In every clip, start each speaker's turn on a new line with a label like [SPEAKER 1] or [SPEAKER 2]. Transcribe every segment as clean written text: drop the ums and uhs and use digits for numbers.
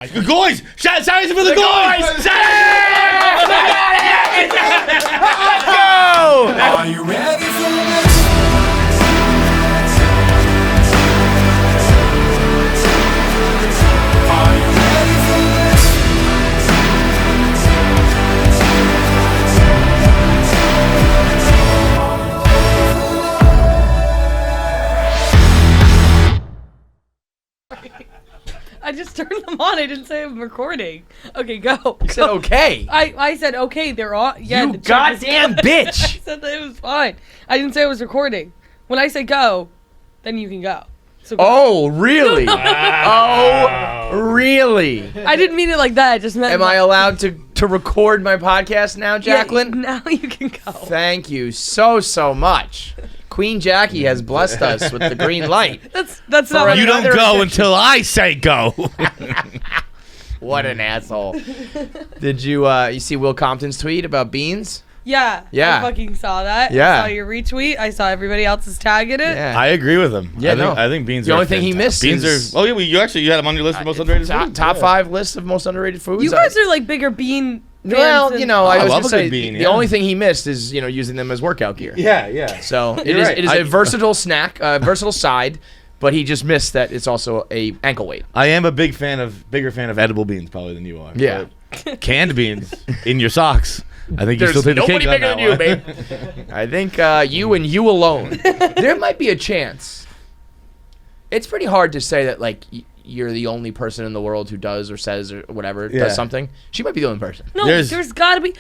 [SPEAKER 1] The goys! Shout out for the goys!
[SPEAKER 2] Let's go!
[SPEAKER 3] Are you ready for this? Are you ready for this?
[SPEAKER 4] I just turned them on. I didn't say I'm recording. Okay, go.
[SPEAKER 2] You said okay.
[SPEAKER 4] I said okay. They're on. Yeah,
[SPEAKER 2] You goddamn bitch.
[SPEAKER 4] I said that it was fine. I didn't say I was recording. When I say go, then you can go. So go.
[SPEAKER 2] Oh, really? Oh, really?
[SPEAKER 4] I didn't mean it like that. I just meant.
[SPEAKER 2] Am I allowed to record my podcast now, Jacqueline?
[SPEAKER 4] Yeah, now you can go.
[SPEAKER 2] Thank you so much. Queen Jackie has blessed us with the green light.
[SPEAKER 4] That's not what
[SPEAKER 1] You don't go until I say go.
[SPEAKER 2] What an asshole. Did you see Will Compton's tweet about beans?
[SPEAKER 4] Yeah.
[SPEAKER 2] Yeah.
[SPEAKER 4] I fucking saw that.
[SPEAKER 2] Yeah.
[SPEAKER 4] I saw your retweet. I saw everybody else's tagging it.
[SPEAKER 2] Yeah.
[SPEAKER 1] I agree with him.
[SPEAKER 2] Yeah,
[SPEAKER 1] I think beans
[SPEAKER 2] The
[SPEAKER 1] are
[SPEAKER 2] only thing he missed
[SPEAKER 1] beans
[SPEAKER 2] is...
[SPEAKER 1] are. Oh, yeah, you had him on your list of most underrated foods?
[SPEAKER 2] Top 5 list of most underrated foods.
[SPEAKER 4] You guys are like bigger bean fans
[SPEAKER 2] Well,
[SPEAKER 4] than-
[SPEAKER 2] you know,
[SPEAKER 1] I
[SPEAKER 2] I was
[SPEAKER 1] love
[SPEAKER 2] gonna
[SPEAKER 1] a
[SPEAKER 2] say
[SPEAKER 1] good bean,
[SPEAKER 2] the
[SPEAKER 1] yeah.
[SPEAKER 2] only thing he missed is using them as workout gear.
[SPEAKER 1] Yeah.
[SPEAKER 2] So it
[SPEAKER 1] You're
[SPEAKER 2] is
[SPEAKER 1] right.
[SPEAKER 2] it is a versatile snack, versatile side, but he just missed that it's also a ankle weight.
[SPEAKER 1] I am a bigger fan of edible beans probably than you are.
[SPEAKER 2] Yeah.
[SPEAKER 1] But canned beans in your socks. I think
[SPEAKER 2] There's
[SPEAKER 1] you still take the
[SPEAKER 2] nobody
[SPEAKER 1] cake on
[SPEAKER 2] bigger
[SPEAKER 1] that
[SPEAKER 2] than you,
[SPEAKER 1] one.
[SPEAKER 2] babe. I think you and you alone. There might be a chance. It's pretty hard to say that like you're the only person in the world who does or says or whatever
[SPEAKER 1] Yeah.
[SPEAKER 2] does something. She might be the only person.
[SPEAKER 4] No, there's gotta be.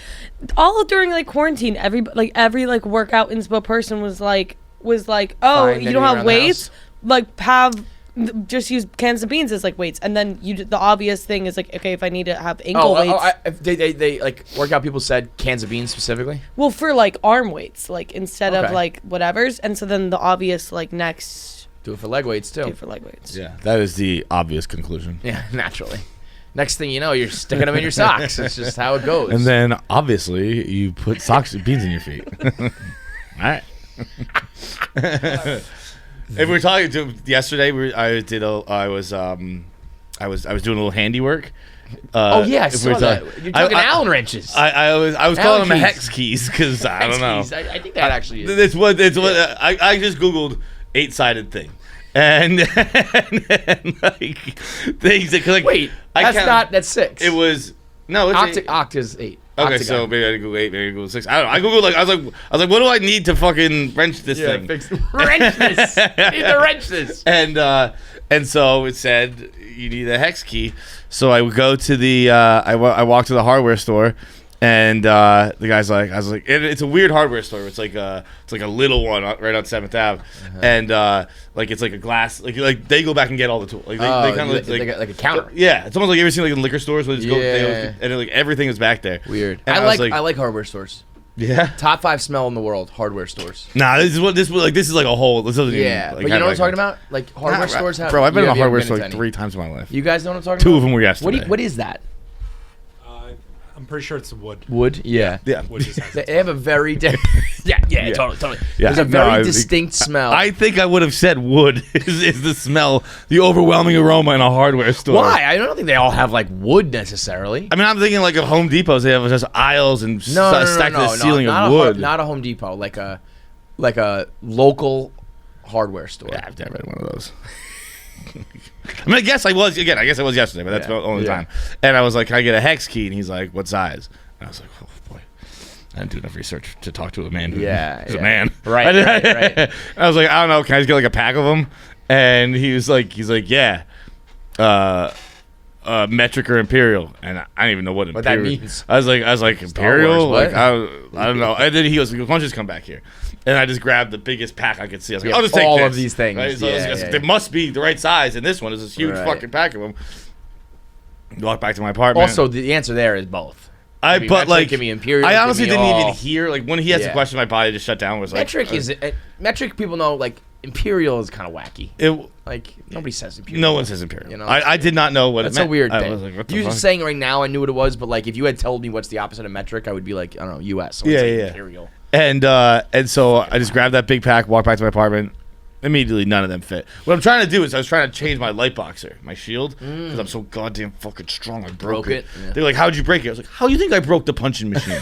[SPEAKER 4] All during like quarantine, every workout inspo person was like, oh,
[SPEAKER 2] Fine,
[SPEAKER 4] you
[SPEAKER 2] then
[SPEAKER 4] don't
[SPEAKER 2] you're
[SPEAKER 4] have
[SPEAKER 2] around the
[SPEAKER 4] weights,
[SPEAKER 2] house.
[SPEAKER 4] like just use cans of beans as like weights, and then the obvious thing is like, okay, if I need to have ankle weights,
[SPEAKER 2] if they like workout people said cans of beans specifically.
[SPEAKER 4] well, for like arm weights, like instead of
[SPEAKER 2] Okay.
[SPEAKER 4] like whatever's, and so then the obvious like next
[SPEAKER 2] Do it for leg weights too.
[SPEAKER 4] do for leg weights.
[SPEAKER 1] Yeah, that is the obvious conclusion.
[SPEAKER 2] Yeah, naturally. Next thing you know, you're sticking them in your socks. It's just how it goes.
[SPEAKER 1] And then obviously you put beans in your feet. All right. If we were talking to yesterday, I was doing a little handiwork.
[SPEAKER 2] Oh yeah, I
[SPEAKER 1] if we
[SPEAKER 2] saw
[SPEAKER 1] were
[SPEAKER 2] that.
[SPEAKER 1] talking-
[SPEAKER 2] You're talking Allen wrenches.
[SPEAKER 1] I was
[SPEAKER 2] Allen
[SPEAKER 1] calling them
[SPEAKER 2] keys.
[SPEAKER 1] hex keys because I don't know.
[SPEAKER 2] Keys. I think that actually is.
[SPEAKER 1] It's what I just googled 8-sided thing, and like things that like
[SPEAKER 2] Wait, that's 6.
[SPEAKER 1] It was no, it's
[SPEAKER 2] Oct is 8.
[SPEAKER 1] Okay,
[SPEAKER 2] Octagon.
[SPEAKER 1] so maybe I Google 8, maybe I Google 6. I don't know. I googled I was like, what do I need to fucking wrench this thing?
[SPEAKER 2] Wrench this. You need to wrench this.
[SPEAKER 1] And so it said you need a hex key. So I would go to the I walked to the hardware store, and the guy's like, I was like, it's a weird hardware store. It's like a little one right on 7th Ave, and like it's like a glass, like they go back and get all the tools. Like they kind of
[SPEAKER 2] like a counter.
[SPEAKER 1] Yeah, it's almost like you ever seen like in liquor stores where they just
[SPEAKER 2] Yeah.
[SPEAKER 1] and like everything is back there.
[SPEAKER 2] Weird.
[SPEAKER 1] And
[SPEAKER 2] I
[SPEAKER 1] was
[SPEAKER 2] like hardware stores.
[SPEAKER 1] Yeah.
[SPEAKER 2] Top 5 smell in the world, hardware stores.
[SPEAKER 1] Nah, this is like a whole. This doesn't
[SPEAKER 2] Yeah,
[SPEAKER 1] even,
[SPEAKER 2] but you know what I'm talking about? Like hardware stores have.
[SPEAKER 1] Bro, I've been in a
[SPEAKER 2] you haven't
[SPEAKER 1] hardware
[SPEAKER 2] been
[SPEAKER 1] store
[SPEAKER 2] to
[SPEAKER 1] like
[SPEAKER 2] any.
[SPEAKER 1] 3 times in my life.
[SPEAKER 2] You guys know what I'm talking
[SPEAKER 1] 2
[SPEAKER 2] about?
[SPEAKER 1] of them were yesterday.
[SPEAKER 2] What is that?
[SPEAKER 5] I'm pretty sure it's wood.
[SPEAKER 2] Wood? Yeah.
[SPEAKER 1] Yeah.
[SPEAKER 5] Wood just has
[SPEAKER 2] They have a very yeah, totally.
[SPEAKER 1] Yeah.
[SPEAKER 2] There's a
[SPEAKER 1] No,
[SPEAKER 2] very
[SPEAKER 1] I-
[SPEAKER 2] distinct smell.
[SPEAKER 1] I think I would have said wood is the smell, the overwhelming aroma in a hardware store.
[SPEAKER 2] Why? I don't think they all have like wood necessarily.
[SPEAKER 1] I mean, I'm thinking like of Home Depots. They have just aisles and stacked to the ceiling of wood.
[SPEAKER 2] Not a Home Depot, like a local hardware store.
[SPEAKER 1] Yeah, I've never had one of those. I mean, I guess I was yesterday, but that's the only time. And I was like, "Can I get a hex key?" And he's like, "What size?" And I was like, "Oh boy, I didn't do enough research to talk to a man who is a man."
[SPEAKER 2] Right.
[SPEAKER 1] I was like, "I don't know. Can I just get like a pack of them?" And he's like, "Yeah, metric or imperial." And I don't even know what
[SPEAKER 2] What that
[SPEAKER 1] imperial
[SPEAKER 2] means.
[SPEAKER 1] I was like imperial,
[SPEAKER 2] Wars,
[SPEAKER 1] like I don't know. And then he goes, "Why don't you just come back here?" And I just grabbed the biggest pack I could see. I was like,
[SPEAKER 2] Yeah,
[SPEAKER 1] "I'll just take
[SPEAKER 2] all
[SPEAKER 1] this."
[SPEAKER 2] of these things.
[SPEAKER 1] Right? So
[SPEAKER 2] Yeah,
[SPEAKER 1] I was like,
[SPEAKER 2] yeah.
[SPEAKER 1] they must be the right size, and this one is this huge
[SPEAKER 2] Right.
[SPEAKER 1] fucking pack of them. Walk back to my apartment.
[SPEAKER 2] Also, the answer there is both.
[SPEAKER 1] But
[SPEAKER 2] metric,
[SPEAKER 1] like,
[SPEAKER 2] give me imperial,
[SPEAKER 1] I
[SPEAKER 2] give
[SPEAKER 1] honestly
[SPEAKER 2] me
[SPEAKER 1] didn't
[SPEAKER 2] all.
[SPEAKER 1] even hear like when he asked the
[SPEAKER 2] Yeah.
[SPEAKER 1] question, my body just shut down. Was like,
[SPEAKER 2] Metric people know like imperial is kind of wacky. Like nobody says imperial.
[SPEAKER 1] No one says imperial.
[SPEAKER 2] You know?
[SPEAKER 1] I did not know what
[SPEAKER 2] That's
[SPEAKER 1] it meant.
[SPEAKER 2] a weird
[SPEAKER 1] I
[SPEAKER 2] thing.
[SPEAKER 1] was like, what the
[SPEAKER 2] You
[SPEAKER 1] fuck?
[SPEAKER 2] just saying right now, I knew what it was, but like if you had told me what's the opposite of metric, I would be like, I don't know, U.S. So
[SPEAKER 1] Yeah,
[SPEAKER 2] it's like
[SPEAKER 1] yeah.
[SPEAKER 2] Imperial.
[SPEAKER 1] And so I just grabbed that big pack, walked back to my apartment, Immediately, none of them fit. What I'm trying to do is I was trying to change my light boxer, my shield, because I'm so goddamn fucking strong. I broke it.
[SPEAKER 2] Yeah.
[SPEAKER 1] They're like, how'd you break it? I was like, how do you think I broke the punching machine?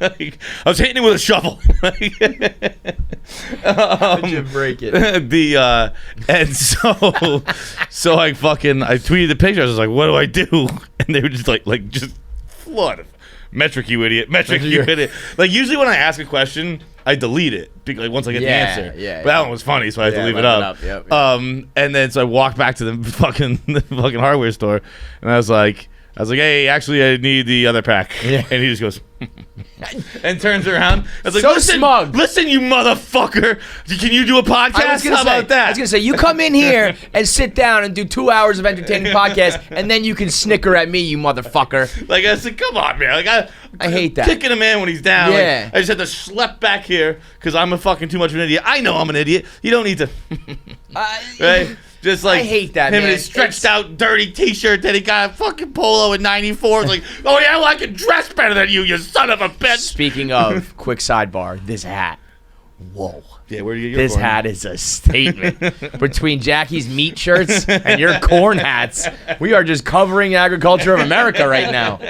[SPEAKER 1] Like, I was hitting it with a shovel.
[SPEAKER 2] How'd you break it?
[SPEAKER 1] And so I tweeted the picture. I was like, what do I do? And they were just like just flood. Metric, you idiot. Metric, you idiot. Like, usually when I ask a question, I delete it like once I get the answer. But that one was funny, so I had to leave it up.
[SPEAKER 2] Yep.
[SPEAKER 1] And then so I walked back to the fucking hardware store, and I was like, hey, actually, I need the other pack.
[SPEAKER 2] Yeah.
[SPEAKER 1] And he just goes, and turns around. I was like,
[SPEAKER 2] So smug.
[SPEAKER 1] Listen, you motherfucker. Can you do a podcast? How about that?
[SPEAKER 2] I was going to say, you come in here and sit down and do 2 hours of entertaining podcast, and then you can snicker at me, you motherfucker.
[SPEAKER 1] Like, I said, come on, man. Like,
[SPEAKER 2] I hate that.
[SPEAKER 1] Kicking a man when he's down.
[SPEAKER 2] Yeah.
[SPEAKER 1] Like, I just had to schlep back here because I'm a fucking too much of an idiot. I know I'm an idiot. You don't need to. Right? Just like
[SPEAKER 2] I hate that,
[SPEAKER 1] him
[SPEAKER 2] man.
[SPEAKER 1] in his stretched out, dirty T-shirt that he got a fucking polo in '94. It's like, oh yeah, well, I can dress better than you son of a bitch.
[SPEAKER 2] Speaking of, quick sidebar, this hat. Whoa.
[SPEAKER 1] Yeah, where do you get your
[SPEAKER 2] This
[SPEAKER 1] corn?
[SPEAKER 2] hat is a statement. Between Jackie's meat shirts and your corn hats, we are just covering agriculture of America right now.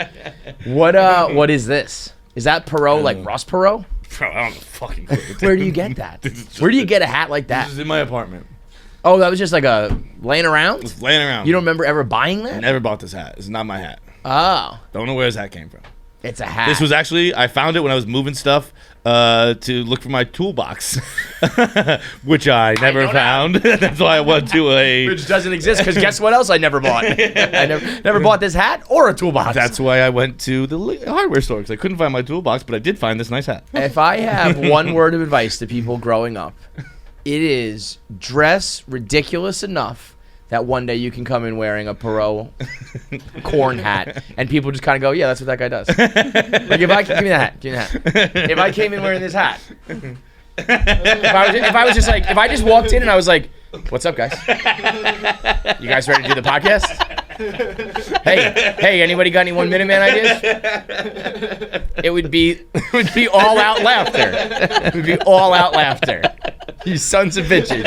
[SPEAKER 2] What is this? Is that Perot, like Ross Perot?
[SPEAKER 1] Bro, I don't know fucking clue.
[SPEAKER 2] Where do you get that? Where do you get a hat like that?
[SPEAKER 1] This is in my apartment.
[SPEAKER 2] Oh, that was just like a laying around?
[SPEAKER 1] It's laying around.
[SPEAKER 2] You don't remember ever buying
[SPEAKER 1] I
[SPEAKER 2] that?
[SPEAKER 1] never bought this hat. It's not my hat.
[SPEAKER 2] Oh,
[SPEAKER 1] Don't know where this hat came from.
[SPEAKER 2] it's a hat.
[SPEAKER 1] This was actually, I found it when I was moving stuff to look for my toolbox, which I never found. That's why I went to a...
[SPEAKER 2] Which doesn't exist, because guess what else I never bought? I never bought this hat or a toolbox.
[SPEAKER 1] That's why I went to the hardware store, because I couldn't find my toolbox, but I did find this nice hat.
[SPEAKER 2] If I have one word of advice to people growing up, it is dress ridiculous enough that one day you can come in wearing a Perot corn hat, and people just kind of go, yeah, that's what that guy does. Like, give me that hat. If I came in wearing this hat, if I just walked in and I was like, what's up, guys? You guys ready to do the podcast? Hey, anybody got any 1 Minute Man ideas? It would be all out laughter. It would be all out laughter. You sons of bitches.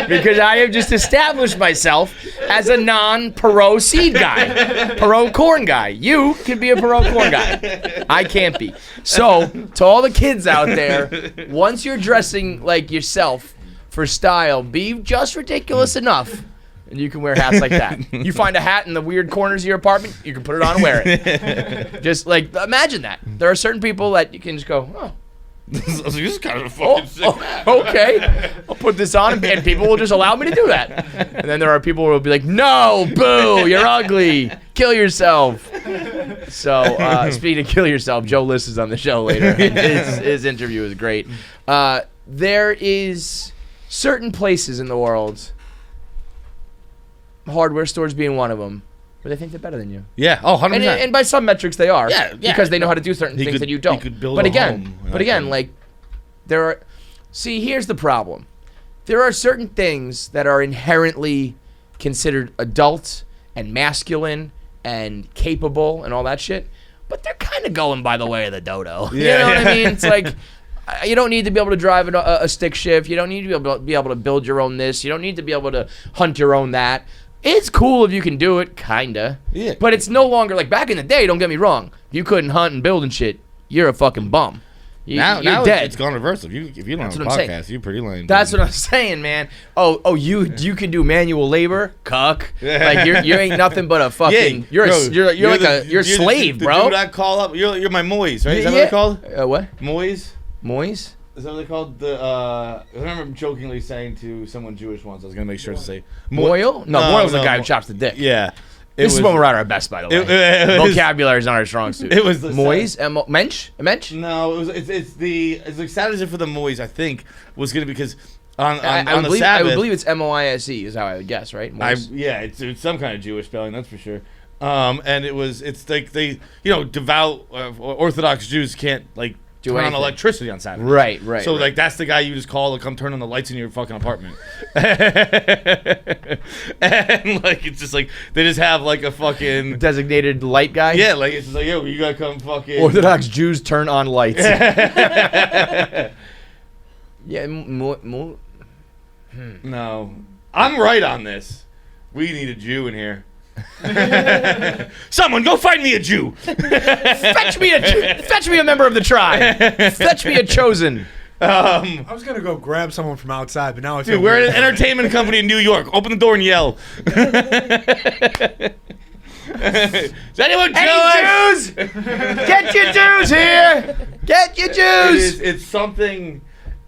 [SPEAKER 2] Because I have just established myself as a non-Perot seed guy. Perot corn guy. You can be a Perot corn guy. I can't be. So, to all the kids out there, once you're dressing like yourself for style, be just ridiculous enough, and you can wear hats like that. You find a hat in the weird corners of your apartment, you can put it on and wear it. Just like, imagine that. There are certain people that you can just go, oh,
[SPEAKER 1] This is kind of a fucking sick hat.
[SPEAKER 2] okay, I'll put this on, and people will just allow me to do that. And then there are people who will be like, no, boo, you're ugly, kill yourself. So, speaking of kill yourself, Joe List is on the show later. His interview is great. There is certain places in the world, hardware stores being one of them, where they think they're better than you.
[SPEAKER 1] Yeah, 100%.
[SPEAKER 2] And by some metrics they are.
[SPEAKER 1] Yeah.
[SPEAKER 2] Because they know how to do certain things that you don't.
[SPEAKER 1] He could build
[SPEAKER 2] but
[SPEAKER 1] a
[SPEAKER 2] again,
[SPEAKER 1] home.
[SPEAKER 2] but again, like, there are... See, here's the problem. There are certain things that are inherently considered adult and masculine and capable and all that shit, but they're kind of going by the way of the dodo. You know what I mean? It's like... You don't need to be able to drive a stick shift. You don't need to be able to build your own this. You don't need to be able to hunt your own that. It's cool if you can do it, kinda.
[SPEAKER 1] Yeah.
[SPEAKER 2] But it's no longer like back in the day. Don't get me wrong. If you couldn't hunt and build and shit, you're a fucking bum. You're
[SPEAKER 1] now
[SPEAKER 2] dead.
[SPEAKER 1] it's gone reverse. If you don't have a
[SPEAKER 2] what I'm saying.
[SPEAKER 1] podcast, you're pretty lame.
[SPEAKER 2] That's what I'm saying, man. Oh, you can do manual labor, cuck. Like you ain't nothing but a fucking. You're a slave,
[SPEAKER 1] the
[SPEAKER 2] bro.
[SPEAKER 1] Dude, I call up. You're my mois, right? Is that what they're called?
[SPEAKER 2] What?
[SPEAKER 1] Mois.
[SPEAKER 2] Mois?
[SPEAKER 1] Is that what they called? I remember jokingly saying to someone Jewish once. I was gonna make sure to say
[SPEAKER 2] Moil? No, Moil's the guy who chops the dick.
[SPEAKER 1] Yeah.
[SPEAKER 2] This is when we're at our best, by the way. Vocabulary is not our strong suit.
[SPEAKER 1] It was the
[SPEAKER 2] Mois? Mensch? A mensch?
[SPEAKER 1] No, it's like Saturdays for the Mois. I think was gonna be because on
[SPEAKER 2] I
[SPEAKER 1] the
[SPEAKER 2] would
[SPEAKER 1] Sabbath.
[SPEAKER 2] believe it's Moise is how I would guess, right? Moise.
[SPEAKER 1] It's some kind of Jewish spelling, that's for sure. And it's like they, devout Orthodox Jews can't like turn on electricity on Saturday.
[SPEAKER 2] Right.
[SPEAKER 1] So like that's the guy you just call to come turn on the lights in your fucking apartment. And like it's just like they just have like a fucking
[SPEAKER 2] Designated light guy?
[SPEAKER 1] yeah, like it's just like yo, you gotta come fucking
[SPEAKER 2] Orthodox Jews turn on lights. Yeah,
[SPEAKER 1] No, I'm right on this. We need a Jew in here. Someone go find me a Jew.
[SPEAKER 2] fetch me a member of the tribe. Fetch me a chosen.
[SPEAKER 5] I was gonna go grab someone from outside, but now I feel
[SPEAKER 1] Dude, we're
[SPEAKER 5] weird.
[SPEAKER 1] an entertainment company in New York. Open the door and yell. Is anyone Jewish?
[SPEAKER 2] Jews? Get your Jews here. Get your Jews.
[SPEAKER 1] It's something.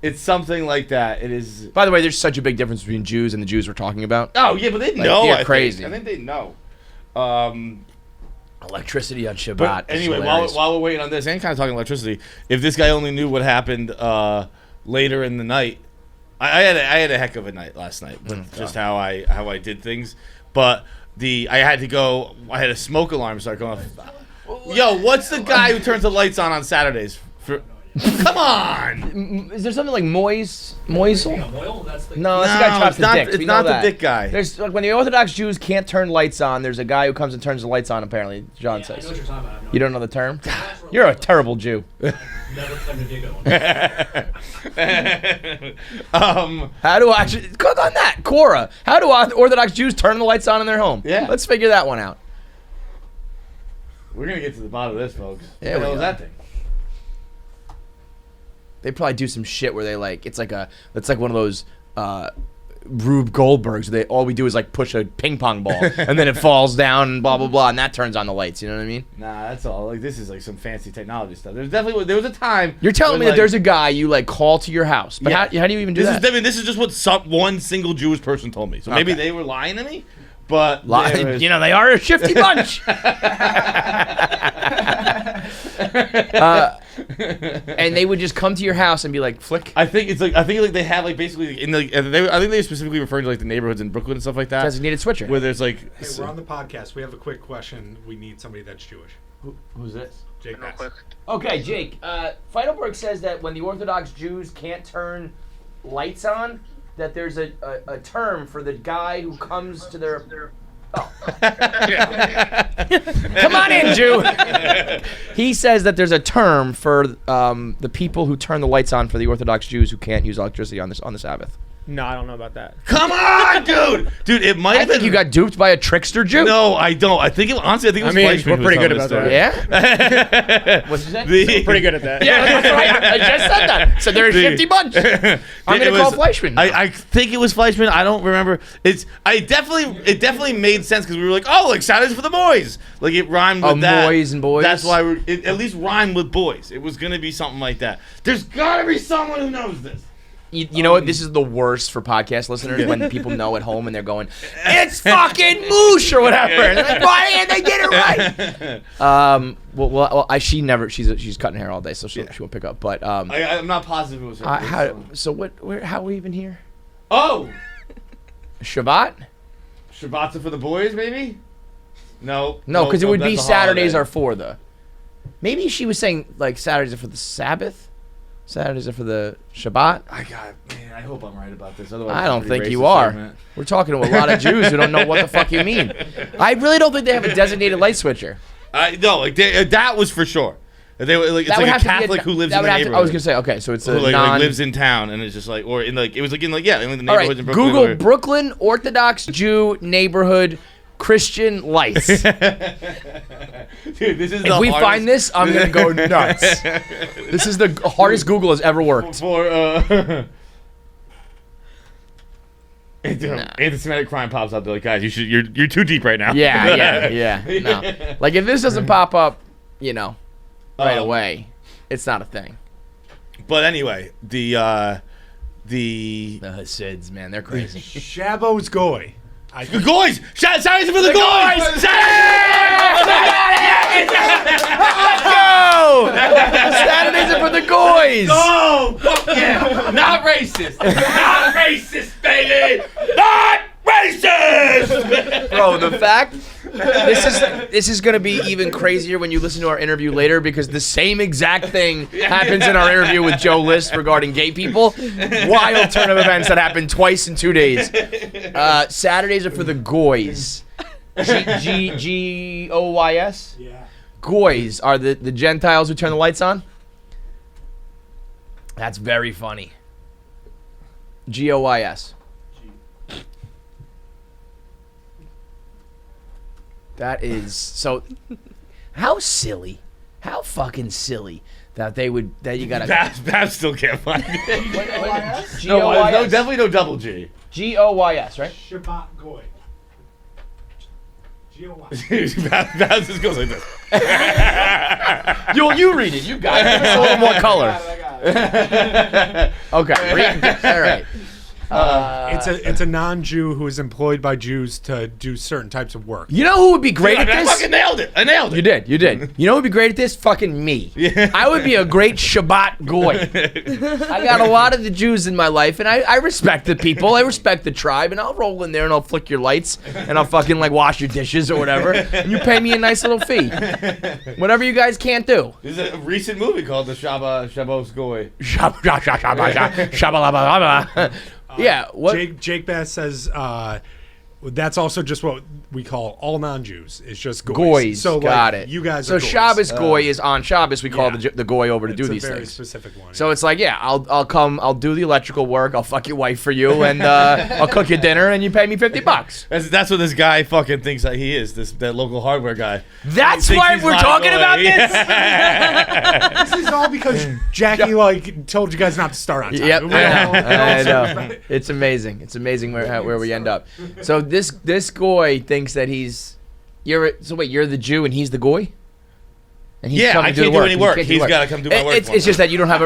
[SPEAKER 1] It's something like that. It is.
[SPEAKER 2] By the way, there's such a big difference between Jews and the Jews we're talking about.
[SPEAKER 1] Oh yeah, but they
[SPEAKER 2] Like,
[SPEAKER 1] know.
[SPEAKER 2] they're
[SPEAKER 1] I
[SPEAKER 2] crazy.
[SPEAKER 1] think they know.
[SPEAKER 2] Electricity on Shabbat.
[SPEAKER 1] But
[SPEAKER 2] is
[SPEAKER 1] anyway,
[SPEAKER 2] hilarious.
[SPEAKER 1] while we're waiting on this, and kind of talking electricity, if this guy only knew what happened later in the night, I had a heck of a night last night with just how I did things. But I had a smoke alarm start going off. Yo, what's the guy who turns the lights on Saturdays? Come on!
[SPEAKER 2] Is there something like Moisel?
[SPEAKER 6] Moil? That's the
[SPEAKER 2] No, that's the guy who chops
[SPEAKER 1] it's
[SPEAKER 2] the
[SPEAKER 1] not.
[SPEAKER 2] dicks.
[SPEAKER 1] It's
[SPEAKER 2] We know
[SPEAKER 1] not the
[SPEAKER 2] that.
[SPEAKER 1] dick guy.
[SPEAKER 2] There's like when the Orthodox Jews can't turn lights on. There's a guy who comes and turns the lights on. Apparently, John
[SPEAKER 6] I know
[SPEAKER 2] says.
[SPEAKER 6] what you're talking about.
[SPEAKER 2] You don't know the term? You're a terrible Jew.
[SPEAKER 6] Never claimed to dig one.
[SPEAKER 2] How do actually click on that, Cora? How do Orthodox Jews turn the lights on in their home?
[SPEAKER 1] Yeah.
[SPEAKER 2] Let's figure that one out.
[SPEAKER 1] We're gonna get to the bottom of this, folks.
[SPEAKER 2] Yeah,
[SPEAKER 1] What the
[SPEAKER 2] we
[SPEAKER 1] hell is
[SPEAKER 2] are.
[SPEAKER 1] that thing?
[SPEAKER 2] They probably do some shit where they it's like one of those Rube Goldbergs. All we do is like push a ping pong ball and then it falls down and blah blah blah and that turns on the lights. You know what I mean?
[SPEAKER 1] Nah, that's all. Like this is like some fancy technology stuff. There was a time.
[SPEAKER 2] You're telling
[SPEAKER 1] when,
[SPEAKER 2] me that
[SPEAKER 1] like,
[SPEAKER 2] there's a guy you like call to your house, but
[SPEAKER 1] Yeah.
[SPEAKER 2] how do you even do
[SPEAKER 1] This
[SPEAKER 2] that?
[SPEAKER 1] is. I mean, this is just what one single Jewish person told me. So maybe
[SPEAKER 2] Okay.
[SPEAKER 1] they were lying to me, but there was-
[SPEAKER 2] You know, they are a shifty bunch. And they would just come to your house and be like, flick.
[SPEAKER 1] I think they have like basically in the. I think they specifically referring to like the neighborhoods in Brooklyn and stuff like that,
[SPEAKER 2] Designated switcher.
[SPEAKER 1] where there's like.
[SPEAKER 5] Hey, we're on the podcast. We have a quick question. We need somebody that's Jewish.
[SPEAKER 1] Who's this?
[SPEAKER 5] Jake Bass.
[SPEAKER 2] Okay, Jake. Feidelberg says that when the Orthodox Jews can't turn lights on, that there's a term for the guy who comes to their. Oh. Come on in, Jew. He says that there's a term for the people who turn the lights on for the Orthodox Jews who can't use electricity on the Sabbath.
[SPEAKER 7] No, I don't know about that.
[SPEAKER 1] Come on, dude! Dude, it might
[SPEAKER 2] I
[SPEAKER 1] have
[SPEAKER 2] think
[SPEAKER 1] been.
[SPEAKER 2] you got duped by a trickster Jew.
[SPEAKER 1] No, I don't. I think it was Fleischman
[SPEAKER 7] we're
[SPEAKER 1] who
[SPEAKER 7] pretty
[SPEAKER 1] was
[SPEAKER 7] good
[SPEAKER 1] telling
[SPEAKER 7] about
[SPEAKER 1] this
[SPEAKER 7] that.
[SPEAKER 1] story.
[SPEAKER 2] Yeah? What'd you say?
[SPEAKER 7] Pretty good at that.
[SPEAKER 2] Yeah, that's right. I just said that. So they're a shifty bunch. I'm going to call Fleischman.
[SPEAKER 1] I think it was Fleischman. I don't remember. It definitely made sense because we were like, oh, like Saturdays for the boys. Like it rhymed with that.
[SPEAKER 2] Boys and boys.
[SPEAKER 1] That's why it at least rhymed with boys. It was gonna be something like that. There's gotta be someone who knows this.
[SPEAKER 2] You know what? This is the worst for podcast listeners when people know at home and they're going, "It's fucking moosh" or whatever. And they're like, "Why didn't they get it right?" She's cutting hair all day, so she won't pick up. But
[SPEAKER 1] I'm not positive it was her.
[SPEAKER 2] how are we even here?
[SPEAKER 1] Oh,
[SPEAKER 2] Shabbat?
[SPEAKER 1] Shabbat's for the boys, maybe? No,
[SPEAKER 2] No, because it would be
[SPEAKER 1] that's a
[SPEAKER 2] Saturdays
[SPEAKER 1] holiday.
[SPEAKER 2] are for the. Maybe she was saying like Saturdays are for the Sabbath. Saturdays are for the Shabbat.
[SPEAKER 1] I hope I'm right about this. Otherwise,
[SPEAKER 2] I
[SPEAKER 1] it's a
[SPEAKER 2] don't
[SPEAKER 1] pretty
[SPEAKER 2] think you
[SPEAKER 1] racist
[SPEAKER 2] are.
[SPEAKER 1] segment.
[SPEAKER 2] We're talking to a lot of Jews who don't know what the fuck you mean. I really don't think they have a designated light switcher.
[SPEAKER 1] No, like that was for sure. They were like it's
[SPEAKER 2] That would
[SPEAKER 1] like a
[SPEAKER 2] have to be
[SPEAKER 1] Catholic who lives in the neighborhood.
[SPEAKER 2] I was gonna say okay, so it's a
[SPEAKER 1] who like
[SPEAKER 2] non.
[SPEAKER 1] lives in town and it's just like or in like it was like in like in the
[SPEAKER 2] All
[SPEAKER 1] neighborhoods
[SPEAKER 2] right,
[SPEAKER 1] in Brooklyn.
[SPEAKER 2] Google
[SPEAKER 1] where-
[SPEAKER 2] Brooklyn Orthodox Jew neighborhood Christian lights.
[SPEAKER 1] Dude, this is
[SPEAKER 2] If we find this, I'm gonna go nuts. This is the hardest Google has ever worked.
[SPEAKER 1] for anti-Semitic crime pops up. They're like, guys, you're too deep right now.
[SPEAKER 2] Yeah. No, like if this doesn't pop up, right
[SPEAKER 1] Um,
[SPEAKER 2] away, it's not a thing.
[SPEAKER 1] But anyway, the
[SPEAKER 2] Hasids, man, they're crazy.
[SPEAKER 5] Shabbos Goy.
[SPEAKER 1] the guys, Saturdays for the guys.
[SPEAKER 2] Let's go! Saturdays are for the goys.
[SPEAKER 1] Oh, fuck yeah! Not racist. Not racist, baby. Not racist.
[SPEAKER 2] Bro, the fact this is gonna be even crazier when you listen to our interview later because the same exact thing happens in our interview with Joe List regarding gay people. Wild turn of events that happened twice in 2 days. Saturdays are for the goys. Goys.
[SPEAKER 5] Yeah.
[SPEAKER 2] Goys are the Gentiles who turn the lights on. That's very funny. Goys. That is so. How silly? How fucking silly that you gotta.
[SPEAKER 1] Pavs still can't find it.
[SPEAKER 2] Goys.
[SPEAKER 1] No, definitely no double G.
[SPEAKER 2] Goys, right?
[SPEAKER 5] Shabbat Goy. G-O-Y.
[SPEAKER 1] Pavs just goes like this.
[SPEAKER 2] You read it. You got it. Give us a little more color. Okay. All right.
[SPEAKER 5] It's a non-Jew who is employed by Jews to do certain types of work.
[SPEAKER 2] You know who would be great at
[SPEAKER 1] I
[SPEAKER 2] this?
[SPEAKER 1] fucking nailed it. I nailed it.
[SPEAKER 2] You did. You know who would be great at this? Fucking me.
[SPEAKER 1] Yeah.
[SPEAKER 2] I would be a great Shabbat goy. I got a lot of the Jews in my life, and I respect the people. I respect the tribe, and I'll roll in there and I'll flick your lights, and I'll fucking like wash your dishes or whatever, and you pay me a nice little fee. Whatever you guys can't do.
[SPEAKER 1] There's a recent movie called The Shabbat Goy.
[SPEAKER 2] Shabba. Yeah. What?
[SPEAKER 5] Jake Bass says that's also just what we call all non-Jews. It's just goys.
[SPEAKER 2] Goys.
[SPEAKER 5] So
[SPEAKER 2] got
[SPEAKER 5] like,
[SPEAKER 2] it.
[SPEAKER 5] you guys
[SPEAKER 2] so
[SPEAKER 5] are goys.
[SPEAKER 2] Shabbos goy is on Shabbos. We call
[SPEAKER 5] Yeah.
[SPEAKER 2] the goy over to do
[SPEAKER 5] It's
[SPEAKER 2] these
[SPEAKER 5] a very
[SPEAKER 2] things.
[SPEAKER 5] specific one.
[SPEAKER 2] So it's like, yeah, I'll come, I'll do the electrical work, I'll fuck your wife for you, and I'll cook you dinner, and you pay me $50.
[SPEAKER 1] That's what this guy fucking thinks that he is. That local hardware guy.
[SPEAKER 2] That's
[SPEAKER 1] He thinks
[SPEAKER 2] why
[SPEAKER 1] he's
[SPEAKER 2] we're
[SPEAKER 1] Lyle
[SPEAKER 2] talking
[SPEAKER 1] Goy.
[SPEAKER 2] about this.
[SPEAKER 5] this is all because Jackie like told you guys not to start on time.
[SPEAKER 2] Yep,
[SPEAKER 5] We all-
[SPEAKER 2] I know. It's amazing. It's amazing where we end up. So this goy thinks that you're the Jew and he's the goy. And he's
[SPEAKER 1] Yeah,
[SPEAKER 2] coming
[SPEAKER 1] I
[SPEAKER 2] to do
[SPEAKER 1] can't
[SPEAKER 2] the
[SPEAKER 1] do
[SPEAKER 2] work.
[SPEAKER 1] any work.
[SPEAKER 2] He can't do
[SPEAKER 1] He's
[SPEAKER 2] work.
[SPEAKER 1] got to come do my work.
[SPEAKER 2] It's just that you don't have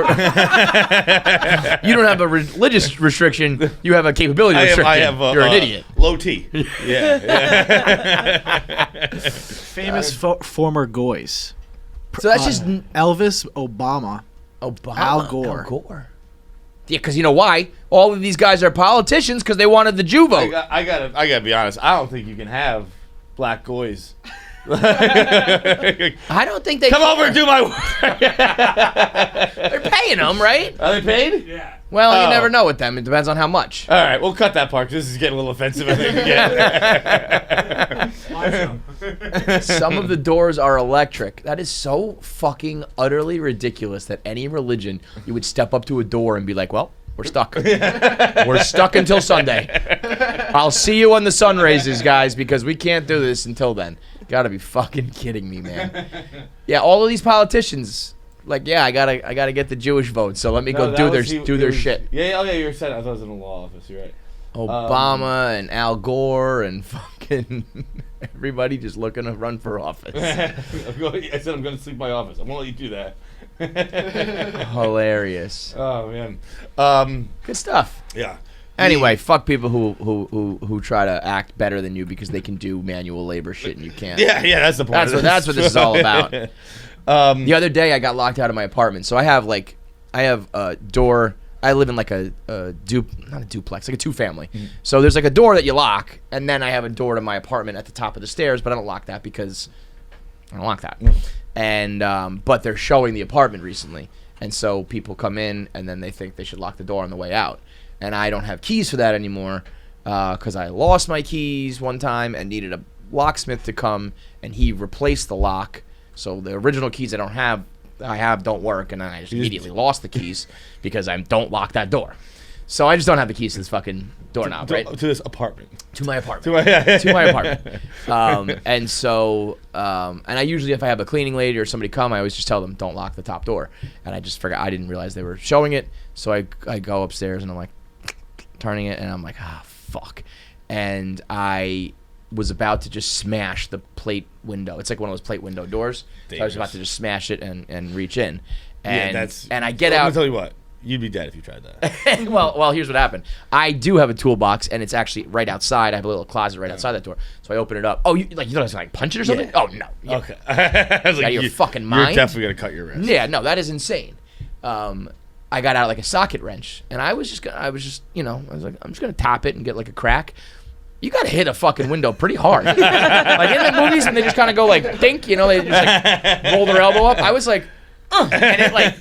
[SPEAKER 2] a religious restriction. You have a capability restriction.
[SPEAKER 1] I have
[SPEAKER 2] You're an idiot.
[SPEAKER 1] Low T. Yeah.
[SPEAKER 8] Famous former goys.
[SPEAKER 2] So that's just
[SPEAKER 8] Elvis, Obama. Al Gore.
[SPEAKER 2] Yeah, because you know why? All of these guys are politicians because they wanted the Jew vote.
[SPEAKER 1] I gotta be honest. I don't think you can have black goys.
[SPEAKER 2] I don't think they
[SPEAKER 1] Come over and do my work.
[SPEAKER 2] They're paying them, right?
[SPEAKER 1] Are they paid?
[SPEAKER 5] Yeah.
[SPEAKER 2] Well, you
[SPEAKER 1] Oh.
[SPEAKER 2] never know with them. It depends on how much.
[SPEAKER 1] All right, we'll cut that part 'cause this is getting a little offensive. I think again.
[SPEAKER 2] Some of the doors are electric. That is so fucking utterly ridiculous that any religion you would step up to a door and be like, well, we're stuck. We're stuck until Sunday. I'll see you when the sun raises, guys, because we can't do this until then. Gotta be fucking kidding me, man. Yeah, all of these politicians, like, yeah, I gotta get the Jewish vote, so let me go do their shit.
[SPEAKER 1] Yeah, oh yeah, you're saying I thought it was in the law office. You're right.
[SPEAKER 2] Obama and Al Gore and fucking everybody just looking to run for office.
[SPEAKER 1] I said I'm going to sleep in my office. I won't let you do that.
[SPEAKER 2] Hilarious.
[SPEAKER 1] Oh man.
[SPEAKER 2] Good stuff.
[SPEAKER 1] Yeah.
[SPEAKER 2] Anyway, fuck people who try to act better than you because they can do manual labor shit and you can't.
[SPEAKER 1] Yeah, that's the point.
[SPEAKER 2] That's what this is all about. The other day I got locked out of my apartment, so I have a door. I live in like not a duplex, like a two-family. So there's like a door that you lock, and then I have a door to my apartment at the top of the stairs, but I don't lock that because I don't lock that. And but they're showing the apartment recently, and so people come in and then they think they should lock the door on the way out. And I don't have keys for that anymore because I lost my keys one time and needed a locksmith to come, and he replaced the lock. So the original keys I have don't work, and then I just immediately lost the keys because I don't lock that door. So I just don't have the keys to this fucking doorknob, right?
[SPEAKER 1] To this apartment.
[SPEAKER 2] To my apartment. To my apartment. And so, and I usually, if I have a cleaning lady or somebody come, I always just tell them, don't lock the top door. And I just forgot, I didn't realize they were showing it. So I go upstairs and I'm like, turning it, and I'm like, fuck. And I was about to just smash the plate window. It's like one of those plate window doors. So I was about to just smash it and reach in. And, and I get out.
[SPEAKER 1] I'll tell you what. You'd be dead if you tried that.
[SPEAKER 2] well, here's what happened. I do have a toolbox, and it's actually right outside. I have a little closet right outside that door. So I open it up. Oh, you thought I was like punch it or something?
[SPEAKER 1] Yeah.
[SPEAKER 2] Oh no. Yeah.
[SPEAKER 1] Okay. I was
[SPEAKER 2] Out of your fucking mind?
[SPEAKER 1] You're definitely gonna cut your wrist.
[SPEAKER 2] Yeah, no, that is insane. I got out like a socket wrench, and I was just like, I'm just gonna tap it and get like a crack. You gotta hit a fucking window pretty hard. Like in the movies, and they just kind of go like think, they just like roll their elbow up. I was like, and it like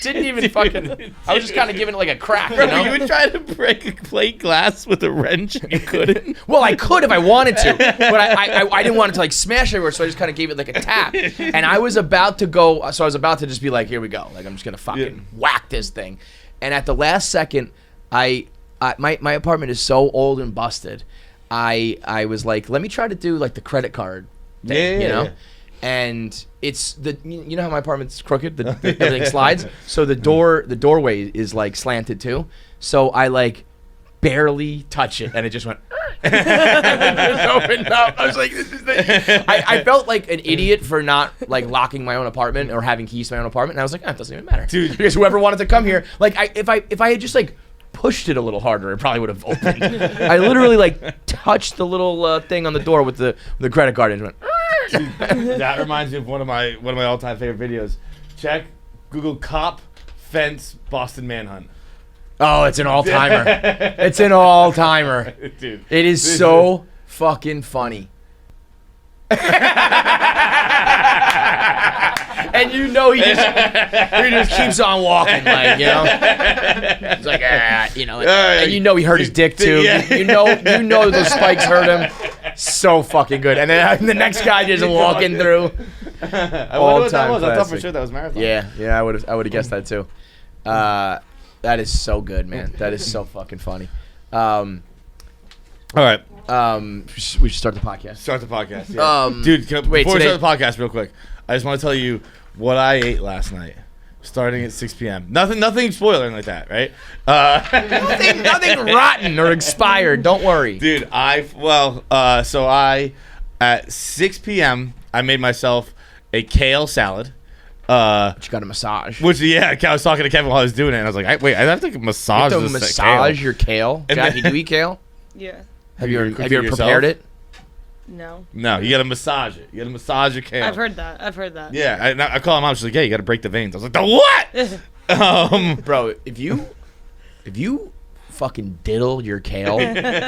[SPEAKER 2] didn't even fucking. I was just kind of giving it like a crack.
[SPEAKER 1] Bro, you would try to break a plate glass with a wrench and you couldn't.
[SPEAKER 2] Well, I could if I wanted to, but I didn't want it to like smash everywhere, so I just kind of gave it like a tap. And I was about to go, so I was about to just be like, here we go. Like I'm just gonna fucking whack this thing. And at the last second, I my apartment is so old and busted. I was like, let me try to do like the credit card thing, you know? And it's you know how my apartment's crooked, everything slides. So the doorway is like slanted too. So I like barely touch it, and it just went. And it just opened up. I was like, this is I felt like an idiot for not like locking my own apartment or having keys to my own apartment. And I was like, it doesn't even matter, dude. Because whoever wanted to come here, like if I had just like pushed it a little harder, it probably would have opened. I literally like touched the little thing on the door with the credit card and it went.
[SPEAKER 1] That reminds me of one of my all-time favorite videos. Check Google cop fence Boston Manhunt.
[SPEAKER 2] Oh, it's an all-timer. It's an all-timer.
[SPEAKER 1] Dude.
[SPEAKER 2] It is so fucking funny. And you know he just keeps on walking, like, you know. It's like, you know, and you know he hurt his dick too.
[SPEAKER 1] Yeah.
[SPEAKER 2] You know those spikes hurt him. So fucking good. And then the next guy just walking through.
[SPEAKER 1] I wonder what that was. I thought for
[SPEAKER 2] classic.
[SPEAKER 1] sure that was Marathon.
[SPEAKER 2] Yeah, I would have guessed that too. That is so good, man. That is so fucking funny.
[SPEAKER 1] All right.
[SPEAKER 2] We should start the podcast.
[SPEAKER 1] Start the podcast. Yeah. Dude, before we start the podcast real quick, I just want to tell you what I ate last night. Starting at 6 p.m. Nothing spoiling like that, right?
[SPEAKER 2] Nothing rotten or expired. Don't worry,
[SPEAKER 1] dude. So at 6 p.m. I made myself a kale salad.
[SPEAKER 2] But you got a massage.
[SPEAKER 1] Which I was talking to Kevin while I was doing it, and I was like, I have to massage
[SPEAKER 2] you have to
[SPEAKER 1] this
[SPEAKER 2] massage
[SPEAKER 1] kale.
[SPEAKER 2] your kale. Jackie, do you eat kale?
[SPEAKER 4] Yeah.
[SPEAKER 2] Have you ever
[SPEAKER 1] yourself?
[SPEAKER 2] prepared it?
[SPEAKER 4] No.
[SPEAKER 1] No, you gotta massage it. You gotta massage your kale.
[SPEAKER 4] I've heard that.
[SPEAKER 1] Yeah, I call my mom. She's like, "Yeah, you gotta break the veins." I was like, "The what?"
[SPEAKER 2] Bro, if you fucking diddle your kale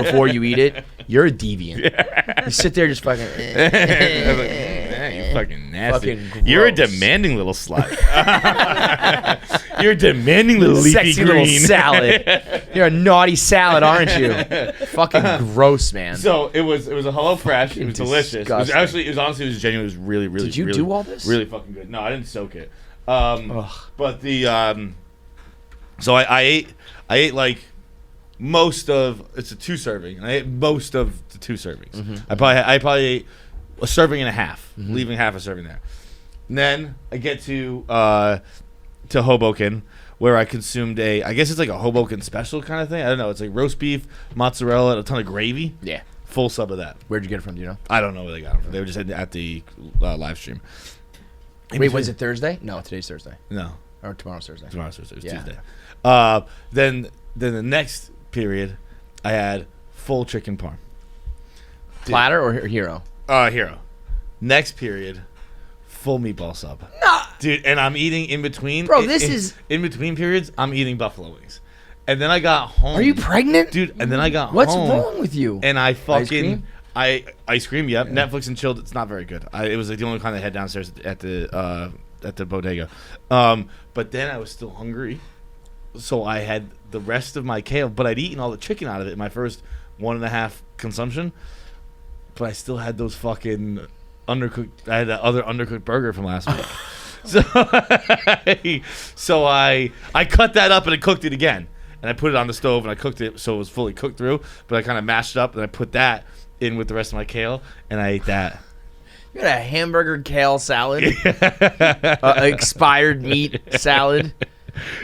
[SPEAKER 2] before you eat it, you're a deviant. Yeah. You sit there just fucking.
[SPEAKER 1] I was like, you fucking nasty.
[SPEAKER 2] Fucking
[SPEAKER 1] You're a
[SPEAKER 2] gross.
[SPEAKER 1] demanding little slut. You're a demanding little leafy
[SPEAKER 2] sexy
[SPEAKER 1] green.
[SPEAKER 2] little salad. You're a naughty salad, aren't you? Fucking gross, man.
[SPEAKER 1] So it was a HelloFresh. It was delicious. It was
[SPEAKER 2] disgusting.
[SPEAKER 1] honestly genuine. It was really
[SPEAKER 2] Did you
[SPEAKER 1] really,
[SPEAKER 2] do all this?
[SPEAKER 1] Really fucking good. No, I didn't soak it. But so I ate like most of it's a 2 serving. And I ate most of the 2 servings.
[SPEAKER 2] Mm-hmm.
[SPEAKER 1] I probably ate a serving and a half, leaving half a serving there. And then I get to Hoboken, where I consumed I guess it's like a Hoboken special kind of thing. I don't know. It's like roast beef, mozzarella, and a ton of gravy.
[SPEAKER 2] Yeah.
[SPEAKER 1] Full sub of that.
[SPEAKER 2] Where'd you get it from? Do you know?
[SPEAKER 1] I don't know where they got it from. They were just at the live stream.
[SPEAKER 2] Wait, was it Thursday? No, today's Thursday.
[SPEAKER 1] No.
[SPEAKER 2] Or tomorrow's Thursday.
[SPEAKER 1] Tomorrow's Thursday. It was
[SPEAKER 2] Yeah.
[SPEAKER 1] Tuesday. Then the next period, I had full chicken parm.
[SPEAKER 2] Platter or hero?
[SPEAKER 1] Hero. Next period, full meatball sub.
[SPEAKER 2] Nah.
[SPEAKER 1] Dude, and I'm eating in between.
[SPEAKER 2] Bro, this is...
[SPEAKER 1] In between periods, I'm eating buffalo wings. And then I got home.
[SPEAKER 2] Are you pregnant?
[SPEAKER 1] Dude, and then I got
[SPEAKER 2] What's
[SPEAKER 1] home.
[SPEAKER 2] wrong with you?
[SPEAKER 1] And I fucking...
[SPEAKER 2] Ice cream?
[SPEAKER 1] Yep. Yeah. Netflix and chilled. It's not very good. It was like the only kind I had downstairs at the bodega. But then I was still hungry. So I had the rest of my kale, but I'd eaten all the chicken out of it in my first 1.5 consumption. But I still had those fucking undercooked. I had that other undercooked burger from last week. So I cut that up and I cooked it again, and I put it on the stove and I cooked it so it was fully cooked through. But I kind of mashed it up and I put that in with the rest of my kale, and I ate that.
[SPEAKER 2] You got a hamburger kale salad, expired meat salad.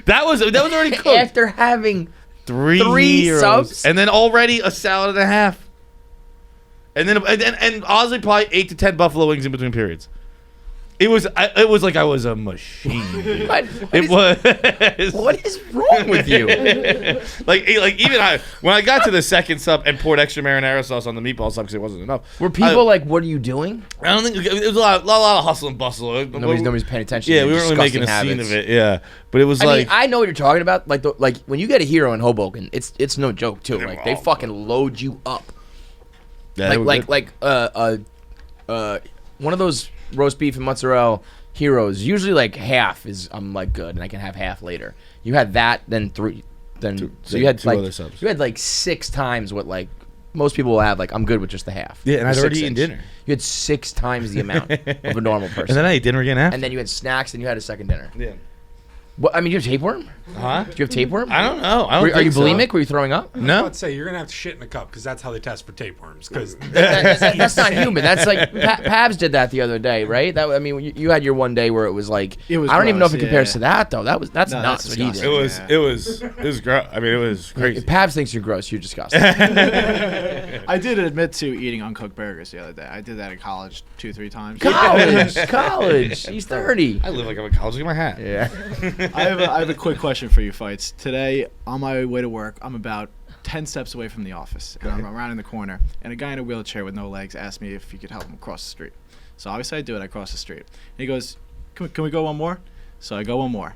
[SPEAKER 1] That was already cooked
[SPEAKER 2] After having
[SPEAKER 1] three
[SPEAKER 2] heroes.
[SPEAKER 1] subs, and then already a salad and a half, and then honestly probably 8 to 10 buffalo wings in between periods. It was like I was a machine. Dude.
[SPEAKER 2] What is wrong with you?
[SPEAKER 1] like even when I got to the second sub and poured extra marinara sauce on the meatball sub because it wasn't enough.
[SPEAKER 2] Were people like, "What are you doing?"
[SPEAKER 1] I don't think it was a lot of hustle and bustle.
[SPEAKER 2] Nobody's paying attention.
[SPEAKER 1] Yeah,
[SPEAKER 2] to
[SPEAKER 1] we weren't really making a
[SPEAKER 2] disgusting
[SPEAKER 1] scene of it. Yeah, but it was
[SPEAKER 2] I
[SPEAKER 1] like
[SPEAKER 2] mean, I know what you're talking about. Like when you get a hero in Hoboken, it's no joke too. Like they fucking load you up.
[SPEAKER 1] yeah,
[SPEAKER 2] One of those roast beef and mozzarella heroes. Usually like half is I'm like good, and I can have half later. You had that, then three, so you had
[SPEAKER 1] two
[SPEAKER 2] like
[SPEAKER 1] other subs.
[SPEAKER 2] you had like 6 times what like most people will have. Like I'm good with just the half.
[SPEAKER 1] Yeah, and
[SPEAKER 2] The
[SPEAKER 1] I'd already
[SPEAKER 2] 6
[SPEAKER 1] eaten
[SPEAKER 2] inch.
[SPEAKER 1] dinner.
[SPEAKER 2] You had 6 times the amount of a normal person.
[SPEAKER 1] And then I ate dinner again after.
[SPEAKER 2] And then you had snacks, and you had a second dinner.
[SPEAKER 1] Yeah.
[SPEAKER 2] What, I mean, you have tapeworm?
[SPEAKER 1] Huh?
[SPEAKER 2] Do you have tapeworm?
[SPEAKER 1] I don't know. I don't
[SPEAKER 2] Are you
[SPEAKER 1] think so.
[SPEAKER 2] bulimic? Were you throwing up?
[SPEAKER 1] No.
[SPEAKER 5] I'd say you're gonna have to shit in a cup because that's how they test for tapeworms. Because
[SPEAKER 2] That's not human. That's like Pavs did that the other day, right? That I mean, you had your one day where it was like
[SPEAKER 8] It was
[SPEAKER 2] I don't even know if it
[SPEAKER 8] gross,
[SPEAKER 2] compares
[SPEAKER 8] yeah.
[SPEAKER 2] to that though. That's
[SPEAKER 8] No,
[SPEAKER 2] nuts.
[SPEAKER 8] that's
[SPEAKER 2] What he
[SPEAKER 8] disgusting.
[SPEAKER 2] did.
[SPEAKER 1] It was gross. I mean, it was crazy.
[SPEAKER 2] If Pavs thinks you're gross, you're disgusting.
[SPEAKER 8] I did admit to eating uncooked burgers the other day. I did that in college 2-3 times.
[SPEAKER 2] College. He's 30.
[SPEAKER 1] I live like I'm in college. Look at my hat.
[SPEAKER 2] Yeah.
[SPEAKER 8] I have a quick question for you, Feits. Today, on my way to work, I'm about 10 steps away from the office, and I'm around in the corner, and a guy in a wheelchair with no legs asked me if he could help him cross the street. So obviously I do it. I cross the street. And he goes, can we go one more? So I go one more.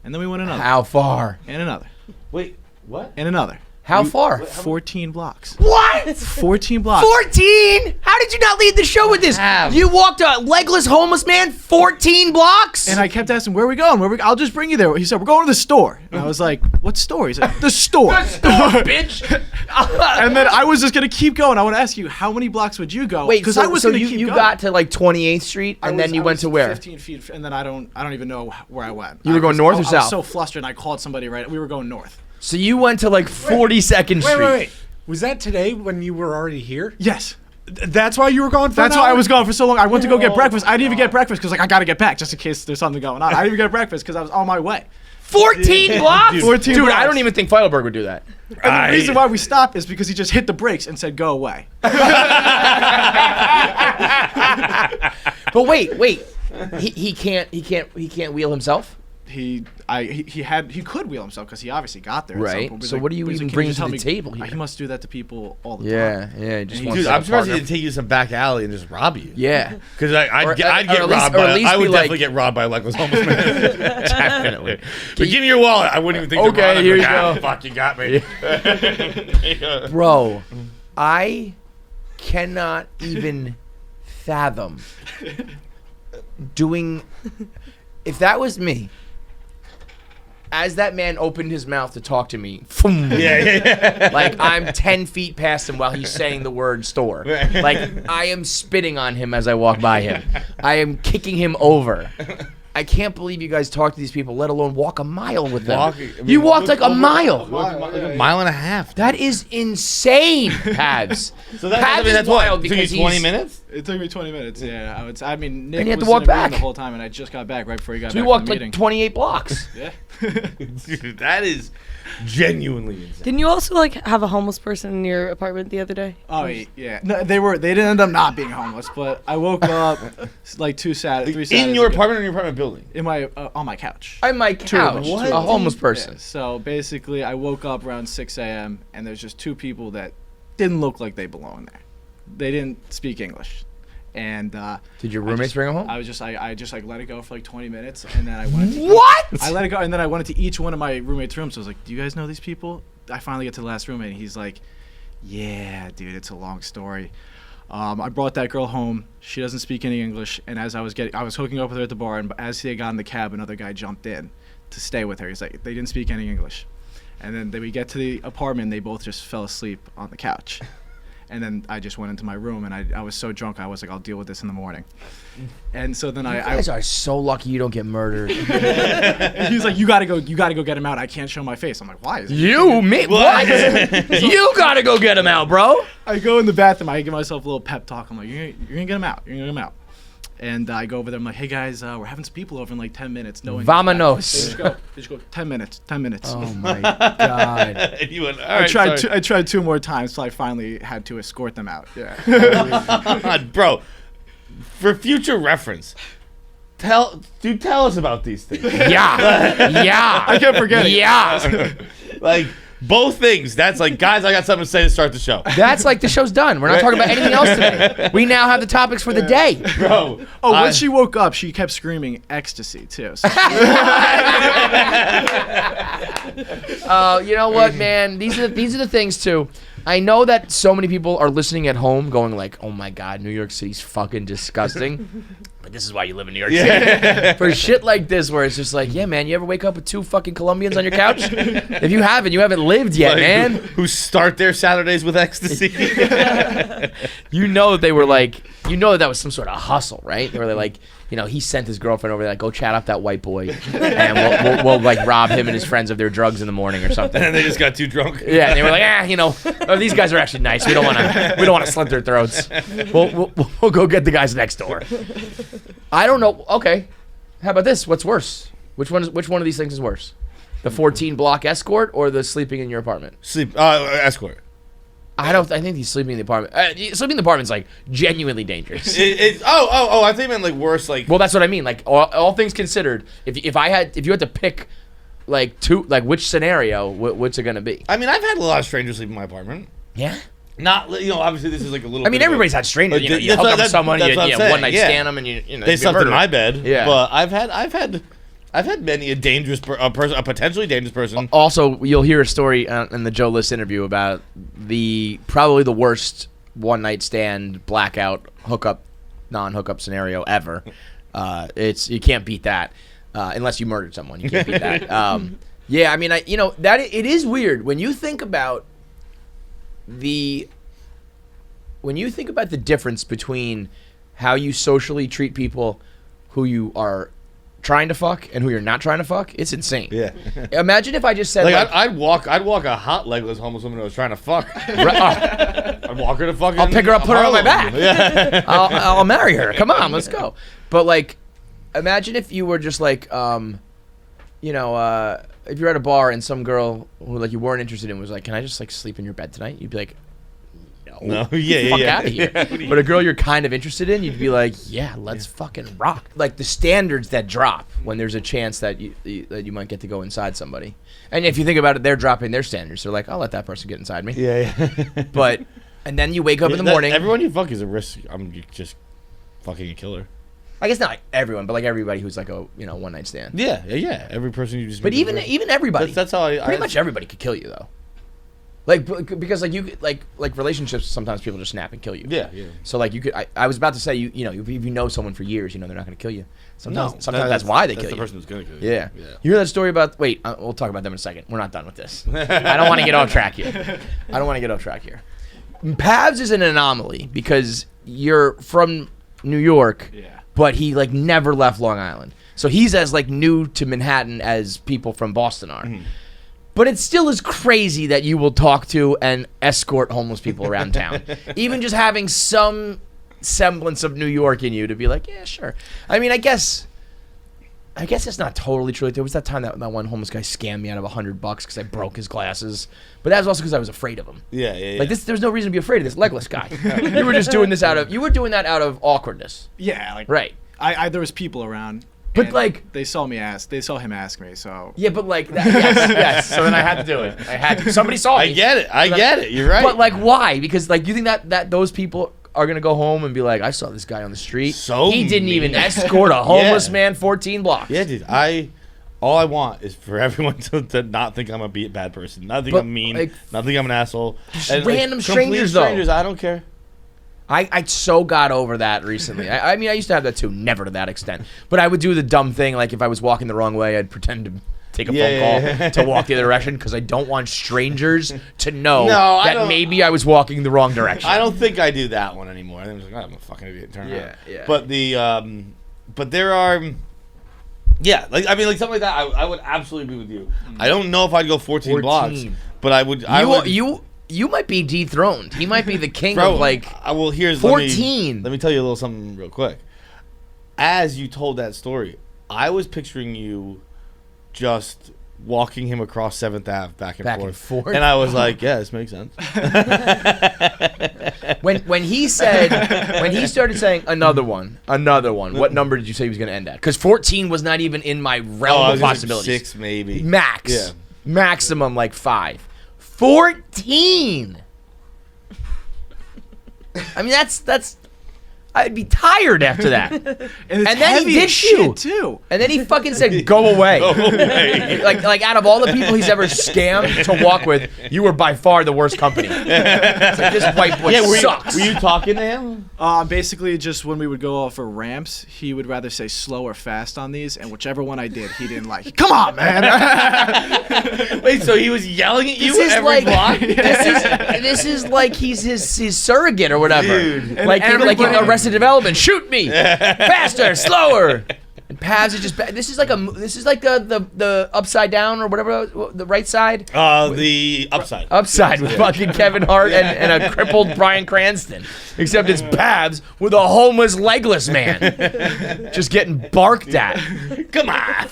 [SPEAKER 8] And then we went another.
[SPEAKER 2] How far?
[SPEAKER 8] And another.
[SPEAKER 1] Wait, what?
[SPEAKER 8] And another.
[SPEAKER 2] How far?
[SPEAKER 8] 14 blocks.
[SPEAKER 2] What?
[SPEAKER 8] 14 blocks.
[SPEAKER 2] 14? How did you not lead the show with this?
[SPEAKER 1] Have.
[SPEAKER 2] You walked a legless homeless man 14 blocks?
[SPEAKER 8] And I kept asking, where are we going? I'll just bring you there. He said, we're going to the store. And I was like, what store? He's like, the store.
[SPEAKER 2] bitch.
[SPEAKER 8] And then I was just going to keep going. I want to ask you, how many blocks would you go?
[SPEAKER 2] Wait,
[SPEAKER 8] Because
[SPEAKER 2] so,
[SPEAKER 8] I was
[SPEAKER 2] so
[SPEAKER 8] going to
[SPEAKER 2] you,
[SPEAKER 8] keep
[SPEAKER 2] you
[SPEAKER 8] going.
[SPEAKER 2] got to like 28th Street and then you went to where?
[SPEAKER 8] 15 feet, and then I don't even know where I went.
[SPEAKER 2] You were going north or
[SPEAKER 8] I
[SPEAKER 2] south?
[SPEAKER 8] was so flustered, and I called somebody right. We were going north.
[SPEAKER 2] So you went to like 42nd Street.
[SPEAKER 5] wait. Was that today when you were already here?
[SPEAKER 8] Yes.
[SPEAKER 5] That's why you were gone for
[SPEAKER 8] That's
[SPEAKER 5] an
[SPEAKER 8] why I
[SPEAKER 5] hour?
[SPEAKER 8] was gone for so long. I went to go get breakfast. I didn't even get breakfast because I got to get back just in case there's something going on. I didn't even get breakfast because I was on my way.
[SPEAKER 2] 14 blocks?
[SPEAKER 8] 14
[SPEAKER 2] Dude, I
[SPEAKER 8] blocks.
[SPEAKER 2] don't even think Feidelberg would do that.
[SPEAKER 8] And the reason why we stopped is because he just hit the brakes and said, "Go away."
[SPEAKER 2] But wait. He can't wheel himself?
[SPEAKER 8] He could wheel himself because he obviously got there. at some
[SPEAKER 2] Right.
[SPEAKER 8] point. But
[SPEAKER 2] So
[SPEAKER 8] he's
[SPEAKER 2] what do you
[SPEAKER 8] but he's
[SPEAKER 2] even
[SPEAKER 8] "Can
[SPEAKER 2] bring
[SPEAKER 8] just
[SPEAKER 2] to
[SPEAKER 8] help
[SPEAKER 2] the
[SPEAKER 8] me?"
[SPEAKER 2] table here?
[SPEAKER 8] He must do that to people all the
[SPEAKER 2] Yeah,
[SPEAKER 8] time.
[SPEAKER 2] yeah. He just
[SPEAKER 8] And
[SPEAKER 2] wants
[SPEAKER 1] Dude,
[SPEAKER 2] like
[SPEAKER 1] I'm
[SPEAKER 2] a
[SPEAKER 1] surprised he
[SPEAKER 2] partner.
[SPEAKER 1] didn't take you to some back alley and just rob you.
[SPEAKER 2] Yeah.
[SPEAKER 1] Because I'd
[SPEAKER 2] Or
[SPEAKER 1] get
[SPEAKER 2] at least-
[SPEAKER 1] robbed
[SPEAKER 2] or at
[SPEAKER 1] by.
[SPEAKER 2] least
[SPEAKER 1] I would
[SPEAKER 2] be
[SPEAKER 1] definitely
[SPEAKER 2] like-
[SPEAKER 1] get robbed by a legless homeless man. Definitely. But give me your wallet. I wouldn't even think.
[SPEAKER 2] Okay,
[SPEAKER 1] to run. I'd be
[SPEAKER 2] here
[SPEAKER 1] like,
[SPEAKER 2] you
[SPEAKER 1] "Ah,
[SPEAKER 2] go."
[SPEAKER 1] Fuck, you got me.
[SPEAKER 2] Bro, I cannot even fathom doing. If that was me, as that man opened his mouth to talk to me,
[SPEAKER 1] Yeah.
[SPEAKER 2] like I'm 10 feet past him while he's saying the word store. Like I am spitting on him as I walk by him. I am kicking him over. I can't believe you guys talk to these people, let alone walk a mile with them. You walked like a mile.
[SPEAKER 1] Like a mile and a half.
[SPEAKER 2] That is insane, Pabs.
[SPEAKER 1] So
[SPEAKER 2] Pabs is
[SPEAKER 1] that's
[SPEAKER 2] wild
[SPEAKER 1] what? Took you
[SPEAKER 2] because
[SPEAKER 1] 20
[SPEAKER 2] he's-
[SPEAKER 1] minutes?
[SPEAKER 8] It took me 20 minutes. Yeah, I mean, Nick
[SPEAKER 2] And you had to
[SPEAKER 8] was
[SPEAKER 2] walk
[SPEAKER 8] in a meeting
[SPEAKER 2] back.
[SPEAKER 8] the whole time, and I just got back right before he got
[SPEAKER 2] So we
[SPEAKER 8] back
[SPEAKER 2] walked
[SPEAKER 8] from the
[SPEAKER 2] like
[SPEAKER 8] meeting.
[SPEAKER 2] 28 blocks.
[SPEAKER 8] Yeah.
[SPEAKER 1] Dude, that is genuinely insane.
[SPEAKER 4] Didn't you also like have a homeless person in your apartment the other day?
[SPEAKER 8] Oh yeah. No, they didn't end up not being homeless, but I woke up like 3 Saturdays
[SPEAKER 1] In your
[SPEAKER 8] ago,
[SPEAKER 1] apartment or in your apartment building?
[SPEAKER 8] in my on my couch.
[SPEAKER 2] I'm my couch,
[SPEAKER 8] them.
[SPEAKER 2] a homeless person.
[SPEAKER 8] Yeah, so basically, I woke up around 6 a.m. and there's just 2 people that didn't look like they belonged there. They didn't speak English, and
[SPEAKER 2] Did your roommates bring him home?
[SPEAKER 8] I was just I just like let it go for like 20 minutes, and then I went.
[SPEAKER 2] What?
[SPEAKER 8] I let it go, and then I went into each one of my roommates' rooms. So I was like, "Do you guys know these people?" I finally get to the last roommate, and he's like, "Yeah, dude, it's a long story." I brought that girl home. She doesn't speak any English, and as I was hooking up with her at the bar, and as they got in the cab, another guy jumped in to stay with her. He's like, they didn't speak any English, and then we get to the apartment. They both just fell asleep on the couch. And then I just went into my room, and I was so drunk, I was like, I'll deal with this in the morning. And so then
[SPEAKER 2] You guys are so lucky you don't get murdered.
[SPEAKER 8] and he was like, you gotta go get him out. I can't show my face. I'm like, why? Is
[SPEAKER 2] You? Me? What? You gotta go get him out, bro.
[SPEAKER 8] I go in the bathroom. I give myself a little pep talk. I'm like, you're gonna get him out. You're gonna get him out. And I go over there. I'm like, hey guys, we're having some people over in like 10 minutes. No.
[SPEAKER 2] Vamonos.
[SPEAKER 8] They just go 10 minutes. 10 minutes.
[SPEAKER 2] Oh my god.
[SPEAKER 1] And you went, all right,
[SPEAKER 8] I tried 2 more times till I finally had to escort them out. Yeah.
[SPEAKER 1] Bro, for future reference, tell us about these things.
[SPEAKER 2] Yeah.
[SPEAKER 8] I kept forgetting.
[SPEAKER 2] Yeah.
[SPEAKER 1] Like, both things. That's like, guys, I got something to say to start the show.
[SPEAKER 2] That's like the show's done. We're not talking about anything else today. We now have the topics for the day.
[SPEAKER 1] Bro.
[SPEAKER 8] Oh, when she woke up, she kept screaming ecstasy too. So
[SPEAKER 2] You know what, man? These are the things too. I know that so many people are listening at home, going like, "Oh my God, New York City's fucking disgusting." But this is why you live in New York City. For shit like this, where it's just like, yeah, man, you ever wake up with 2 fucking Colombians on your couch? If you haven't, you haven't lived yet,
[SPEAKER 1] Like,
[SPEAKER 2] man.
[SPEAKER 1] who start their Saturdays with ecstasy.
[SPEAKER 2] You know that they were like, you know that was some sort of hustle, right? They were like, he sent his girlfriend over there, like, go chat up that white boy, and we'll like rob him and his friends of their drugs in the morning or something.
[SPEAKER 1] And they just got too drunk.
[SPEAKER 2] Yeah, and they were like, oh, these guys are actually nice. We don't want to slit their throats. We'll go get the guys next door. I don't know. Okay, how about this? What's worse? Which one of these things is worse? The 14 block escort or the sleeping in your apartment?
[SPEAKER 1] Escort.
[SPEAKER 2] I think he's sleeping in the apartment. Sleeping in the apartment's like genuinely dangerous.
[SPEAKER 1] I think it meant like worse. Like,
[SPEAKER 2] well, that's what I mean. Like all things considered, if you had to pick like which scenario, what's it gonna be?
[SPEAKER 1] I mean, I've had a lot of strangers sleep in my apartment.
[SPEAKER 2] Yeah.
[SPEAKER 1] Not, obviously this is like a little.
[SPEAKER 2] I mean, everybody's had strangers. You hook up with someone, you one night stand them, and
[SPEAKER 1] they slept in my bed.
[SPEAKER 2] Yeah.
[SPEAKER 1] But I've had many a dangerous person, a potentially dangerous person.
[SPEAKER 2] Also, you'll hear a story in the Joe List interview about probably the worst one night stand blackout non-hookup scenario ever. You can't beat that unless you murdered someone. You can't beat that. Yeah, I mean, that it is weird when you think about the difference between how you socially treat people who you are trying to fuck and who you're not trying to fuck. It's insane.
[SPEAKER 1] Yeah.
[SPEAKER 2] Imagine if I just said
[SPEAKER 1] I'd walk a hot legless homeless woman who was trying to fuck. I'd walk her to fucking.
[SPEAKER 2] I'll pick her up, put her on my back.
[SPEAKER 1] Yeah.
[SPEAKER 2] I'll marry her. Come on, let's go. But like, imagine if you were just like, if you're at a bar and some girl who like you weren't interested in was like, "Can I just like sleep in your bed tonight?" You'd be like,
[SPEAKER 1] No,
[SPEAKER 2] fuck out of here. But a girl you're kind of interested in, you'd be like, yeah, let's fucking rock. Like the standards that drop when there's a chance that you might get to go inside somebody. And if you think about it, they're dropping their standards. They're like, I'll let that person get inside me.
[SPEAKER 1] Yeah.
[SPEAKER 2] But and then you wake up in the morning.
[SPEAKER 1] Everyone you fuck is a risk. I'm just fucking a killer.
[SPEAKER 2] I guess not like everyone, but like everybody who's like a one night stand.
[SPEAKER 1] Yeah. Every person you just.
[SPEAKER 2] But even everybody.
[SPEAKER 1] That's how
[SPEAKER 2] pretty much everybody could kill you though. Like because like you like relationships, sometimes people just snap and kill you.
[SPEAKER 1] Yeah.
[SPEAKER 2] So like you could, I was about to say if you know someone for years, they're not going to kill you. Sometimes that's why they kill you.
[SPEAKER 1] That's the person who's going to kill you.
[SPEAKER 2] Yeah. You hear that story about? Wait, we'll talk about them in a second. We're not done with this. I don't want to get off track here. Pavs is an anomaly because you're from New York, but he like never left Long Island, so he's as like new to Manhattan as people from Boston are. Mm-hmm. But it still is crazy that you will talk to and escort homeless people around town. Even just having some semblance of New York in you to be like, yeah, sure. I mean, I guess it's not totally true. There was that time that one homeless guy scammed me out of $100 because I broke his glasses. But that was also because I was afraid of him.
[SPEAKER 1] Yeah.
[SPEAKER 2] Like there's no reason to be afraid of this legless guy. You were just doing this you were doing that out of awkwardness.
[SPEAKER 8] Yeah, like
[SPEAKER 2] right.
[SPEAKER 8] There was people around.
[SPEAKER 2] But like
[SPEAKER 8] they saw him ask me, so
[SPEAKER 2] yeah, but like yes. So then I had to do it. I had to. Somebody saw me.
[SPEAKER 1] I get it. You're right.
[SPEAKER 2] But like, why? Because like, you think that those people are gonna go home and be like, I saw this guy on the street.
[SPEAKER 1] So
[SPEAKER 2] he didn't even escort a homeless man 14 blocks.
[SPEAKER 1] Yeah, dude. All I want is for everyone to not think I'm a bad person, not think I'm mean, not think I'm an asshole.
[SPEAKER 2] And random strangers, though.
[SPEAKER 1] I don't care.
[SPEAKER 2] I so got over that recently. I mean, I used to have that too, never to that extent. But I would do the dumb thing, like if I was walking the wrong way, I'd pretend to take a phone call to walk the other direction because I don't want strangers to know that maybe I was walking the wrong direction.
[SPEAKER 1] I don't think I do that one anymore. I think I'm a fucking idiot. Turn around.
[SPEAKER 2] Yeah.
[SPEAKER 1] But but there are, like I mean, like something like that. I would absolutely be with you. I don't know if I'd go 14 blocks, but I would.
[SPEAKER 2] You might be dethroned. He might be the king
[SPEAKER 1] Bro,
[SPEAKER 2] of like.
[SPEAKER 1] Here's
[SPEAKER 2] 14.
[SPEAKER 1] Let me tell you a little something real quick. As you told that story, I was picturing you just walking him across 7th Ave back and forth, and I was like, yeah, this makes sense.
[SPEAKER 2] when he started saying another one, what number did you say he was going to end at? Because 14 was not even in my realm of possibilities.
[SPEAKER 1] Like 6 maybe
[SPEAKER 2] max.
[SPEAKER 1] Yeah.
[SPEAKER 2] Maximum like 5. 14. I mean, that's. I'd be tired after that.
[SPEAKER 8] And
[SPEAKER 2] then he ditched you
[SPEAKER 8] too.
[SPEAKER 2] And then he fucking said, "Go away."
[SPEAKER 1] Go away.
[SPEAKER 2] like out of all the people he's ever scammed to walk with, you were by far the worst company. It's like, this white boy sucks.
[SPEAKER 1] Were you talking to him?
[SPEAKER 8] Basically, just when we would go off for ramps, he would rather say slow or fast on these, and whichever one I did, he didn't like. Come on, man.
[SPEAKER 1] Wait, so he was yelling at you
[SPEAKER 2] This is
[SPEAKER 1] every block?
[SPEAKER 2] This is like he's his surrogate or whatever.
[SPEAKER 1] Dude.
[SPEAKER 2] Like he arrested Arrested Development, shoot me faster, slower. And Pavs is just this is like the upside down or whatever, the right side.
[SPEAKER 1] The upside.
[SPEAKER 2] Upside with fucking Kevin Hart and a crippled Bryan Cranston. Except it's Pavs with a homeless legless man just getting barked at.
[SPEAKER 1] Come on.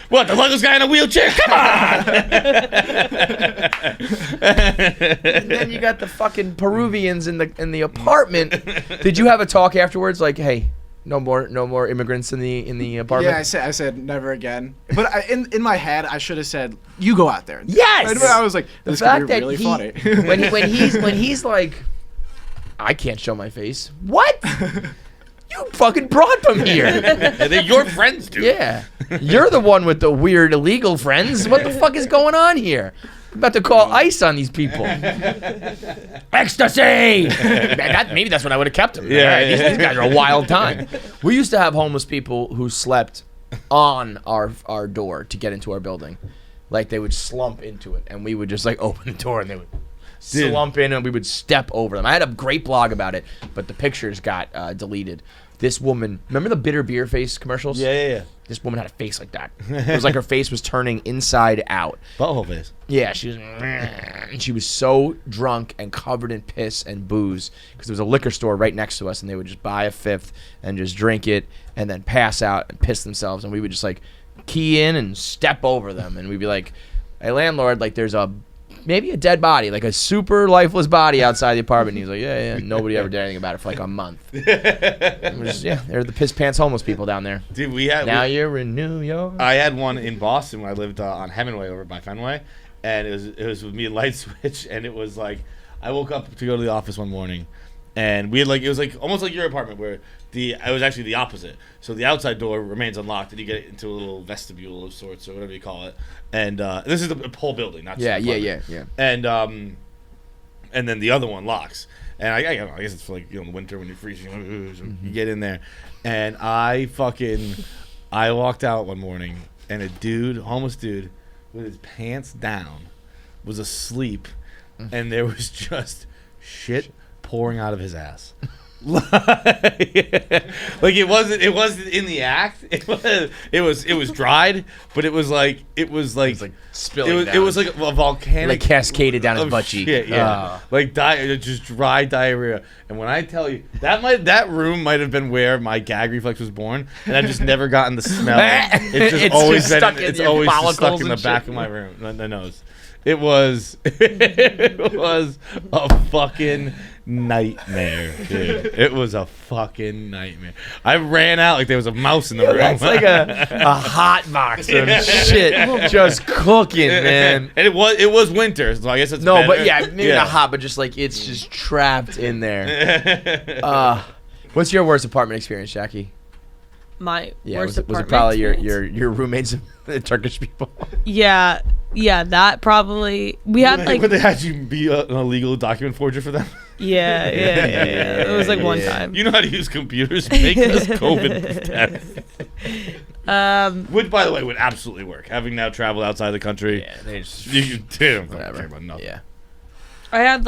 [SPEAKER 1] What, the legless guy in a wheelchair? Come on.
[SPEAKER 2] And then you got the fucking Peruvians in the apartment. Did you have a talk afterwards like, hey, no more immigrants in the apartment?
[SPEAKER 8] Yeah, I said never again. But in my head, I should have said, "You go out there."
[SPEAKER 2] Yes!
[SPEAKER 8] I was like, "This could be really funny."
[SPEAKER 2] when he's like, I can't show my face. What? You fucking brought them here.
[SPEAKER 1] Yeah, they're your friends, dude.
[SPEAKER 2] Yeah, you're the one with the weird illegal friends. What the fuck is going on here? I'm about to call ICE on these people. Ecstasy! Maybe that's when I would have kept them.
[SPEAKER 1] Yeah,
[SPEAKER 2] All right,
[SPEAKER 1] yeah.
[SPEAKER 2] these guys are a wild time. We used to have homeless people who slept on our door to get into our building. Like, they would slump into it, and we would just, like, open the door, and they would slump in, and we would step over them. I had a great blog about it, but the pictures got deleted. This woman, remember the bitter beer face commercials?
[SPEAKER 1] Yeah.
[SPEAKER 2] This woman had a face like that. It was like her face was turning inside out.
[SPEAKER 1] Butthole face.
[SPEAKER 2] Yeah, she was so drunk and covered in piss and booze because there was a liquor store right next to us, and they would just buy a fifth and just drink it and then pass out and piss themselves, and we would just like key in and step over them, and we'd be like, "Hey, landlord, like there's maybe a dead body, like a super lifeless body outside the apartment." And he's like, yeah. Nobody ever did anything about it for like a month. They're the piss pants homeless people down there.
[SPEAKER 1] Dude,
[SPEAKER 2] You're in New York.
[SPEAKER 1] I had one in Boston when I lived on Hemingway over by Fenway, and it was with me and Light Switch, and it was like I woke up to go to the office one morning, and we had it was like almost like your apartment where it was actually the opposite. So the outside door remains unlocked, and you get into a little vestibule of sorts or whatever you call it. And this is the whole building, not just the apartment.
[SPEAKER 2] Yeah.
[SPEAKER 1] And then the other one locks. And I guess it's for like in the winter when you're freezing, so you get in there. And I walked out one morning, and a homeless dude, with his pants down, was asleep, and there was just shit pouring out of his ass. Like it wasn't in the act. It was dried, but it was like
[SPEAKER 2] spilling down.
[SPEAKER 1] It was like a volcanic,
[SPEAKER 2] like cascaded down his
[SPEAKER 1] of
[SPEAKER 2] butt cheek.
[SPEAKER 1] shit, yeah. Like just dry diarrhea. And when I tell you that room might have been where my gag reflex was born, and I've just never gotten the smell. It's just always been
[SPEAKER 2] stuck in
[SPEAKER 1] it's
[SPEAKER 2] your
[SPEAKER 1] always just stuck
[SPEAKER 2] follicles
[SPEAKER 1] in the
[SPEAKER 2] and
[SPEAKER 1] back
[SPEAKER 2] shit.
[SPEAKER 1] of my room, the nose. It was a fucking nightmare, dude. It was a fucking nightmare. I ran out like there was a mouse in the room.
[SPEAKER 2] It's like a hot box of shit just cooking, man.
[SPEAKER 1] And it was winter, so I guess it's better.
[SPEAKER 2] But yeah, maybe not hot, but just like it's just trapped in there. What's your worst apartment experience, Jackie?
[SPEAKER 4] My
[SPEAKER 2] Yeah,
[SPEAKER 4] worst
[SPEAKER 2] was it
[SPEAKER 4] apartment
[SPEAKER 2] probably
[SPEAKER 4] experience?
[SPEAKER 2] your roommates, the Turkish people?
[SPEAKER 4] Yeah, that probably. We had like.
[SPEAKER 1] But they had you be an illegal document forger for them.
[SPEAKER 4] Yeah. It was like one time.
[SPEAKER 1] You know how to use computers? Make this COVID test. Which, by the way, would absolutely work. Having now traveled outside the country,
[SPEAKER 2] Yeah, they just
[SPEAKER 1] you don't
[SPEAKER 2] whatever.
[SPEAKER 1] care about nothing.
[SPEAKER 2] Yeah.
[SPEAKER 4] I had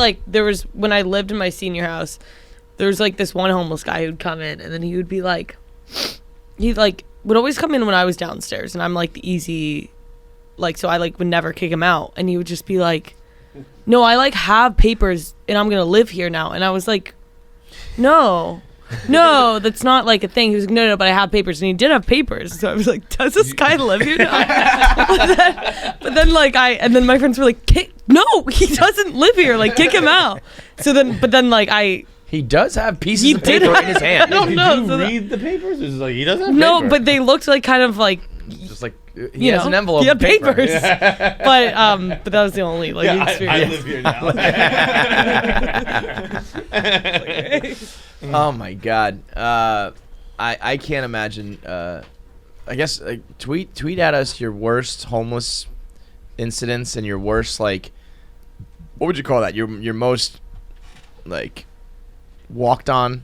[SPEAKER 4] when I lived in my senior house, there was like this one homeless guy who'd come in, and then he would be like, would always come in when I was downstairs, and I'm like the easy, so I would never kick him out, and he would just be like, no, I have papers and I'm gonna live here now. And I was like, no, that's not a thing. He was like, no, but I have papers, and he did have papers. So I was like, does this guy live here now? but then my friends were like, no, he doesn't live here. Kick him out. So then,
[SPEAKER 2] He does have pieces
[SPEAKER 4] He
[SPEAKER 2] of
[SPEAKER 4] did
[SPEAKER 2] paper
[SPEAKER 4] have-
[SPEAKER 2] in his hand.
[SPEAKER 4] No,
[SPEAKER 1] Did
[SPEAKER 4] no.
[SPEAKER 1] you
[SPEAKER 4] so
[SPEAKER 1] read the papers? It's like he doesn't have
[SPEAKER 4] no,
[SPEAKER 1] paper.
[SPEAKER 4] but they looked kind of
[SPEAKER 2] Just he has an envelope.
[SPEAKER 4] He had
[SPEAKER 2] of paper.
[SPEAKER 4] papers. But that was the only
[SPEAKER 1] I
[SPEAKER 4] experience.
[SPEAKER 1] live here now.
[SPEAKER 2] Oh my god. I can't imagine. I guess tweet at us your worst homeless incidents and your worst what would you call that? Your most walked on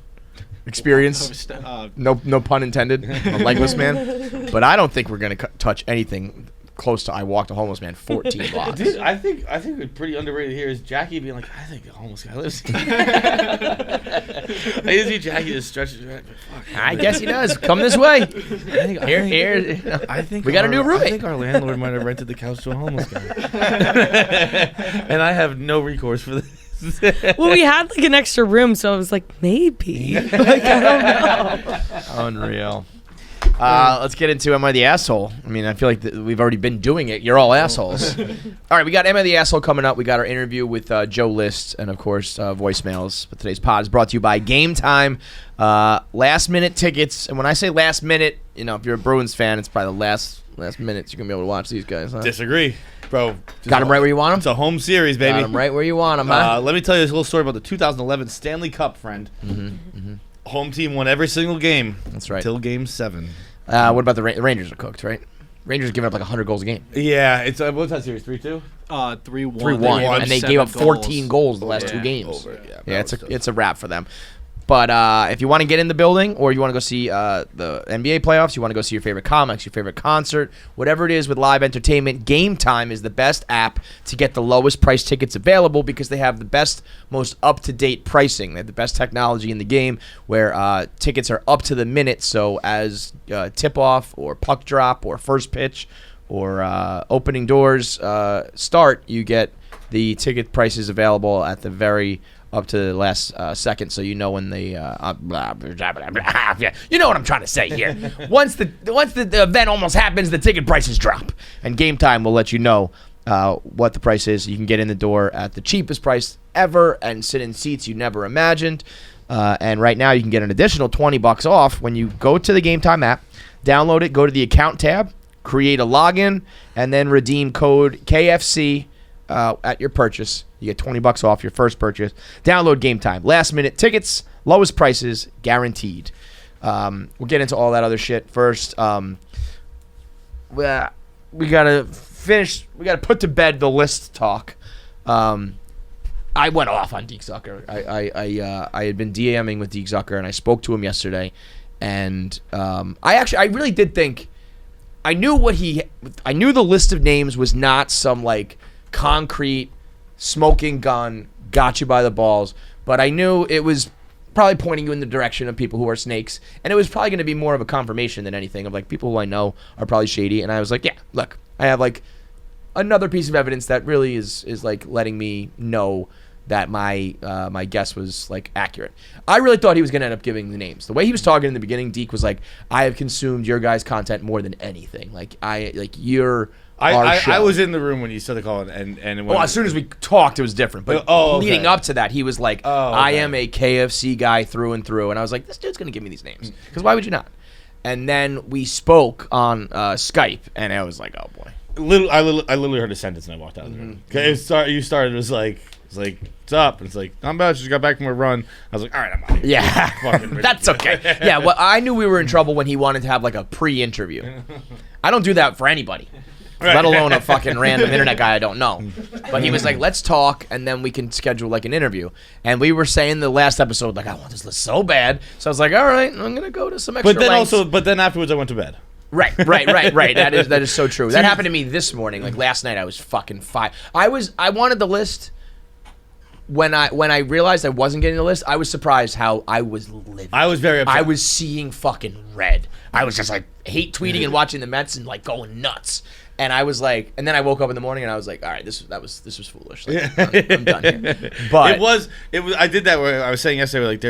[SPEAKER 2] experience. No pun intended. A legless man. But I don't think we're gonna touch anything close to I walked a homeless man 14 blocks.
[SPEAKER 1] Dude, I think it's pretty underrated here is Jackie being like, I think a homeless guy lives here. I see Jackie just stretches her head. Fuck.
[SPEAKER 2] I guess he does. Come this way.
[SPEAKER 1] I think I think
[SPEAKER 2] We got a new roommate.
[SPEAKER 1] I think our landlord might have rented the couch to a homeless guy. And I have no recourse for this.
[SPEAKER 4] Well, we had like an extra room, so I was like, maybe. Like, I don't know.
[SPEAKER 2] Unreal. Let's get into Am I the Asshole? I mean, I feel like we've already been doing it. You're all assholes. All right, we got Am I the Asshole coming up. We got our interview with Joe List and, of course, voicemails. But today's pod is brought to you by Game Time. Last-minute tickets. And when I say last minute, you know, if you're a Bruins fan, it's probably the last minutes you're going to be able to watch these guys. Huh?
[SPEAKER 1] Disagree. Bro.
[SPEAKER 2] Got them right where you want them?
[SPEAKER 1] It's a home series, baby.
[SPEAKER 2] Got them right where you want them, huh?
[SPEAKER 1] Let me tell you this little story about the 2011 Stanley Cup, friend. Home team won every single game.
[SPEAKER 2] That's right.
[SPEAKER 1] Till game 7.
[SPEAKER 2] What about the Rangers are cooked, right? Rangers are giving up like 100 goals a game.
[SPEAKER 1] Yeah, it's what's that series? 3-2?
[SPEAKER 8] 3-1.
[SPEAKER 2] 3-1, and they gave up 14 goals the last 2 games. Yeah, it's a wrap for them. But if you want to get in the building, or you want to go see the NBA playoffs, you want to go see your favorite comics, your favorite concert, whatever it is with live entertainment, Game Time is the best app to get the lowest price tickets available because they have the best, most up-to-date pricing. They have the best technology in the game where tickets are up to the minute. So as tip-off or puck drop or first pitch or opening doors start, you get the ticket prices available at the very up to the last second, so you know when they yeah, you know what I'm trying to say here. Once the event almost happens, the ticket prices drop, and Game Time will let you know what the price is. You can get in the door at the cheapest price ever and sit in seats you never imagined. And right now, you can get an additional $20 off when you go to the Game Time app, download it, go to the account tab, create a login, and then redeem code KFC at your purchase. You get $20 off your first purchase. Download Game Time. Last minute tickets, lowest prices, guaranteed. We'll get into all that other shit first. We gotta finish. We gotta put to bed the list talk. I went off on Deke Zucker. I had been DMing with Deke Zucker, and I spoke to him yesterday. And I really did think I knew the list of names was not some like concrete smoking gun, got you by the balls, but I knew it was probably pointing you in the direction of people who are snakes, and it was probably going to be more of a confirmation than anything of like people who I know are probably shady. And I was like, yeah, look, I have like another piece of evidence that really is like letting me know that my guess was like accurate. I really thought he was going to end up giving the names. The way he was talking in the beginning, Deke was like, I have consumed your guys' content more than anything. I
[SPEAKER 1] was in the room when you said the call, and when
[SPEAKER 2] as soon as we talked, it was different. But leading up to that, he was like, I am a KFC guy through and through. And I was like, this dude's going to give me these names. Because why would you not? And then we spoke on Skype, and I was like, oh, boy.
[SPEAKER 1] I literally heard a sentence, and I walked out of the room. You started, it was like, what's up? And it's like, not bad, just got back from a run. I was like, all right, I'm out of here.
[SPEAKER 2] Yeah, that's okay. Yeah, well, I knew we were in trouble when he wanted to have like a pre-interview. I don't do that for anybody. Right. Let alone a fucking random internet guy I don't know. But he was like, let's talk, and then we can schedule like an interview. And we were saying the last episode, like, I want this list so bad. So I was like, all right, I'm going to go to some extra lengths.
[SPEAKER 1] But then afterwards I went to bed.
[SPEAKER 2] Right. That is so true. That happened to me this morning. Like last night I was fucking fine. I wanted the list. When I realized I wasn't getting the list, I was surprised how I was living.
[SPEAKER 1] I was very upset.
[SPEAKER 2] I was seeing fucking red. I was just like hate tweeting and watching the Mets and like going nuts. And I was like, and then I woke up in the morning and I was like, all right, this was foolish. Like, I'm done here. But
[SPEAKER 1] it was. I did that where I was saying yesterday, like,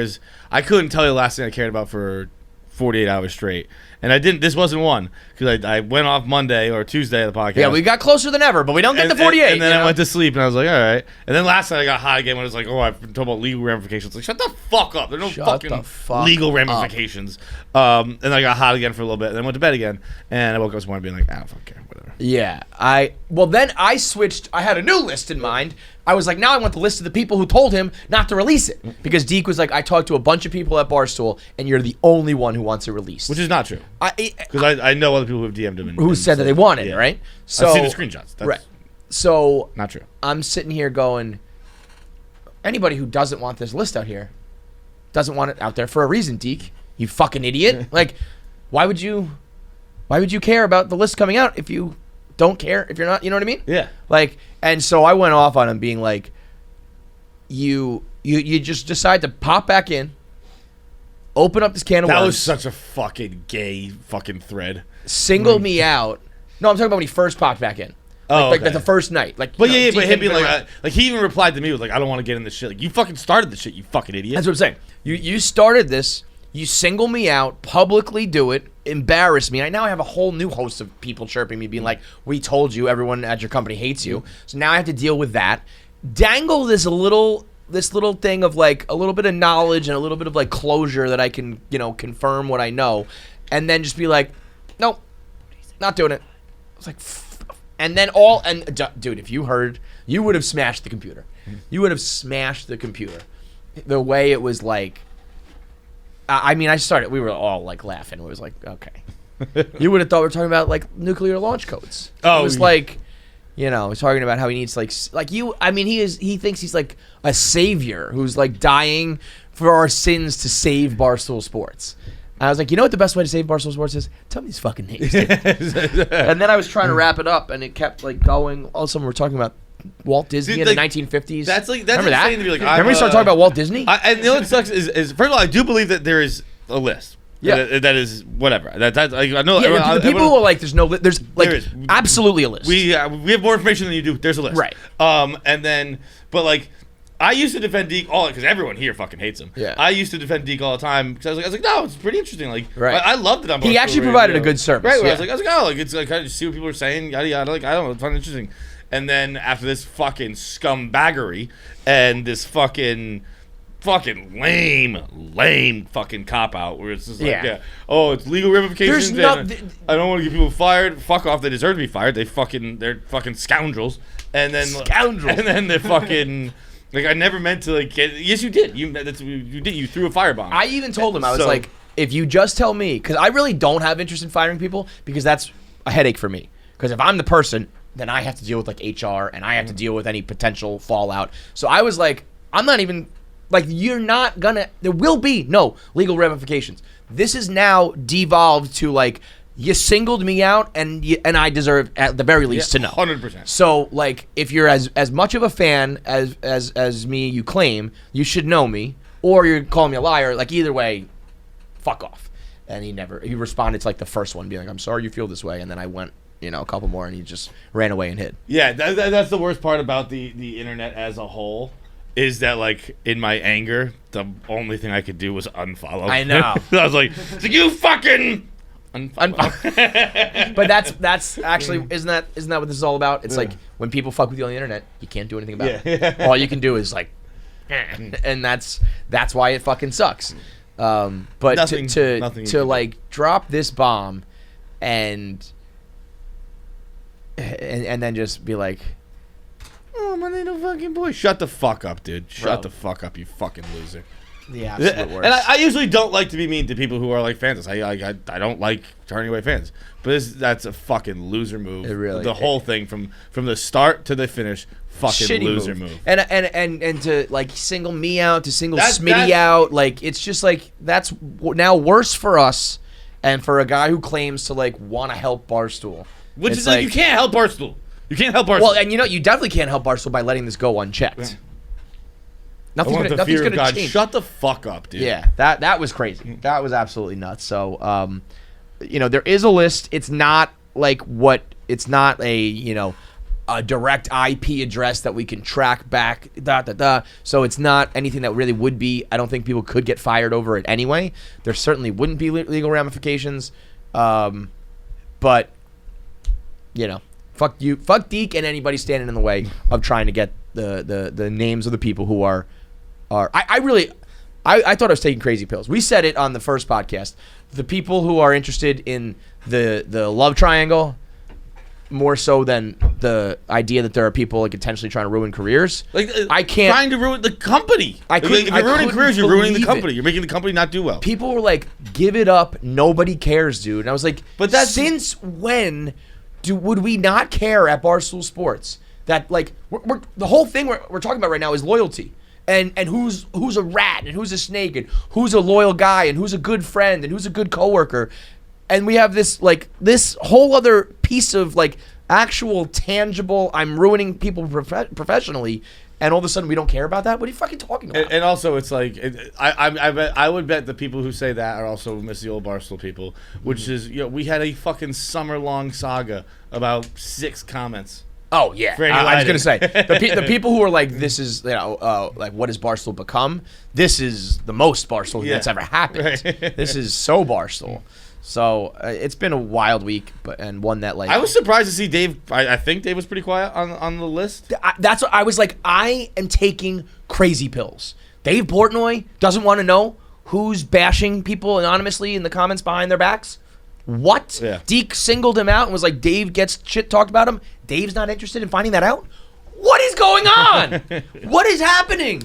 [SPEAKER 1] I couldn't tell you the last thing I cared about for 48 hours straight. And I didn't. This wasn't one because I went off Monday or Tuesday of the podcast.
[SPEAKER 2] Yeah, we got closer than ever, but we don't get to 48.
[SPEAKER 1] And then I went to sleep and I was like, all right. And then last night I got hot again when it was like, I've been talking about legal ramifications. Like, shut the fuck up. There's no fucking legal ramifications. And I got hot again for a little bit. And then went to bed again. And I woke up this morning being like, I don't care, whatever.
[SPEAKER 2] Yeah, then I switched. I had a new list in mind. I was like, now I want the list of the people who told him not to release it. Because Deke was like, I talked to a bunch of people at Barstool, and you're the only one who wants it released.
[SPEAKER 1] Which is not true. Because I know other people who have DM'd him.
[SPEAKER 2] Who said that they wanted it, right?
[SPEAKER 1] So, I've seen the screenshots. That's
[SPEAKER 2] right. So
[SPEAKER 1] not true.
[SPEAKER 2] I'm sitting here going, anybody who doesn't want this list out here doesn't want it out there for a reason, Deke. You fucking idiot. Like, why would you care about the list coming out if you don't care if you're not. You know what I mean?
[SPEAKER 1] Yeah.
[SPEAKER 2] Like, and so I went off on him being like, you just decide to pop back in, open up this can of worms.
[SPEAKER 1] That was such a fucking gay fucking thread.
[SPEAKER 2] Single me out. No, I'm talking about when he first popped back in. Like the first night. Like,
[SPEAKER 1] But
[SPEAKER 2] you know,
[SPEAKER 1] yeah, but
[SPEAKER 2] Deke
[SPEAKER 1] him being
[SPEAKER 2] been
[SPEAKER 1] like,
[SPEAKER 2] around.
[SPEAKER 1] like he even replied to me with like, I don't want to get in this shit. Like, you fucking started the shit, you fucking idiot.
[SPEAKER 2] That's what I'm saying. You started this. You single me out, publicly do it, embarrass me. Now I have a whole new host of people chirping me, being like, "We told you, everyone at your company hates you." So now I have to deal with that. Dangle this little thing of like a little bit of knowledge and a little bit of like closure that I can, confirm what I know, and then just be like, "Nope, not doing it." I was like, and then dude, if you heard, you would have smashed the computer. You would have smashed the computer. The way it was like. I mean, we were all like laughing. It was like, okay. You would have thought we were talking about like nuclear launch codes. It was like, he's talking about how he needs he thinks he's like a savior who's like dying for our sins to save Barstool Sports. And I was like, you know what the best way to save Barstool Sports is? Tell me these fucking names. And then I was trying to wrap it up and it kept like going. All of a sudden we're talking about Walt Disney in the 1950s.
[SPEAKER 1] That's
[SPEAKER 2] remember that?
[SPEAKER 1] insane to be like,
[SPEAKER 2] remember we started talking about Walt Disney?
[SPEAKER 1] And you know what sucks is first of all, I do believe that there is a list.
[SPEAKER 2] Yeah.
[SPEAKER 1] That is whatever. Like, I know.
[SPEAKER 2] Yeah, the people who are like, there's like
[SPEAKER 1] there is.
[SPEAKER 2] absolutely a list.
[SPEAKER 1] We have more information than you do. There's a list.
[SPEAKER 2] Right.
[SPEAKER 1] And then, but like, I used to defend Deke because everyone here fucking hates him.
[SPEAKER 2] Yeah.
[SPEAKER 1] I used to defend Deke all the time because I was like, no, it's pretty interesting. Like,
[SPEAKER 2] right.
[SPEAKER 1] I loved it on
[SPEAKER 2] He
[SPEAKER 1] Barstool
[SPEAKER 2] actually
[SPEAKER 1] Radio.
[SPEAKER 2] provided a good service.
[SPEAKER 1] Right.
[SPEAKER 2] Yeah.
[SPEAKER 1] I was like, oh, like it's like I just see what people are saying, yada yada. Like, I don't know, it's fun, interesting. And then after this fucking scumbaggery and this fucking lame fucking cop out where it's just like, oh, it's legal ramifications. I don't want to get people fired. Fuck off. They deserve to be fired. They're fucking scoundrels. And then
[SPEAKER 2] scoundrels.
[SPEAKER 1] And then they're fucking like, I never meant to like get. Yes, you did. You did. You threw a firebomb.
[SPEAKER 2] I even told him, I was like, if you just tell me, because I really don't have interest in firing people because that's a headache for me. Because if I'm the person, then I have to deal with like HR and I have to deal with any potential fallout. So I was like, I'm not even like, you're not gonna, there will be no legal ramifications. This is now devolved to like, you singled me out and I deserve at the very least to know.
[SPEAKER 1] 100%.
[SPEAKER 2] So like, if you're as much of a fan as me, you claim, you should know me, or you're calling me a liar. Like either way, fuck off. And he responded to like the first one being like, I'm sorry you feel this way. And then I went, a couple more, and he just ran away and hid.
[SPEAKER 1] Yeah, that's the worst part about the internet as a whole, is that like in my anger, the only thing I could do was unfollow.
[SPEAKER 2] I know.
[SPEAKER 1] I was like, you fucking unfollow.
[SPEAKER 2] But that's actually isn't that what this is all about? It's like when people fuck with you on the internet, you can't do anything about it. All you can do is like, and that's why it fucking sucks. But
[SPEAKER 1] Nothing
[SPEAKER 2] to like drop this bomb and then just be like,
[SPEAKER 1] oh, my little fucking boy. Shut the fuck up, dude. Shut the fuck up, you fucking loser.
[SPEAKER 2] the absolute worst.
[SPEAKER 1] And I usually don't like to be mean to people who are like fans. I don't like turning away fans. But that's a fucking loser move.
[SPEAKER 2] It really
[SPEAKER 1] the whole thing from the start to the finish, fucking
[SPEAKER 2] shitty
[SPEAKER 1] loser move.
[SPEAKER 2] And to like single me out, to single Smitty out, like it's just like that's now worse for us and for a guy who claims to like want to help Barstool.
[SPEAKER 1] Which is like you can't help Barstool. You can't help Barstool.
[SPEAKER 2] Well, and you definitely can't help Barstool by letting this go unchecked.
[SPEAKER 1] Yeah.
[SPEAKER 2] Nothing's gonna change.
[SPEAKER 1] Shut the fuck up, dude.
[SPEAKER 2] Yeah, that was crazy. That was absolutely nuts. So, there is a list. It's not like it's not a direct IP address that we can track back. So it's not anything that really would be. I don't think people could get fired over it anyway. There certainly wouldn't be legal ramifications. But fuck you, fuck Deke, and anybody standing in the way of trying to get the names of the people who are. I thought I was taking crazy pills. We said it on the first podcast. The people who are interested in the love triangle more so than the idea that there are people like intentionally trying to ruin careers. Like I can't
[SPEAKER 1] trying to ruin the company. If you're ruining careers, you're ruining the company. You're making the company not do well.
[SPEAKER 2] People were like, "Give it up. Nobody cares, dude." And I was like, "But since when would we not care at Barstool Sports? That like we're the whole thing we're talking about right now is loyalty." And who's a rat and who's a snake and who's a loyal guy and who's a good friend and who's a good coworker, and we have this whole other piece of like actual tangible, I'm ruining people professionally, and all of a sudden we don't care about that? What are you fucking talking about?
[SPEAKER 1] And also, it's like I would bet the people who say that are also miss the old Barstool people, which is we had a fucking summer-long saga about 6 comments.
[SPEAKER 2] Oh yeah,
[SPEAKER 1] For any
[SPEAKER 2] I was gonna say
[SPEAKER 1] lighting.
[SPEAKER 2] the people who are like, this is like what has Barstool become? This is the most Barstool that's ever happened.
[SPEAKER 1] Right.
[SPEAKER 2] This is so Barstool. So it's been a wild week, and one that like
[SPEAKER 1] I was surprised to see Dave. I think Dave was pretty quiet on the list.
[SPEAKER 2] That's what I was like. I am taking crazy pills. Dave Portnoy doesn't want to know who's bashing people anonymously in the comments behind their backs. What?
[SPEAKER 1] Yeah.
[SPEAKER 2] Deke singled him out and was like, Dave gets shit talked about him. Dave's not interested in finding that out. What is going on? What is happening?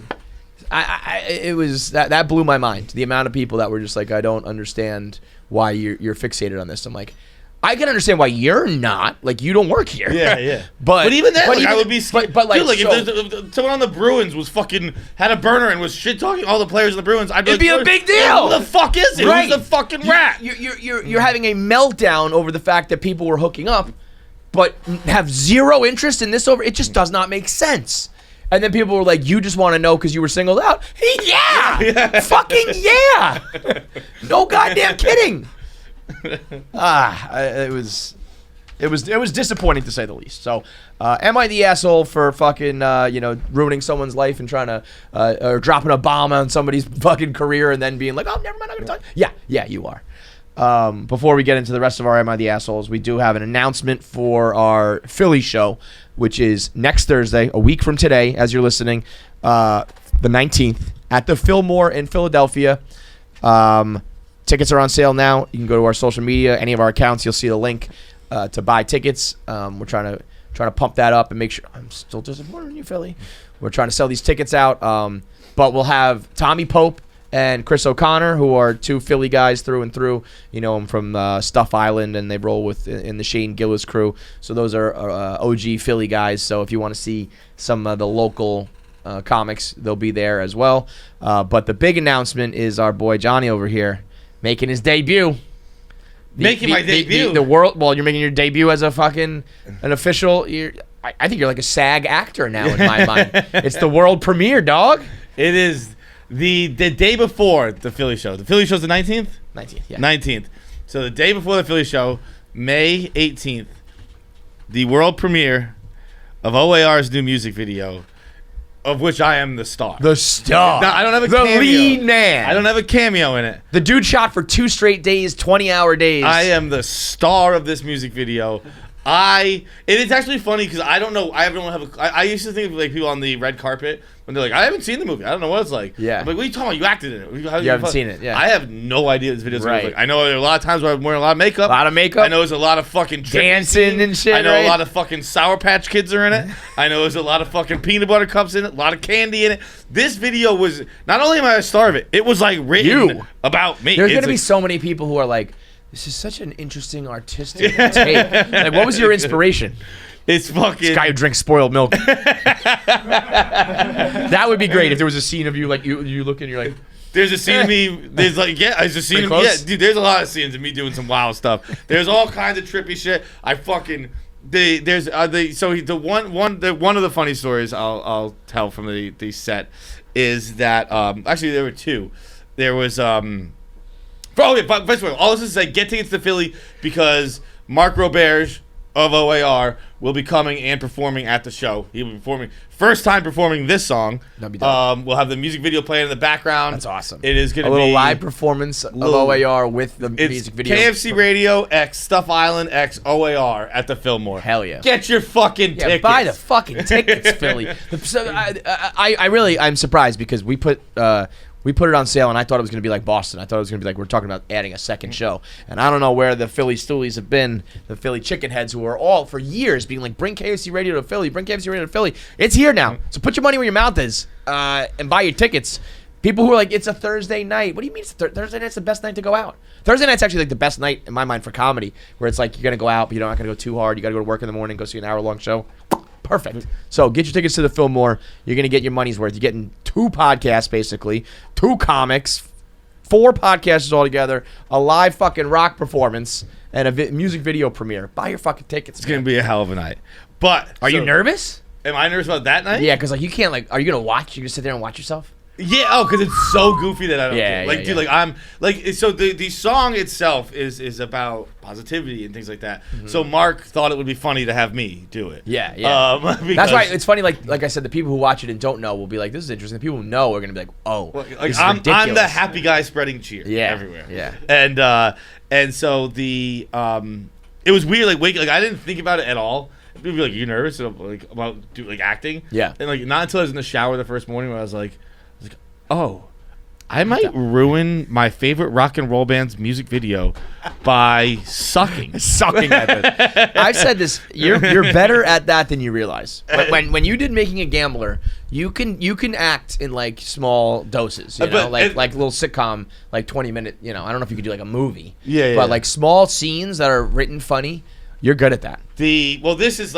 [SPEAKER 2] It was that blew my mind. The amount of people that were just like, I don't understand why you're fixated on this. I'm like, I can understand why you're not. Like, you don't work here.
[SPEAKER 1] Yeah.
[SPEAKER 2] But
[SPEAKER 1] even then, I would be scared.
[SPEAKER 2] But like,
[SPEAKER 1] dude, like
[SPEAKER 2] so,
[SPEAKER 1] if someone on the Bruins was fucking had a burner and was shit talking all the players of the Bruins, I'd be
[SPEAKER 2] it'd be a big deal.
[SPEAKER 1] Who the fuck is it?
[SPEAKER 2] Right.
[SPEAKER 1] Who's the fucking rat?
[SPEAKER 2] You're having a meltdown over the fact that people were hooking up, but have zero interest in this over. It just does not make sense. And then people were like, you just want to know because you were singled out. Yeah. Fucking yeah. No goddamn kidding. It was disappointing to say the least. So, am I the asshole for fucking ruining someone's life and trying to or dropping a bomb on somebody's fucking career and then being like, oh, never mind, I'm gonna talk. Yeah, you are. Before we get into the rest of our Am I the Assholes, we do have an announcement for our Philly show, which is next Thursday, a week from today, as you're listening, the 19th, at the Fillmore in Philadelphia. Tickets are on sale now. You can go to our social media, any of our accounts. You'll see the link to buy tickets. We're trying to pump that up and make sure. I'm still disappointed in you, Philly. We're trying to sell these tickets out. But we'll have Tommy Pope and Chris O'Connor, who are 2 Philly guys through and through. You know them from Stuff Island, and they roll in the Shane Gillis crew. So those are OG Philly guys. So if you want to see some of the local comics, they'll be there as well. But the big announcement is our boy Johnny over here making his debut.
[SPEAKER 1] Making my debut.
[SPEAKER 2] The world. Well, you're making your debut as a fucking an official. I think you're like a SAG actor now in my mind. It's the world premiere, dog.
[SPEAKER 1] It is the day before the Philly show. The Philly show's the 19th?
[SPEAKER 2] 19th, yeah.
[SPEAKER 1] 19th. So the day before the Philly show, May 18th, the world premiere of OAR's new music video, of which I am the star.
[SPEAKER 2] The star.
[SPEAKER 1] No, I don't have a
[SPEAKER 2] the
[SPEAKER 1] cameo.
[SPEAKER 2] lead man.
[SPEAKER 1] I don't have a cameo in it.
[SPEAKER 2] The dude shot for 2 straight days, 20-hour days.
[SPEAKER 1] I am the star of this music video. It is actually funny because I don't know. I used to think of like people on the red carpet when they're like, I haven't seen the movie. I don't know what it's like.
[SPEAKER 2] Yeah.
[SPEAKER 1] I'm like, what are you talking about? You acted in it.
[SPEAKER 2] You haven't seen it, yeah.
[SPEAKER 1] I have no idea what this video's
[SPEAKER 2] Right.
[SPEAKER 1] like. I know there are a lot of times where I'm wearing a lot of makeup.
[SPEAKER 2] A lot of makeup.
[SPEAKER 1] I know there's a lot of fucking trippy
[SPEAKER 2] Dancing
[SPEAKER 1] scenes.
[SPEAKER 2] and shit,
[SPEAKER 1] I know
[SPEAKER 2] right?
[SPEAKER 1] a lot of fucking Sour Patch Kids are in it. I know there's a lot of fucking peanut butter cups in it. A lot of candy in it. This video was not only am I a star of it, it was like written about me.
[SPEAKER 2] There's
[SPEAKER 1] It's
[SPEAKER 2] gonna be
[SPEAKER 1] like-
[SPEAKER 2] so many people who are like, this is such an interesting artistic take. Like, what was your inspiration?
[SPEAKER 1] It's fucking.
[SPEAKER 2] This guy who drinks spoiled milk. That would be great if there was a scene of you like you look and you're like,
[SPEAKER 1] There's a scene of me. There's like there's a scene of me. Yeah, dude. There's a lot of scenes of me doing some wild stuff. There's all kinds of trippy shit. I fucking one of the funny stories I'll tell from the set is that actually there were 2. There was first of all this is like get tickets to Philly because Mark Roberge of OAR will be coming and performing at the show. He'll be performing first time performing this song.
[SPEAKER 2] That'd be dope.
[SPEAKER 1] We'll have the music video playing in the background.
[SPEAKER 2] that's awesome.
[SPEAKER 1] It is gonna
[SPEAKER 2] a little
[SPEAKER 1] be
[SPEAKER 2] live performance of OAR with the
[SPEAKER 1] it's
[SPEAKER 2] music video.
[SPEAKER 1] KFC Radio X Stuff Island X OAR at the Fillmore.
[SPEAKER 2] Hell yeah.
[SPEAKER 1] Get your fucking tickets.
[SPEAKER 2] Buy the fucking tickets, Philly. So I'm surprised because we put it on sale and I thought it was going to be like Boston. I thought it was going to be like we're talking about adding a second show. And I don't know where the Philly Stoolies have been, the Philly chicken heads who are all for years being like, bring KFC Radio to Philly, bring KFC Radio to Philly. It's here now. So put your money where your mouth is and buy your tickets. People who are like, it's a Thursday night. What do you mean it's Thursday night's the best night to go out? Thursday night's actually like the best night in my mind for comedy, where it's like you're going to go out, but you're not going to go too hard. You got to go to work in the morning, go see an hour-long show. Perfect. So get your tickets to the Fillmore. You're going to get your money's worth. You're getting 2 podcasts, basically, 2 comics, 4 podcasters all together, a live fucking rock performance, and a music video premiere. Buy your fucking tickets.
[SPEAKER 1] It's gonna be a hell of a night. But
[SPEAKER 2] Are you nervous?
[SPEAKER 1] Am I nervous about that night?
[SPEAKER 2] Yeah, because like you can't like. Are you gonna watch? You gonna sit there and watch yourself?
[SPEAKER 1] Yeah. Oh, because it's so goofy that I don't.
[SPEAKER 2] Yeah,
[SPEAKER 1] do it. Like,
[SPEAKER 2] yeah,
[SPEAKER 1] dude,
[SPEAKER 2] yeah.
[SPEAKER 1] like I'm like so the song itself is about positivity and things like that. So Mark thought it would be funny to have me do it.
[SPEAKER 2] Yeah, yeah. That's
[SPEAKER 1] because-
[SPEAKER 2] why it's funny. Like I said, the people who watch it and don't know will be like, "This is interesting." The people who know are gonna be like, "Oh,
[SPEAKER 1] Like,
[SPEAKER 2] this is
[SPEAKER 1] I'm
[SPEAKER 2] ridiculous."
[SPEAKER 1] the happy guy spreading cheer
[SPEAKER 2] Yeah,
[SPEAKER 1] everywhere.
[SPEAKER 2] yeah.
[SPEAKER 1] And so the it was weird like waking like I didn't think about it at all. People be like, "You nervous about acting?"
[SPEAKER 2] Yeah.
[SPEAKER 1] And like not until I was in the shower the first morning when I was like, "Oh, I might ruin my favorite rock and roll band's music video by sucking."
[SPEAKER 2] Sucking at it. I've said this. You're better at that than you realize. When you did Making a Gambler, you can act in like small doses. You know, like little sitcom, like 20-minute. You know, I don't know if you could do like a movie.
[SPEAKER 1] Yeah,
[SPEAKER 2] But
[SPEAKER 1] yeah.
[SPEAKER 2] like small scenes that are written funny, you're good at that.
[SPEAKER 1] This is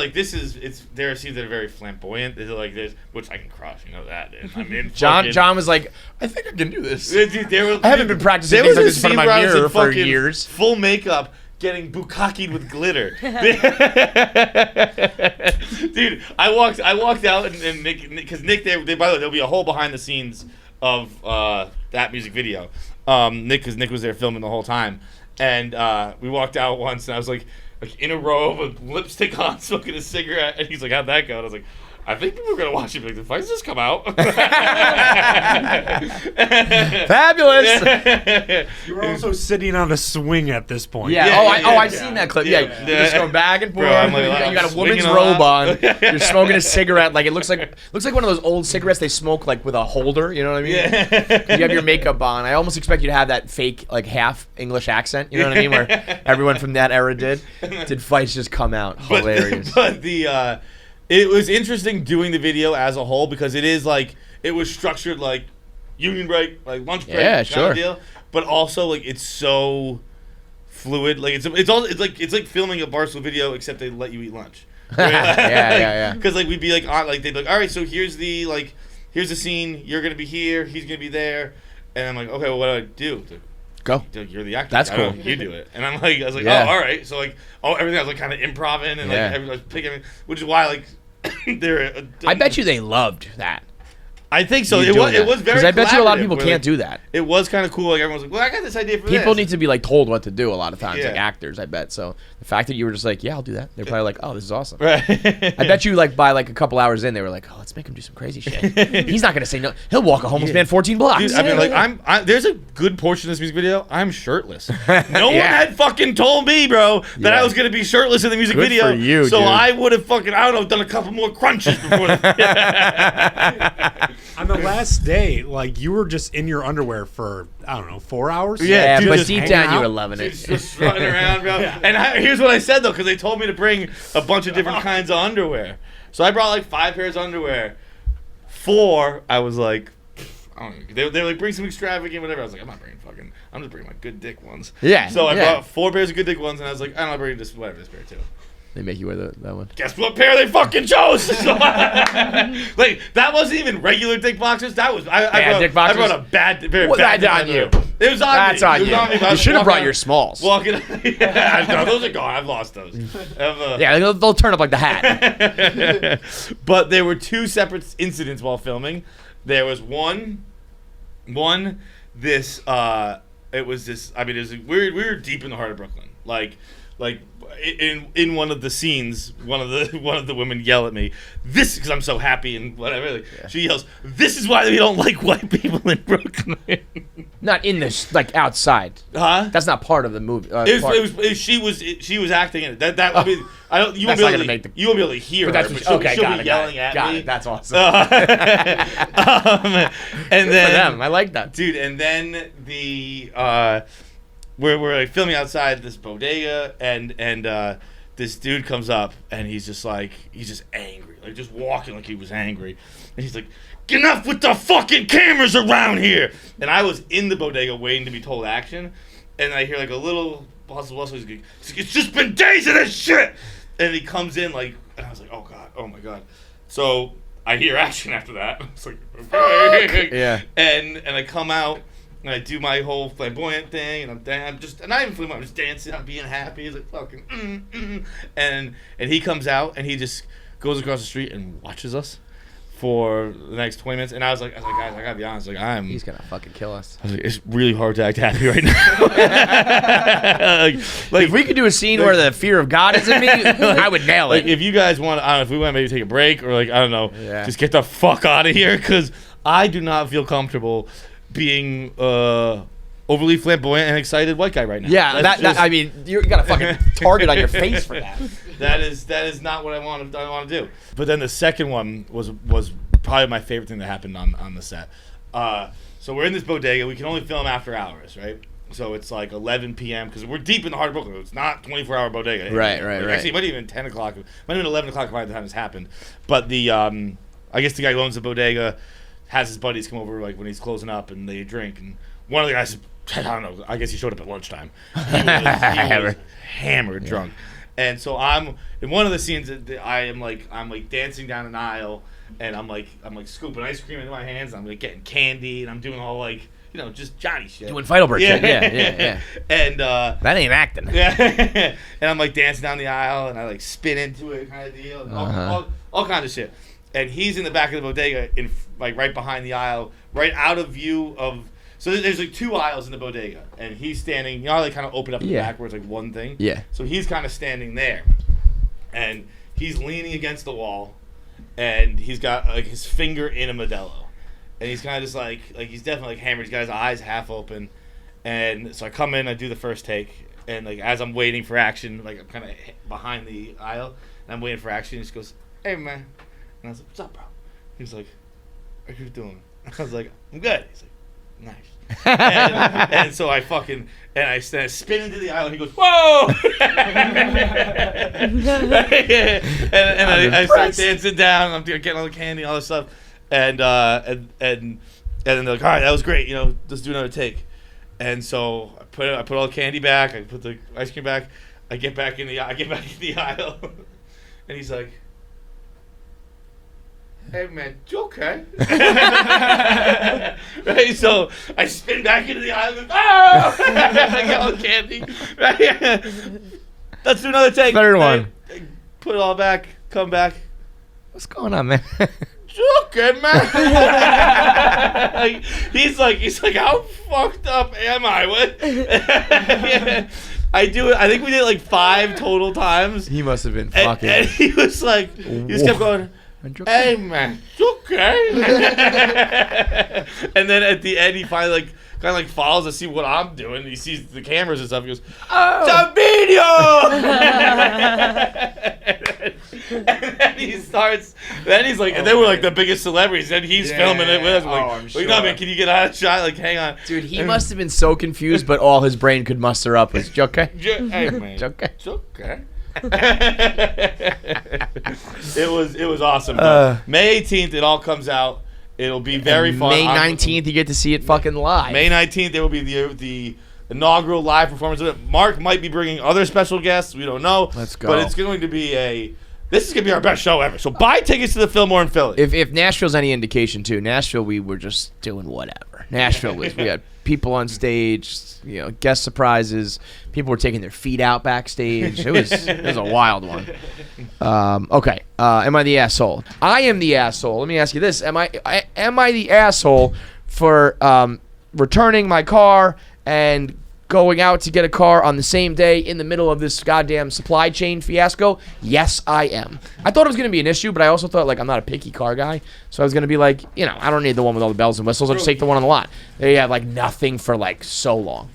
[SPEAKER 1] there are scenes that are very flamboyant. There's like this, which I can cross. You know that. And I'm in
[SPEAKER 2] John was like, I think I can do this.
[SPEAKER 1] Dude,
[SPEAKER 2] I haven't been practicing
[SPEAKER 1] there
[SPEAKER 2] things
[SPEAKER 1] was
[SPEAKER 2] like
[SPEAKER 1] a
[SPEAKER 2] this in front of
[SPEAKER 1] scene
[SPEAKER 2] my
[SPEAKER 1] where I was in
[SPEAKER 2] mirror for
[SPEAKER 1] fucking
[SPEAKER 2] years.
[SPEAKER 1] Full makeup, getting bukkakied with glitter. Dude, I walked out and Nick, because Nick, by the way, there'll be a whole behind the scenes of that music video. Nick was there filming the whole time, and we walked out once, and I was like in a robe with lipstick on, smoking a cigarette, and he's like, "How'd that go?" And I was like, I think people are gonna watch it. Like, the fights just come out.
[SPEAKER 2] Fabulous.
[SPEAKER 5] You were also sitting on a swing at this point.
[SPEAKER 2] Yeah.
[SPEAKER 1] Yeah,
[SPEAKER 2] I've seen that clip. Yeah. You're just going back and forth.
[SPEAKER 1] Bro, I'm like,
[SPEAKER 2] you got a woman's
[SPEAKER 1] swinging
[SPEAKER 2] robe
[SPEAKER 1] around.
[SPEAKER 2] on. You're smoking a cigarette. Like it looks like one of those old cigarettes they smoke like with a holder. You know what I mean?
[SPEAKER 1] Yeah.
[SPEAKER 2] You have your makeup on. I almost expect you to have that fake like half English accent. You know what I mean? Where everyone from that era did fights just come out hilarious.
[SPEAKER 1] But the it was interesting doing the video as a whole because it is like it was structured like union break, like lunch break,
[SPEAKER 2] Yeah,
[SPEAKER 1] kind
[SPEAKER 2] sure.
[SPEAKER 1] of deal. But also like it's so fluid. Like it's like filming a Barstool video except they let you eat lunch.
[SPEAKER 2] Yeah.
[SPEAKER 1] Because like we'd be like on like they'd be like, all right, so here's the scene. You're gonna be here. He's gonna be there. And I'm like, okay, well, what do I do?
[SPEAKER 2] Go.
[SPEAKER 1] You're the actor.
[SPEAKER 2] That's
[SPEAKER 1] I don't
[SPEAKER 2] cool.
[SPEAKER 1] know, you do it. And I was like,
[SPEAKER 2] Yeah.
[SPEAKER 1] oh, all right. So like, everything I was like kind of improv-ing and like
[SPEAKER 2] Yeah.
[SPEAKER 1] everything I was picking, which is why like they're.
[SPEAKER 2] I bet you they loved that.
[SPEAKER 1] I think so.
[SPEAKER 2] You
[SPEAKER 1] It
[SPEAKER 2] doing
[SPEAKER 1] was.
[SPEAKER 2] that.
[SPEAKER 1] It was very.
[SPEAKER 2] 'Cause I bet you a lot of
[SPEAKER 1] collaborative,
[SPEAKER 2] people
[SPEAKER 1] where,
[SPEAKER 2] can't
[SPEAKER 1] like,
[SPEAKER 2] do that.
[SPEAKER 1] It was kind of cool. Like everyone was like, well, I got this idea for
[SPEAKER 2] People
[SPEAKER 1] this.
[SPEAKER 2] need to be like told what to do a lot of times,
[SPEAKER 1] Yeah.
[SPEAKER 2] like actors. I bet. So the fact that you were just like, yeah, I'll do that. They're probably like, oh, this is awesome.
[SPEAKER 1] Right.
[SPEAKER 2] I bet you like by like a couple hours in, they were like, oh, let's make him do some crazy shit. He's not gonna say no. He'll walk a homeless man 14 blocks.
[SPEAKER 1] Dude, I mean, like, there's a good portion of this music video. I'm shirtless. No one had fucking told me, bro, that
[SPEAKER 2] Yeah.
[SPEAKER 1] I was gonna be shirtless in the music
[SPEAKER 2] Good
[SPEAKER 1] video.
[SPEAKER 2] for you,
[SPEAKER 1] so
[SPEAKER 2] dude.
[SPEAKER 1] I would have fucking, I don't know, done a couple more crunches before.
[SPEAKER 5] On the last day, like you were just in your underwear for I don't know 4 hours.
[SPEAKER 2] yeah,
[SPEAKER 1] dude,
[SPEAKER 2] but
[SPEAKER 1] just
[SPEAKER 2] deep
[SPEAKER 5] hanging
[SPEAKER 2] down you
[SPEAKER 5] out.
[SPEAKER 2] were loving it.
[SPEAKER 1] Just running around, bro. And here's what I said though, because they told me to bring a bunch of different kinds of underwear. So I brought like 5 pairs of underwear. 4, I was like, I don't know. They were like, bring some extravagant, whatever. I was like, I'm not bringing fucking. I'm just bringing my good dick ones.
[SPEAKER 2] Yeah,
[SPEAKER 1] So I
[SPEAKER 2] yeah.
[SPEAKER 1] brought 4 pairs of good dick ones, and I was like, I'm not bringing this pair too.
[SPEAKER 2] They make you wear that one.
[SPEAKER 1] Guess what pair they fucking chose? So, like that wasn't even regular dick boxers. That was
[SPEAKER 2] Bad dick boxers?
[SPEAKER 1] I brought a bad pair.
[SPEAKER 2] Well,
[SPEAKER 1] bad
[SPEAKER 2] that's
[SPEAKER 1] dick
[SPEAKER 2] on
[SPEAKER 1] boxer. It was on
[SPEAKER 2] That's
[SPEAKER 1] me.
[SPEAKER 2] on
[SPEAKER 1] It was
[SPEAKER 2] you.
[SPEAKER 1] on me, but I
[SPEAKER 2] You
[SPEAKER 1] was
[SPEAKER 2] should have
[SPEAKER 1] walking
[SPEAKER 2] brought
[SPEAKER 1] out-
[SPEAKER 2] your smalls.
[SPEAKER 1] Walking, no, those are gone. I've lost those.
[SPEAKER 2] Yeah, they'll turn up like the hat.
[SPEAKER 1] But there were 2 separate incidents while filming. There was one. This. It was this. I mean, it was. We were deep in the heart of Brooklyn. Like in one of the scenes, one of the women yell at me. This because I'm so happy and whatever. Like, she yells, "This is why we don't like white people in Brooklyn."
[SPEAKER 2] Not in this, like outside.
[SPEAKER 1] Huh?
[SPEAKER 2] That's not part of the movie.
[SPEAKER 1] She was acting in it. That would be. I don't. You won't
[SPEAKER 2] That's
[SPEAKER 1] be
[SPEAKER 2] not
[SPEAKER 1] able
[SPEAKER 2] gonna
[SPEAKER 1] to.
[SPEAKER 2] make
[SPEAKER 1] You won't be able to hear
[SPEAKER 2] But
[SPEAKER 1] her.
[SPEAKER 2] that's
[SPEAKER 1] But
[SPEAKER 2] okay.
[SPEAKER 1] she'll
[SPEAKER 2] Got
[SPEAKER 1] be
[SPEAKER 2] it.
[SPEAKER 1] yelling at
[SPEAKER 2] Got
[SPEAKER 1] me.
[SPEAKER 2] it. That's awesome.
[SPEAKER 1] And
[SPEAKER 2] For
[SPEAKER 1] then
[SPEAKER 2] them, I like that.
[SPEAKER 1] dude, and then the we're like filming outside this bodega, and this dude comes up, and he's just angry, like just walking like he was angry, and he's like, "Get enough with the fucking cameras around here!" And I was in the bodega waiting to be told action, and I hear like a little bustle. He's like, "It's just been days of this shit," and he comes in like, and I was like, "Oh god, oh my god," so I hear action after that. It's like, okay.
[SPEAKER 2] Yeah.
[SPEAKER 1] And I come out, and I do my whole flamboyant thing, and I'm just not even flamboyant. I'm just dancing. I'm being happy. He's like fucking, and he comes out and he just goes across the street and watches us for the next 20 minutes. And I was like, guys, I gotta be honest. Like,
[SPEAKER 2] He's gonna fucking kill us.
[SPEAKER 1] I was like, it's really hard to act happy right now. like
[SPEAKER 2] If we could do a scene where the fear of God is in me, I would nail it.
[SPEAKER 1] like, if you guys want, I don't know, if we want to maybe take a break or like, I don't know,
[SPEAKER 2] Yeah.
[SPEAKER 1] just get the fuck out of here, because I do not feel comfortable being overly flamboyant and excited white guy right now.
[SPEAKER 2] Yeah,
[SPEAKER 1] That's
[SPEAKER 2] that
[SPEAKER 1] just-
[SPEAKER 2] I mean, you got a fucking target on your face for that.
[SPEAKER 1] that is not what I want to do. But then the second one was probably my favorite thing that happened on the set. So we're in this bodega. We can only film after hours, right? So it's like 11 p.m. because we're deep in the heart of Brooklyn. It's not 24-hour bodega.
[SPEAKER 2] Right.
[SPEAKER 1] Actually, it might even 10 o'clock. It might even 11 o'clock by the time this happened. But the I guess the guy who owns the bodega has his buddies come over like when he's closing up and they drink. And one of the guys, I don't know, I guess he showed up at lunchtime. He was hammered drunk. And so I'm in one of the scenes that I'm dancing down an aisle, and I'm like scooping ice cream into my hands. And I'm like getting candy, and I'm doing all like, you know, just Johnny shit.
[SPEAKER 2] Doing Feidelberg shit. Yeah.
[SPEAKER 1] And
[SPEAKER 2] That ain't acting.
[SPEAKER 1] yeah, and I'm like dancing down the aisle, and I like spin into it, kind of deal, and all kinds of shit. And he's in the back of the bodega, like right behind the aisle, right out of view of. So there's like two aisles in the bodega, and he's standing. You know how they kind of open up in the back where it's like one thing.
[SPEAKER 2] Yeah.
[SPEAKER 1] So he's kind of standing there, and he's leaning against the wall, and he's got like his finger in a Modelo, and he's kind of just like he's definitely like hammered. He's got his eyes half open, and so I come in, I do the first take, and like as I'm waiting for action, like I'm kind of behind the aisle, and I'm waiting for action. He just goes, "Hey man," and I was like, "What's up, bro?" He's like, "How you doing?" I was like, "I'm good." He's like, "Nice." and so I spin into the aisle, and he goes, "Whoa!" and I start dancing down. I'm getting all the candy, all this stuff, and then they're like, "All right, that was great. You know, let's do another take." And so I put all the candy back. I put the ice cream back. I get back in the aisle, and he's like, "Hey man, you okay?" Right, so I spin back into the aisle and go, "Oh!" I get all the candy. Right? Let's do another take.
[SPEAKER 2] Third
[SPEAKER 1] Right?
[SPEAKER 2] one.
[SPEAKER 1] Put it all back. Come back.
[SPEAKER 2] What's going on, man?
[SPEAKER 1] You okay, man? He's like, how fucked up am I? What? I do it. I think we did it like 5 total times.
[SPEAKER 2] He must have been
[SPEAKER 1] And
[SPEAKER 2] fucking.
[SPEAKER 1] he was like, he just kept going, "Hey man, you okay?" And then at the end, he finally kind of follows to see what I'm doing. He sees the cameras and stuff. He goes, "Oh, video!" And then he starts. Then he's like, and then we're like the biggest celebrities. Then he's filming it with us. I'm like,
[SPEAKER 2] I'm
[SPEAKER 1] "Well, you know, man, can you get out of shot? Like, hang on,
[SPEAKER 2] Dude, he must have been so confused, but all his brain could muster up was, "You okay?
[SPEAKER 1] Hey man,
[SPEAKER 2] You okay?"
[SPEAKER 1] it's okay." It was awesome. But May 18th, it all comes out. It'll be very fun.
[SPEAKER 2] May 19th, you get to see it fucking live.
[SPEAKER 1] May 19th, there will be the inaugural live performance of it. Mark might be bringing other special guests. We don't know.
[SPEAKER 2] Let's go.
[SPEAKER 1] But it's going to be this is going to be our best show ever. So buy tickets to the Fillmore in Philly.
[SPEAKER 2] If Nashville's any indication too, Nashville, we were just doing whatever. Nashville was, we had people on stage, you know, guest surprises. People were taking their feet out backstage. It was a wild one. Okay, am I the asshole? I am the asshole. Let me ask you this: Am I the asshole for returning my car and going out to get a car on the same day in the middle of this goddamn supply chain fiasco? Yes, I am. I thought it was going to be an issue, but I also thought, like, I'm not a picky car guy. So I was going to be like, you know, I don't need the one with all the bells and whistles. I'll just take the one on the lot. They had, like, nothing for, like, so long.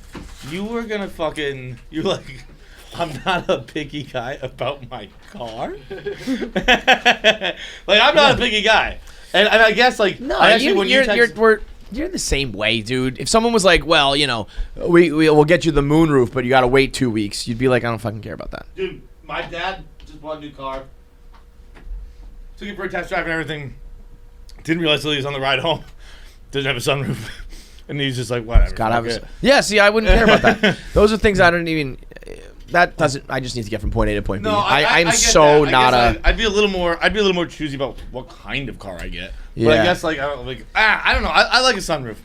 [SPEAKER 1] You were going to you're like, "I'm not a picky guy about my car." Like, I'm not a picky guy. And I guess, like,
[SPEAKER 2] No,
[SPEAKER 1] I actually, when you text,
[SPEAKER 2] you're the same way, dude. If someone was like, "Well, you know, we'll get you the moonroof, but you got to wait 2 weeks," you'd be like, "I don't fucking care about that."
[SPEAKER 1] dude, my dad just bought a new car. Took it for a test drive and everything. Didn't realize till he was on the ride home. Didn't have a sunroof. And he's just like, whatever.
[SPEAKER 2] Gotta have
[SPEAKER 1] fuck
[SPEAKER 2] a,
[SPEAKER 1] it.
[SPEAKER 2] yeah, see, I wouldn't care about that. Those are things I don't even. That doesn't. I just need to get from point A to point B.
[SPEAKER 1] No,
[SPEAKER 2] I'm
[SPEAKER 1] get
[SPEAKER 2] so
[SPEAKER 1] that.
[SPEAKER 2] not
[SPEAKER 1] I
[SPEAKER 2] a.
[SPEAKER 1] guess I'd be a little more choosy about what kind of car I get. But
[SPEAKER 2] Yeah.
[SPEAKER 1] I guess I don't know. I like a sunroof.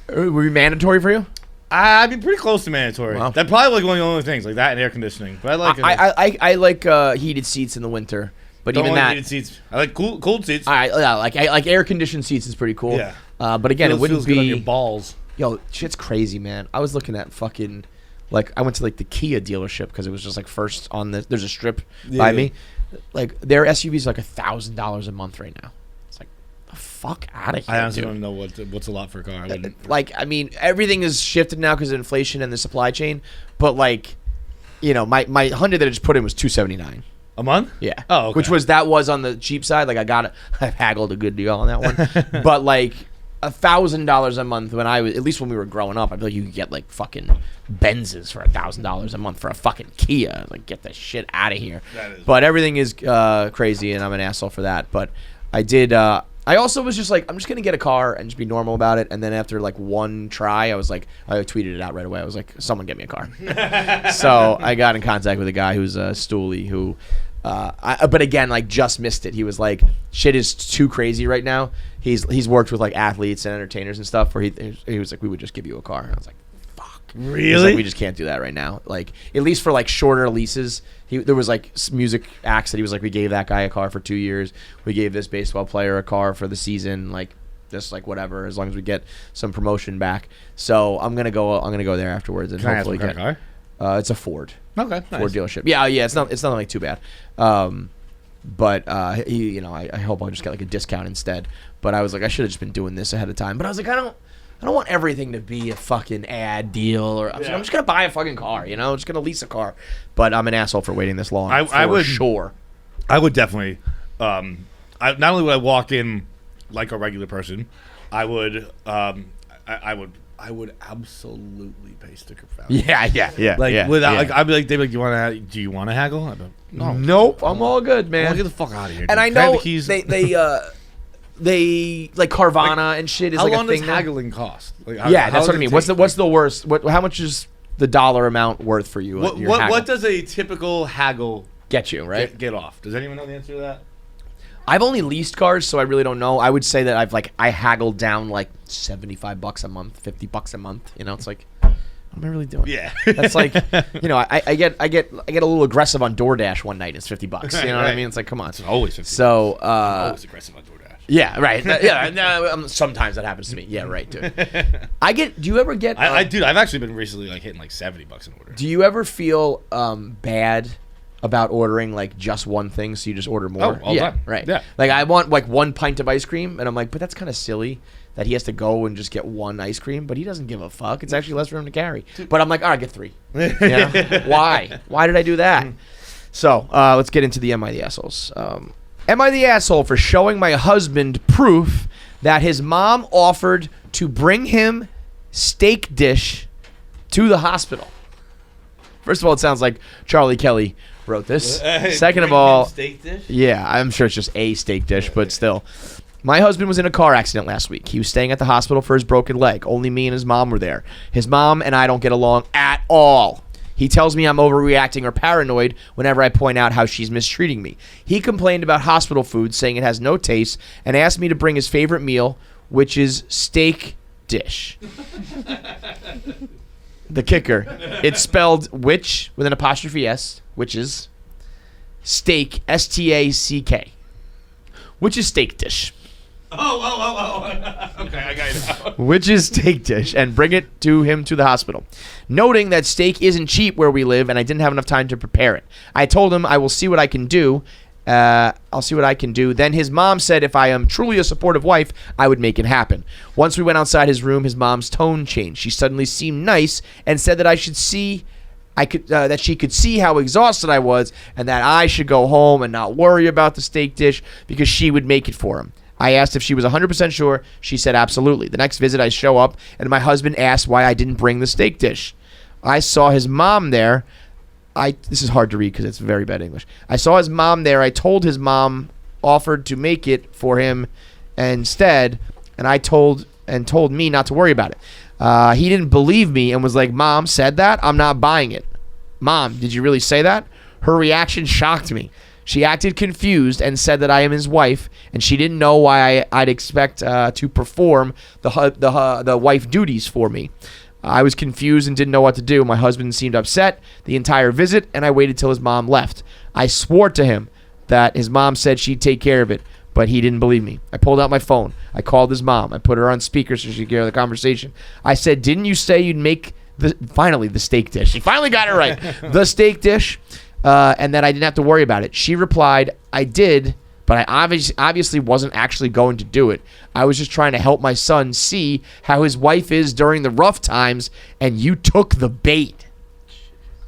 [SPEAKER 2] Would be mandatory for you?
[SPEAKER 1] I'd be pretty close to mandatory.
[SPEAKER 2] Wow.
[SPEAKER 1] That probably like one of the only things like that and air conditioning. But I like it.
[SPEAKER 2] I like heated seats in the winter, but
[SPEAKER 1] Don't
[SPEAKER 2] even
[SPEAKER 1] like
[SPEAKER 2] that.
[SPEAKER 1] heated seats. I like cooled seats.
[SPEAKER 2] I like air conditioned seats is pretty cool.
[SPEAKER 1] Yeah.
[SPEAKER 2] But again, it wouldn't
[SPEAKER 1] feels good on your
[SPEAKER 2] be.
[SPEAKER 1] balls.
[SPEAKER 2] Yo, shit's crazy, man. I was looking at fucking, like, I went to like the Kia dealership because it was just like first on the. There's a strip by me. Like their SUV is like $1,000 a month right now. It's like, the fuck out of here.
[SPEAKER 1] I honestly
[SPEAKER 2] dude.
[SPEAKER 1] don't know what's a lot for a car. I wouldn't.
[SPEAKER 2] Like, I mean, everything is shifted now because of inflation and the supply chain. But like, you know, my Hyundai that I just put in was $279.
[SPEAKER 1] A month?
[SPEAKER 2] Yeah.
[SPEAKER 1] Oh, okay.
[SPEAKER 2] Which was on the cheap side. Like I haggled a good deal on that one. But like $1,000 a month when at least when we were growing up, I feel like you could get like fucking Benzes for $1,000 a month for a fucking Kia. Like, get the shit out of here. But everything is crazy, and I'm an asshole for that. But I did. I also was just like, I'm just gonna get a car and just be normal about it. And then after like one try, I was like, I tweeted it out right away. I was like, someone get me a car. So I got in contact with a guy who's a stoolie who. But again, like, just missed it. He was like, shit is too crazy right now. He's worked with like athletes and entertainers and stuff where he was like, we would just give you a car. And I was like, fuck.
[SPEAKER 1] Really?
[SPEAKER 2] He's like, we just can't do that right now. Like, at least for like shorter leases. There was like music acts that he was like, we gave that guy a car for 2 years. We gave this baseball player a car for the season. Like, just like whatever, as long as we get some promotion back. So I'm gonna go there afterwards and
[SPEAKER 1] Can I ask
[SPEAKER 2] hopefully
[SPEAKER 1] what kind of
[SPEAKER 2] car. It's a Ford.
[SPEAKER 1] Okay. Nice.
[SPEAKER 2] Ford dealership. Yeah, it's not like too bad. But I hope I'll just get like a discount instead. But I was like, I should have just been doing this ahead of time. But I was like, I don't want everything to be a fucking ad deal, or I'm just gonna buy a fucking car. I'm just gonna lease a car. But I'm an asshole for waiting this long.
[SPEAKER 1] I would
[SPEAKER 2] sure.
[SPEAKER 1] I would definitely. Not only would I walk in like a regular person, I would. I would absolutely pay sticker value.
[SPEAKER 2] Yeah.
[SPEAKER 1] Like without, like, I'd be like, they'd be like, do you want to haggle? I'd be like, no.
[SPEAKER 2] Nope, I'm all good, man.
[SPEAKER 1] Well, get the fuck out of here.
[SPEAKER 2] And
[SPEAKER 1] dude.
[SPEAKER 2] I
[SPEAKER 1] Can have
[SPEAKER 2] know
[SPEAKER 1] the keys?
[SPEAKER 2] they like Carvana and shit is
[SPEAKER 1] How
[SPEAKER 2] like
[SPEAKER 1] long
[SPEAKER 2] a thing
[SPEAKER 1] does
[SPEAKER 2] now.
[SPEAKER 1] haggling cost? Like,
[SPEAKER 2] Yeah,
[SPEAKER 1] how
[SPEAKER 2] that's what I
[SPEAKER 1] does it
[SPEAKER 2] mean.
[SPEAKER 1] take?
[SPEAKER 2] What's the worst? How much is the dollar amount worth for you?
[SPEAKER 1] What does a typical haggle
[SPEAKER 2] get you, right?
[SPEAKER 1] get off? Does anyone know the answer to that?
[SPEAKER 2] I've only leased cars, so I really don't know. I would say that I haggled down like $75 a month, $50 a month. It's like, what am I really doing?
[SPEAKER 1] Yeah.
[SPEAKER 2] That's like, I get a little aggressive on DoorDash one night. It's $50. You know what I mean? It's like, come on.
[SPEAKER 1] It's always 50.
[SPEAKER 2] So,
[SPEAKER 1] always aggressive on DoorDash.
[SPEAKER 2] yeah, right. Sometimes that happens to me. Yeah, right, dude. Do you ever get?
[SPEAKER 1] Dude, I've actually been recently like hitting like $70 an order.
[SPEAKER 2] Do you ever feel bad about ordering like just one thing, so you just order more?
[SPEAKER 1] All the time.
[SPEAKER 2] Right.
[SPEAKER 1] Yeah.
[SPEAKER 2] Like, I want like 1 pint of ice cream, and I'm like, but that's kind of silly that he has to go and just get one ice cream, but he doesn't give a fuck. It's actually less for him to carry. But I'm like, all right, get 3. Why? Why did I do that? So let's get into the Am I the Assholes. Am I the asshole for showing my husband proof that his mom offered to bring him steak dish to the hospital? First of all, it sounds like Charlie Kelly wrote this. Second of all,
[SPEAKER 1] steak dish?
[SPEAKER 2] yeah, I'm sure it's just a steak dish, but still. My husband was in a car accident last week. He was staying at the hospital for his broken leg. Only me and his mom were there. His mom and I don't get along at all. He tells me I'm overreacting or paranoid whenever I point out how she's mistreating me. He complained about hospital food, saying it has no taste, and asked me to bring his favorite meal, which is steak dish. The kicker, it's spelled witch with an apostrophe S, which is steak, S-T-A-C-K, which is steak dish.
[SPEAKER 1] Oh. Okay, I got it now.
[SPEAKER 2] Which is steak dish, and bring it to him to the hospital. Noting that steak isn't cheap where we live, and I didn't have enough time to prepare it. I told him I will see what I can do. I'll see what I can do. Then his mom said if I am truly a supportive wife, I would make it happen. Once we went outside his room, his mom's tone changed. She suddenly seemed nice and said that that she could see how exhausted I was, and that I should go home and not worry about the steak dish because she would make it for him. I asked if she was 100% sure. She said absolutely. The next visit, I show up, and my husband asked why I didn't bring the steak dish. I saw his mom there. This is hard to read because it's very bad English. I saw his mom there. I told his mom offered to make it for him instead, and told me not to worry about it. He didn't believe me and was like, "Mom said that? I'm not buying it." Mom, did you really say that? Her reaction shocked me. She acted confused and said that I am his wife, and she didn't know why I'd expect to perform the wife duties for me. I was confused and didn't know what to do. My husband seemed upset the entire visit, and I waited till his mom left. I swore to him that his mom said she'd take care of it, but he didn't believe me. I pulled out my phone. I called his mom. I put her on speaker so she could hear the conversation. I said, didn't you say you'd make the steak dish? She finally got it right. The steak dish. And that I didn't have to worry about it. She replied, I did, but I obviously wasn't actually going to do it. I was just trying to help my son see how his wife is during the rough times, and you took the bait.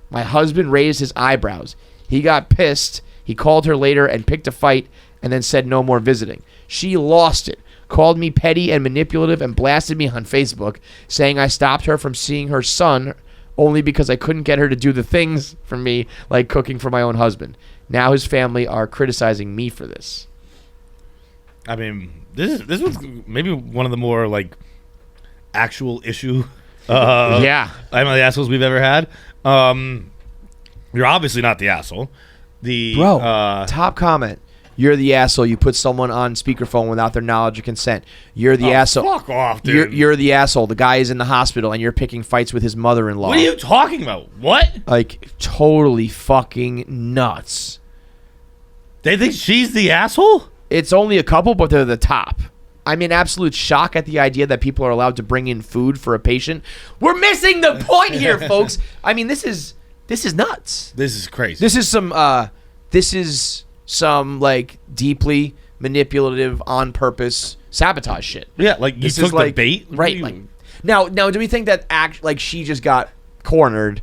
[SPEAKER 2] My husband raised his eyebrows. He got pissed. He called her later and picked a fight and then said no more visiting. She lost it, called me petty and manipulative, and blasted me on Facebook, saying I stopped her from seeing her son only because I couldn't get her to do the things for me, like cooking for my own husband. Now his family are criticizing me for this.
[SPEAKER 1] I mean, this was maybe one of the more like actual issue.
[SPEAKER 2] Yeah,
[SPEAKER 1] I'm the assholes we've ever had. You're obviously not the asshole.
[SPEAKER 2] Top comment. You're the asshole. You put someone on speakerphone without their knowledge or consent. You're the asshole.
[SPEAKER 1] Fuck off, dude.
[SPEAKER 2] You're the asshole. The guy is in the hospital, and you're picking fights with his mother-in-law.
[SPEAKER 1] What are you talking about? What?
[SPEAKER 2] Like, totally fucking nuts.
[SPEAKER 1] They think she's the asshole?
[SPEAKER 2] It's only a couple, but they're the top. I'm in absolute shock at the idea that people are allowed to bring in food for a patient. We're missing the point here, folks. I mean, this is nuts.
[SPEAKER 1] This is crazy.
[SPEAKER 2] This is some like deeply manipulative, on purpose sabotage shit.
[SPEAKER 1] Yeah, like you took the bait,
[SPEAKER 2] right? Like, now, do we think that she just got cornered,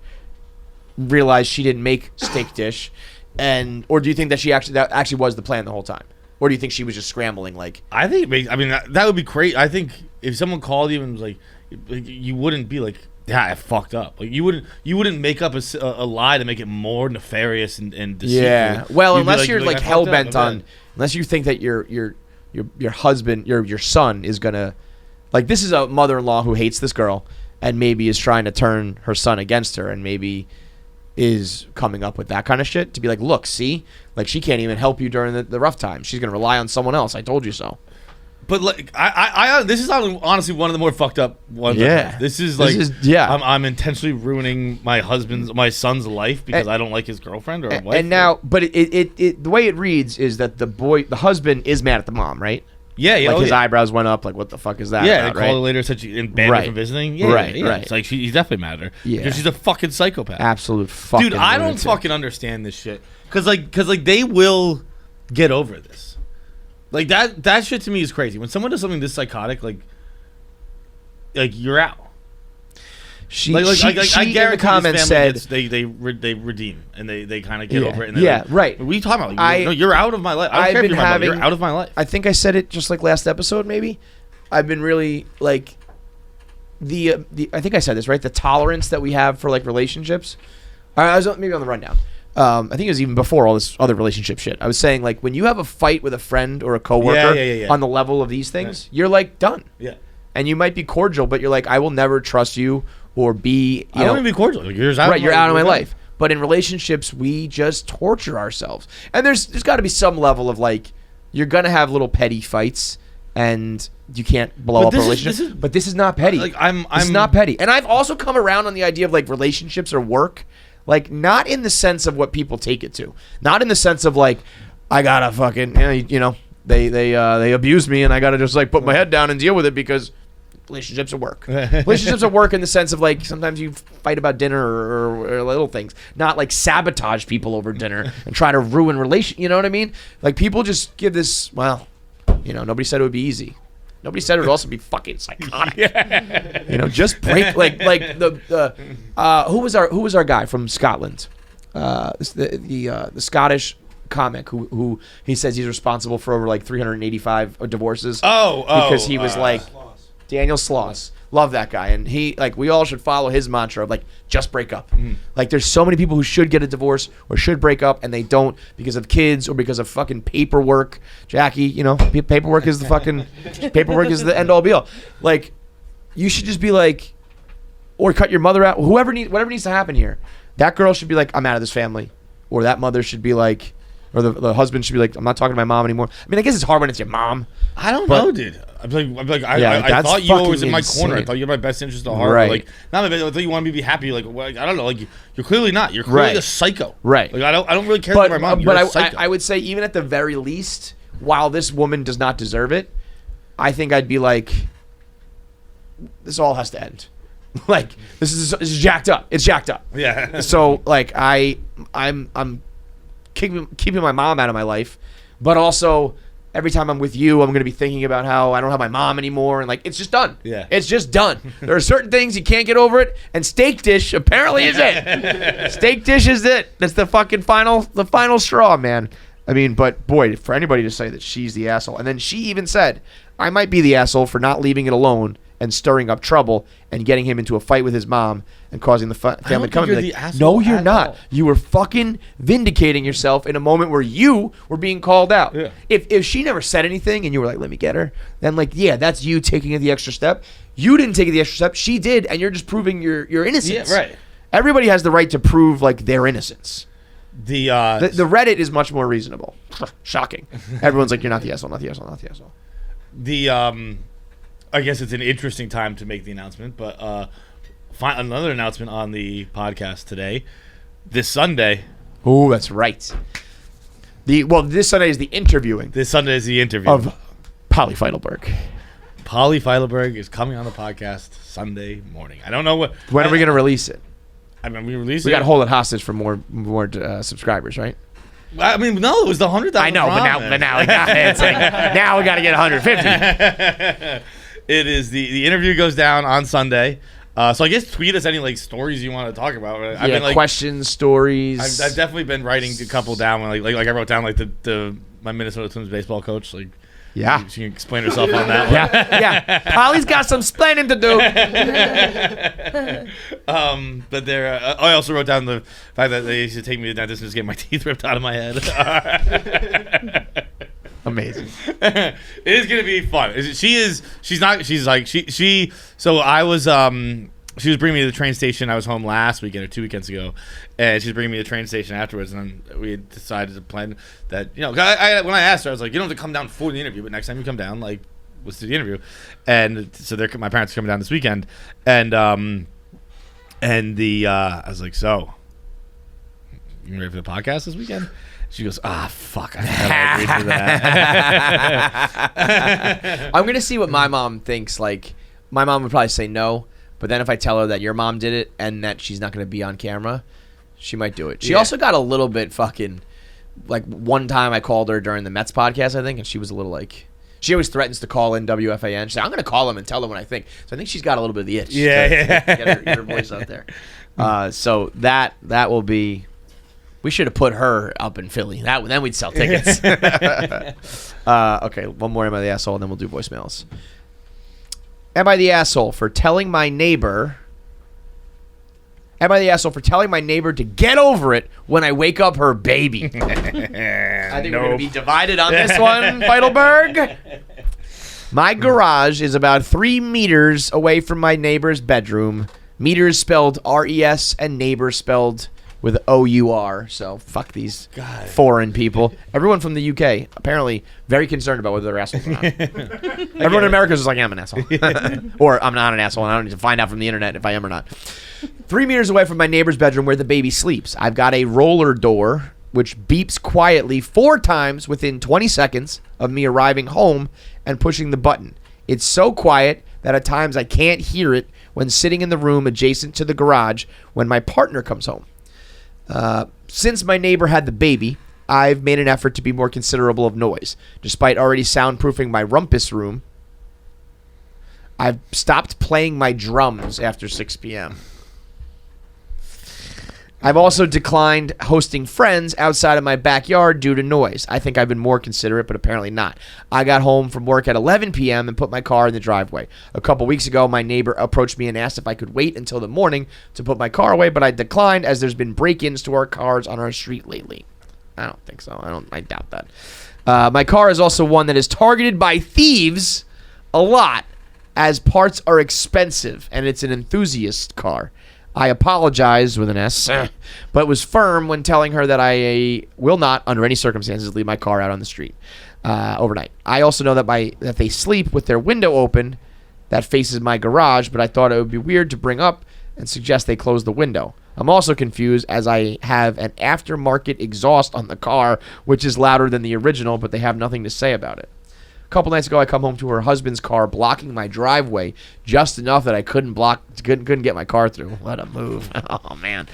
[SPEAKER 2] realized she didn't make steak dish, or do you think that that actually was the plan the whole time, or do you think she was just scrambling? Like,
[SPEAKER 1] I think that would be great. I think if someone called you and was like you wouldn't be like, yeah, I fucked up. Like you wouldn't make up a lie to make it more nefarious and deceitful.
[SPEAKER 2] Yeah. Well, unless you're like
[SPEAKER 1] I
[SPEAKER 2] hell
[SPEAKER 1] fucked up,
[SPEAKER 2] bent on, unless you think that your husband, your son is gonna, like, this is a mother-in-law who hates this girl and maybe is trying to turn her son against her and maybe is coming up with that kind of shit to be like, look, see, like she can't even help you during the rough times. She's gonna rely on someone else. I told you so.
[SPEAKER 1] But like, I this is honestly one of the more fucked up ones.
[SPEAKER 2] Yeah,
[SPEAKER 1] this is I'm intentionally ruining my son's life because I don't like his girlfriend or wife.
[SPEAKER 2] And now, but it the way it reads is that the husband is mad at the mom, right?
[SPEAKER 1] Yeah,
[SPEAKER 2] like his eyebrows went up. Like, what the fuck is that?
[SPEAKER 1] Yeah,
[SPEAKER 2] about,
[SPEAKER 1] they called her later, said she banned her from visiting. Yeah,
[SPEAKER 2] right.
[SPEAKER 1] It's like he's definitely mad at her.
[SPEAKER 2] Yeah,
[SPEAKER 1] because she's a fucking psychopath.
[SPEAKER 2] Absolute fucking.
[SPEAKER 1] Dude, I don't fucking understand this shit. Because they will get over this. Like that shit to me is crazy. When someone does something this psychotic, like you're out.
[SPEAKER 2] She
[SPEAKER 1] I guarantee
[SPEAKER 2] in the comments said
[SPEAKER 1] they redeem and they kind of get over it. And
[SPEAKER 2] like, right.
[SPEAKER 1] What are you talking about? No, you're out of my life. I don't care if you're out of my life.
[SPEAKER 2] I think I said it just like last episode. Maybe I've been really like the I think I said this right. The tolerance that we have for like relationships. I was maybe on the rundown. I think it was even before all this other relationship shit. I was saying, like, when you have a fight with a friend or a coworker on the level of these things, you're like done.
[SPEAKER 1] Yeah.
[SPEAKER 2] And you might be cordial, but you're like, I will never trust you or be.
[SPEAKER 1] I don't even be cordial. Like, you're
[SPEAKER 2] out of my life. But in relationships, we just torture ourselves. And there's got to be some level of like, you're gonna have little petty fights, and you can't blow up a relationship. But this is not petty.
[SPEAKER 1] Like
[SPEAKER 2] it's not petty. And I've also come around on the idea of like relationships or work. Like, not in the sense of what people take it to. Not in the sense of, like, I gotta fucking, they abuse me and I gotta just, like, put my head down and deal with it because relationships at work. Relationships at work in the sense of, like, sometimes you fight about dinner or little things. Not, like, sabotage people over dinner and try to ruin you know what I mean? Like, people just give this, well, nobody said it would be easy. Nobody said it would also be fucking psychotic. Just break like the who was our guy from Scotland? The Scottish comic who he says he's responsible for over like 385 divorces. Because he was like Daniel Sloss. Love that guy, and he we all should follow his mantra of like just break up. Like there's so many people who should get a divorce or should break up and they don't because of kids or because of fucking paperwork. Jackie, paperwork is the end all be all. Like you should just be like, or cut your mother out. Whatever needs to happen here. That girl should be like, I'm out of this family, or that mother should be like,
[SPEAKER 9] or the husband should be like, I'm not talking to my mom anymore. I mean, I guess it's hard when it's your mom.
[SPEAKER 1] I don't
[SPEAKER 9] But-
[SPEAKER 1] know, dude. I
[SPEAKER 9] that's
[SPEAKER 1] thought you were always in my
[SPEAKER 9] fucking
[SPEAKER 1] corner. I
[SPEAKER 9] insane.
[SPEAKER 1] thought you had my best interest at heart.
[SPEAKER 9] Right.
[SPEAKER 1] Like, not I thought you wanted me to be happy. Like, well, I don't know. Like, you're clearly not. You're clearly
[SPEAKER 9] Right.
[SPEAKER 1] a psycho.
[SPEAKER 9] Right.
[SPEAKER 1] Like, I don't really care
[SPEAKER 9] But,
[SPEAKER 1] about my mom. You're
[SPEAKER 9] but
[SPEAKER 1] a psycho.
[SPEAKER 9] I would say even at the very least, while this woman does not deserve it, I think I'd be like, this all has to end. Like, this is jacked up. It's jacked up.
[SPEAKER 1] Yeah.
[SPEAKER 9] So like I'm keeping my mom out of my life, but also every time I'm with you, I'm gonna be thinking about how I don't have my mom anymore, and like it's just done.
[SPEAKER 1] Yeah.
[SPEAKER 9] It's just done. There are certain things you can't get over it, and steak dish apparently is it. Steak dish is it. That's the fucking final straw, man. I mean, but boy, for anybody to say that she's the asshole, and then she even said, I might be the asshole for not leaving it alone and stirring up trouble and getting him into a fight with his mom and causing the family to come
[SPEAKER 1] think
[SPEAKER 9] and
[SPEAKER 1] you're
[SPEAKER 9] be
[SPEAKER 1] the
[SPEAKER 9] like,
[SPEAKER 1] asshole
[SPEAKER 9] no, you're
[SPEAKER 1] at
[SPEAKER 9] not.
[SPEAKER 1] all."
[SPEAKER 9] You were fucking vindicating yourself in a moment where you were being called out.
[SPEAKER 1] Yeah.
[SPEAKER 9] If she never said anything and you were like, let me get her, then like, yeah, that's you taking the extra step. You didn't take the extra step. She did, and you're just proving your innocence.
[SPEAKER 1] Yeah, right.
[SPEAKER 9] Everybody has the right to prove like their innocence.
[SPEAKER 1] The
[SPEAKER 9] The Reddit is much more reasonable. Shocking. Everyone's like, you're not the asshole, not the asshole, not the asshole.
[SPEAKER 1] I guess it's an interesting time to make the announcement, but another announcement on the podcast today. This Sunday.
[SPEAKER 9] Oh, that's right. This Sunday is the interviewing
[SPEAKER 1] This Sunday is the interview.
[SPEAKER 9] of Polly Feidelberg.
[SPEAKER 1] Polly Feidelberg is coming on the podcast Sunday morning. I don't know
[SPEAKER 9] When are we going to release it?
[SPEAKER 1] I mean, we released
[SPEAKER 9] We
[SPEAKER 1] it.
[SPEAKER 9] got to hold it hostage for more subscribers, right?
[SPEAKER 1] I mean, no, it was the 100,000.
[SPEAKER 9] I know, but now we got it's like, now we got to get 150.
[SPEAKER 1] It is the interview goes down on Sunday. So I guess tweet us any like stories you want to talk about. I've
[SPEAKER 9] Yeah,
[SPEAKER 1] been like
[SPEAKER 9] questions, stories.
[SPEAKER 1] I've definitely been writing a couple down. When, like I wrote down like my Minnesota Twins baseball coach. Like
[SPEAKER 9] Yeah.
[SPEAKER 1] she can explain herself on that one.
[SPEAKER 9] Yeah. Polly's got some splaining to do.
[SPEAKER 1] But there, I also wrote down the fact that they used to take me to the dentist and just get my teeth ripped out of my head.
[SPEAKER 9] Amazing.
[SPEAKER 1] It is gonna be fun. She's like so I was she was bringing me to the train station. I was home last weekend or 2 weekends ago, and she's bringing me to the train station afterwards. And then we decided to plan that, you know, when I asked her, I was like, you don't have to come down for the interview, but next time you come down, like, let's do the interview. And so my parents are coming down this weekend, and I was like, so you ready for the podcast this weekend? She goes, fuck, I agreed to that.
[SPEAKER 9] I'm going to see what my mom thinks. Like, my mom would probably say no. But then if I tell her that your mom did it and that she's not going to be on camera, she might do it. She also got a little bit fucking, like, one time I called her during the Mets podcast, I think, and she was a little like, she always threatens to call in WFAN. She said, I'm going to call them and tell them what I think. So I think she's got a little bit of the itch.
[SPEAKER 1] Yeah,
[SPEAKER 9] to
[SPEAKER 1] yeah.
[SPEAKER 9] get her voice out there. So that will be, we should have put her up in Philly. Then we'd sell tickets. Okay, one more Am I the Asshole, and then we'll do voicemails. Am I the asshole for telling my neighbor? Am I the asshole for telling my neighbor to get over it when I wake up her baby? I think we're going to be divided on this one, Feidelberg. My garage is about 3 meters away from my neighbor's bedroom. Meters spelled R-E-S and neighbor spelled with O-U-R. So fuck these foreign people. Everyone from the UK apparently very concerned about whether they're assholes or not. Everyone in America is just like, yeah, I'm an asshole. Or I'm not an asshole, and I don't need to find out from the internet if I am or not. 3 meters away from my neighbor's bedroom where the baby sleeps, I've got a roller door which beeps quietly 4 times within 20 seconds of me arriving home and pushing the button. It's so quiet that at times I can't hear it when sitting in the room adjacent to the garage when my partner comes home. Since my neighbor had the baby, I've made an effort to be more considerable of noise. Despite already soundproofing my rumpus room, I've stopped playing my drums after 6 p.m. I've also declined hosting friends outside of my backyard due to noise. I think I've been more considerate, but apparently not. I got home from work at 11 p.m. and put my car in the driveway. A couple weeks ago, my neighbor approached me and asked if I could wait until the morning to put my car away, but I declined as there's been break-ins to our cars on our street lately. I don't think so. I doubt that. My car is also one that is targeted by thieves a lot, as parts are expensive and it's an enthusiast car. I apologized with an S, but was firm when telling her that I will not, under any circumstances, leave my car out on the street overnight. I also know that they sleep with their window open that faces my garage, but I thought it would be weird to bring up and suggest they close the window. I'm also confused as I have an aftermarket exhaust on the car, which is louder than the original, but they have nothing to say about it. A couple nights ago, I come home to her husband's car blocking my driveway just enough that I couldn't get my car through. What a move. Oh, man.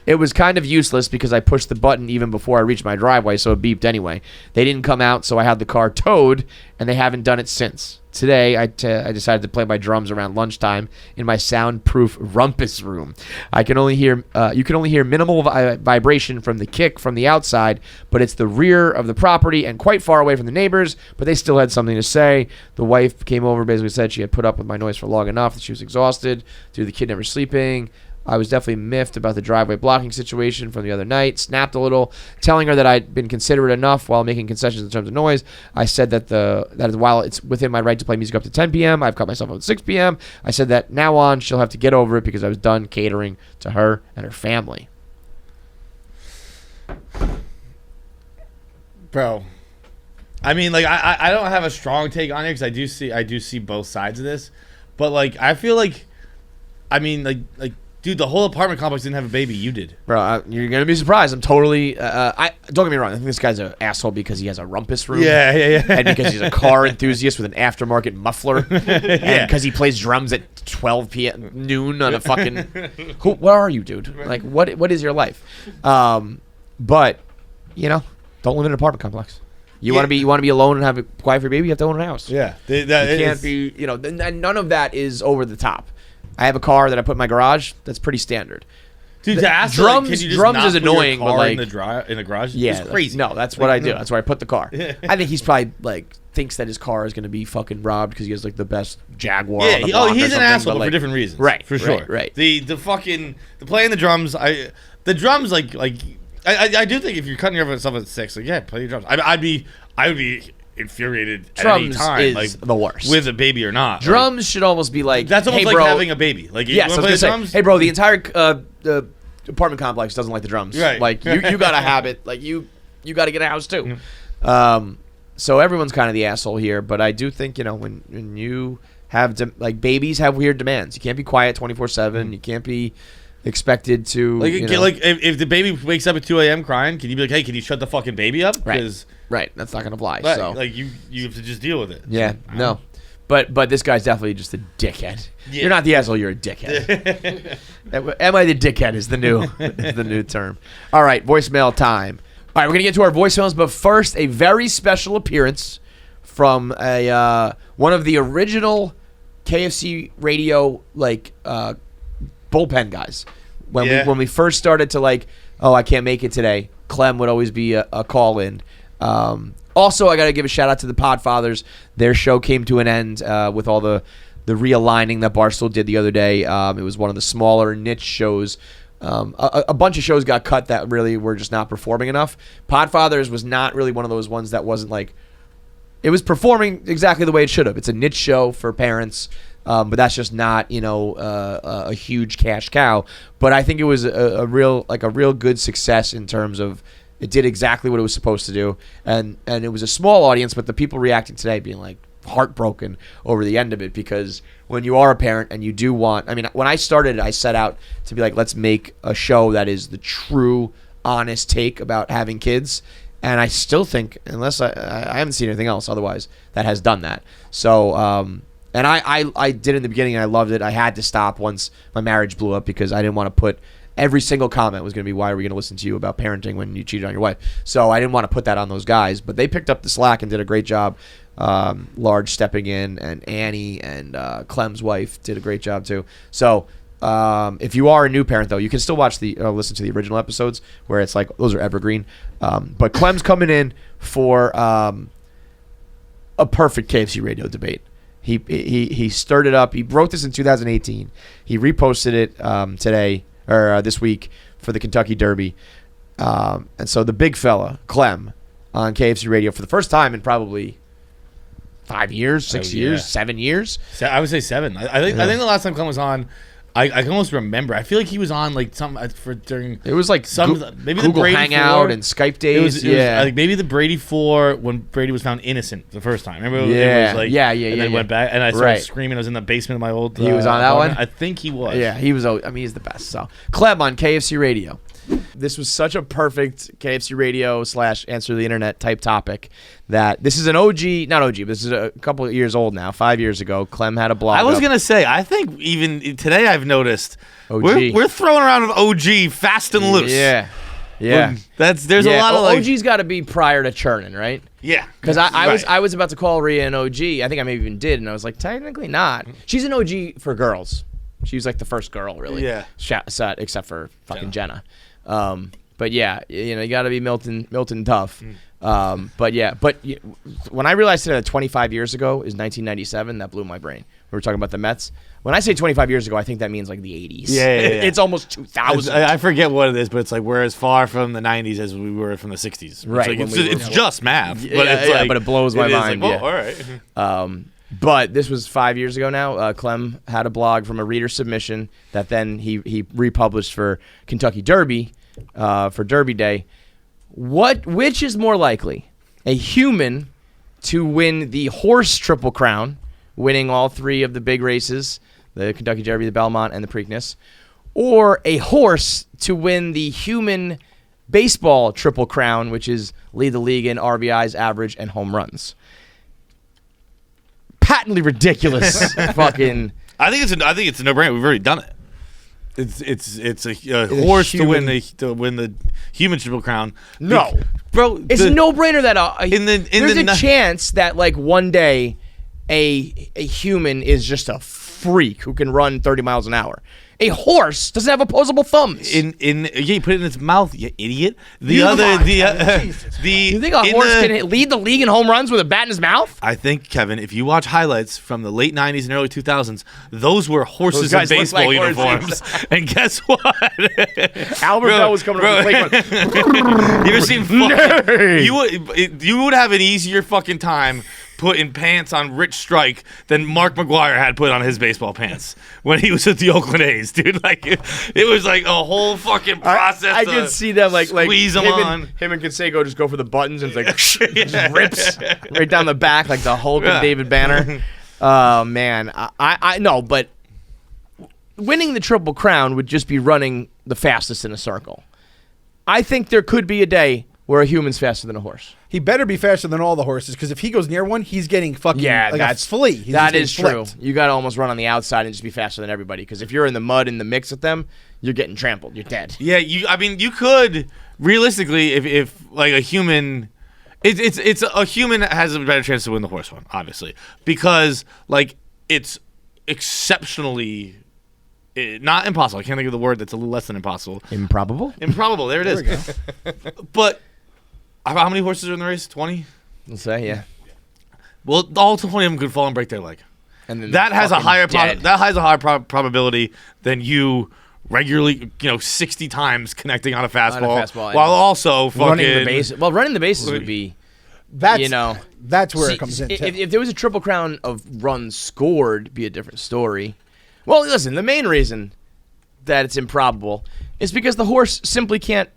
[SPEAKER 9] It was kind of useless because I pushed the button even before I reached my driveway, so it beeped anyway. They didn't come out, so I had the car towed, and they haven't done it since. Today, I decided to play my drums around lunchtime in my soundproof rumpus room. You can only hear minimal vibration from the kick from the outside, but it's the rear of the property and quite far away from the neighbors, but they still had something to say. The wife came over, basically said she had put up with my noise for long enough, that she was exhausted due to the kid never sleeping. I was definitely miffed about the driveway blocking situation from the other night, snapped a little, telling her that I'd been considerate enough while making concessions in terms of noise. I said that while it's within my right to play music up to 10 p.m., I've cut myself up at 6 p.m. I said that now on, she'll have to get over it because I was done catering to her and her family.
[SPEAKER 1] Bro, I mean, like, I don't have a strong take on it because I do see both sides of this, but like I feel like, I mean, like. Dude, the whole apartment complex didn't have a baby. You did.
[SPEAKER 9] Bro, you're going to be surprised. I'm totally... don't get me wrong. I think this guy's an asshole because he has a rumpus room.
[SPEAKER 1] Yeah.
[SPEAKER 9] And because he's a car enthusiast with an aftermarket muffler. And because he plays drums at 12 p.m. noon on a fucking... Where are you, dude? Like, what is your life? But, you know, don't live in an apartment complex. You want to be alone and have a quiet for your baby, you have to own a house.
[SPEAKER 1] Yeah.
[SPEAKER 9] You can't be... You know, and none of that is over the top. I have a car that I put in my garage. That's pretty standard.
[SPEAKER 1] Dude, to ask
[SPEAKER 9] drums,
[SPEAKER 1] can you just
[SPEAKER 9] drums
[SPEAKER 1] not
[SPEAKER 9] is
[SPEAKER 1] put your
[SPEAKER 9] annoying,
[SPEAKER 1] car
[SPEAKER 9] but like
[SPEAKER 1] in the garage,
[SPEAKER 9] yeah,
[SPEAKER 1] it's crazy.
[SPEAKER 9] No, that's what I do.
[SPEAKER 1] No.
[SPEAKER 9] That's where I put the car. I think he's probably like thinks that his car is going to be fucking robbed because he has like the best Jaguar.
[SPEAKER 1] Yeah,
[SPEAKER 9] on the block
[SPEAKER 1] he's
[SPEAKER 9] or
[SPEAKER 1] an
[SPEAKER 9] something,
[SPEAKER 1] asshole
[SPEAKER 9] but,
[SPEAKER 1] for
[SPEAKER 9] like,
[SPEAKER 1] different reasons.
[SPEAKER 9] Right,
[SPEAKER 1] for sure.
[SPEAKER 9] Right.
[SPEAKER 1] The playing the drums. The drums like I do think if you're cutting yourself at 6, like yeah, play your drums. I would be infuriated at any
[SPEAKER 9] Drums
[SPEAKER 1] time,
[SPEAKER 9] is
[SPEAKER 1] like
[SPEAKER 9] the worst.
[SPEAKER 1] with a baby or not.
[SPEAKER 9] Drums should almost be like
[SPEAKER 1] That's almost
[SPEAKER 9] hey,
[SPEAKER 1] like
[SPEAKER 9] bro,
[SPEAKER 1] having a baby. Like you
[SPEAKER 9] yes,
[SPEAKER 1] want
[SPEAKER 9] I
[SPEAKER 1] to
[SPEAKER 9] was
[SPEAKER 1] play
[SPEAKER 9] gonna
[SPEAKER 1] the drums?
[SPEAKER 9] say, hey, bro, the entire the apartment complex doesn't like the drums.
[SPEAKER 1] Right.
[SPEAKER 9] Like you got to have it. Like you got to get a house too. So everyone's kind of the asshole here, but I do think when you have like babies have weird demands. You can't be quiet 24/7. You can't be expected to
[SPEAKER 1] like if the baby wakes up at 2 a.m. crying, can you be like, hey, can you shut the fucking baby up?
[SPEAKER 9] Right, that's not gonna fly.
[SPEAKER 1] Right,
[SPEAKER 9] So
[SPEAKER 1] like you have to just deal with it.
[SPEAKER 9] yeah, no, but this guy's definitely just a dickhead.
[SPEAKER 1] Yeah.
[SPEAKER 9] You're not the asshole. You're a dickhead. Am I the dickhead? Is the new term. All right, voicemail time. All right, we're gonna get to our voicemails, but first, a very special appearance from one of the original KFC radio bullpen guys. When we first started to I can't make it today, Clem would always be a call in. Also, I got to give a shout out to the Podfathers. Their show came to an end with all the realigning that Barstool did the other day. It was one of the smaller niche shows. A bunch of shows got cut that really were just not performing enough. Podfathers was not really one of those ones that wasn't it was performing exactly the way it should have. It's a niche show for parents. But that's just not, a huge cash cow. But I think it was a real good success in terms of it did exactly what it was supposed to do, and it was a small audience, but the people reacting today being heartbroken over the end of it, because when you are a parent and you do want, when I started, I set out to be let's make a show that is the true, honest take about having kids. And I still think, unless I haven't seen anything else otherwise that has done that. So, and I did in the beginning, and I loved it. I had to stop once my marriage blew up because I didn't want to put every single comment was going to be, why are we going to listen to you about parenting when you cheated on your wife? So I didn't want to put that on those guys. But they picked up the slack and did a great job. Large stepping in, and Annie and Clem's wife did a great job too. So if you are a new parent, though, you can still watch listen to the original episodes where it's those are evergreen. But Clem's coming in for a perfect KFC radio debate. He stirred it up. He wrote this in 2018. He reposted it today or this week for the Kentucky Derby. And so the big fella, Clem, on KFC radio for the first time in probably 5 years, 6 years, 7 years.
[SPEAKER 1] I would say 7. I think the last time Clem was on, I can almost remember. I feel like he was on like some for during.
[SPEAKER 9] It was like
[SPEAKER 1] some maybe the
[SPEAKER 9] Google
[SPEAKER 1] Brady
[SPEAKER 9] Hangout
[SPEAKER 1] 4.
[SPEAKER 9] and Skype days.
[SPEAKER 1] It was
[SPEAKER 9] yeah,
[SPEAKER 1] like maybe the Brady 4 when Brady was found innocent the first time. Remember?
[SPEAKER 9] Yeah.
[SPEAKER 1] It was like,
[SPEAKER 9] Yeah,
[SPEAKER 1] And then went back, and I started screaming. I was in the basement of my old.
[SPEAKER 9] He was on that
[SPEAKER 1] apartment.
[SPEAKER 9] one?
[SPEAKER 1] I think he was.
[SPEAKER 9] Yeah, he was. I mean, he's the best. So, Clem on KFC Radio. This was such a perfect KFC Radio / answer the internet type topic that this is an OG, not OG, but this is a couple of years old now. 5 years ago, Clem had a blog.
[SPEAKER 1] I was
[SPEAKER 9] up.
[SPEAKER 1] gonna say. I think even today I've noticed
[SPEAKER 9] OG.
[SPEAKER 1] we're throwing around an OG fast and loose.
[SPEAKER 9] Yeah, yeah.
[SPEAKER 1] There's a lot of like.
[SPEAKER 9] OG's got to be prior to churning, right?
[SPEAKER 1] Yeah.
[SPEAKER 9] Because
[SPEAKER 1] Right.
[SPEAKER 9] I was about to call Rhea an OG. I think I maybe even did, and I was like, technically not. She's an OG for girls. She was like the first girl, really.
[SPEAKER 1] Yeah.
[SPEAKER 9] Except for fucking Jenna. But yeah, you know, you got to be Milton tough. But when I realized that 25 years ago is 1997, that blew my brain. We were talking about the Mets. When I say 25 years ago, I think that means like the 80s.
[SPEAKER 1] Yeah.
[SPEAKER 9] It's almost 2000.
[SPEAKER 1] I forget what it is, but it's like we're as far from the 90s as we were from the 60s.
[SPEAKER 9] Right,
[SPEAKER 1] It's,
[SPEAKER 9] when we were-
[SPEAKER 1] it's just math.
[SPEAKER 9] Yeah,
[SPEAKER 1] But it's
[SPEAKER 9] yeah,
[SPEAKER 1] like,
[SPEAKER 9] but it blows my
[SPEAKER 1] is
[SPEAKER 9] mind,
[SPEAKER 1] Like,
[SPEAKER 9] yeah.
[SPEAKER 1] all right.
[SPEAKER 9] But this was 5 years ago now. Clem had a blog from a reader submission that then he republished for Kentucky Derby, for Derby Day. Which is more likely? A human to win the horse Triple Crown, winning all three of the big races, the Kentucky Derby, the Belmont, and the Preakness, or a horse to win the human baseball Triple Crown, which is lead the league in RBIs, average, and home runs. Patently ridiculous. Fucking.
[SPEAKER 1] I think it's a no-brainer. We've already done it. It's a horse to win the human Triple Crown.
[SPEAKER 9] No.
[SPEAKER 1] Bro,
[SPEAKER 9] It's a no-brainer that there's a
[SPEAKER 1] the
[SPEAKER 9] chance that like one day a human is just a freak who can run 30 miles an hour. A horse doesn't have opposable thumbs.
[SPEAKER 1] you put it in its mouth, you idiot.
[SPEAKER 9] You think a horse can lead the league in home runs with a bat in his mouth?
[SPEAKER 1] I think, Kevin, if you watch highlights from the late 90s and early 2000s, those were horses
[SPEAKER 9] Those guys
[SPEAKER 1] in
[SPEAKER 9] look
[SPEAKER 1] baseball
[SPEAKER 9] like
[SPEAKER 1] uniforms. And guess what?
[SPEAKER 9] Albert Bell was coming up the plate.
[SPEAKER 1] You ever seen fucking, you would have an easier fucking time putting pants on Rich Strike than Mark McGwire had put on his baseball pants when he was at the Oakland A's, dude. Like it was like a whole fucking process.
[SPEAKER 9] I could see them like
[SPEAKER 1] squeeze them on.
[SPEAKER 9] Him and Canseco just go for the buttons and it's like just rips right down the back like the Hulk and David Banner. Man, I know, but winning the Triple Crown would just be running the fastest in a circle. I think there could be a day where a human's faster than a horse.
[SPEAKER 10] He better be faster than all the horses because if he goes near one, he's getting fucking
[SPEAKER 9] that's
[SPEAKER 10] a flea. He's
[SPEAKER 9] that
[SPEAKER 10] just
[SPEAKER 9] is
[SPEAKER 10] getting
[SPEAKER 9] true.
[SPEAKER 10] flipped.
[SPEAKER 9] You got to almost run on the outside and just be faster than everybody. Because if you're in the mud in the mix with them, you're getting trampled. You're dead.
[SPEAKER 1] Yeah, you could realistically, if like a human, it's a human has a better chance to win the horse one, obviously, because like it's exceptionally. Not impossible. I can't think of the word that's a little less than impossible.
[SPEAKER 9] Improbable.
[SPEAKER 1] Improbable. There it is. But how many horses are in the race? 20?
[SPEAKER 9] Let's say, yeah.
[SPEAKER 1] Well, all 20 of them could fall and break their leg.
[SPEAKER 9] And then
[SPEAKER 1] That has a higher
[SPEAKER 9] dead.
[SPEAKER 1] probability than you regularly, 60 times connecting on a fastball,
[SPEAKER 9] and
[SPEAKER 1] while also fucking
[SPEAKER 9] running the bases. Well, running the bases would be.
[SPEAKER 10] That's that's where
[SPEAKER 9] See,
[SPEAKER 10] it comes in.
[SPEAKER 9] If there was a Triple Crown of runs scored, it'd be a different story. Well, listen, the main reason that it's improbable is because the horse simply can't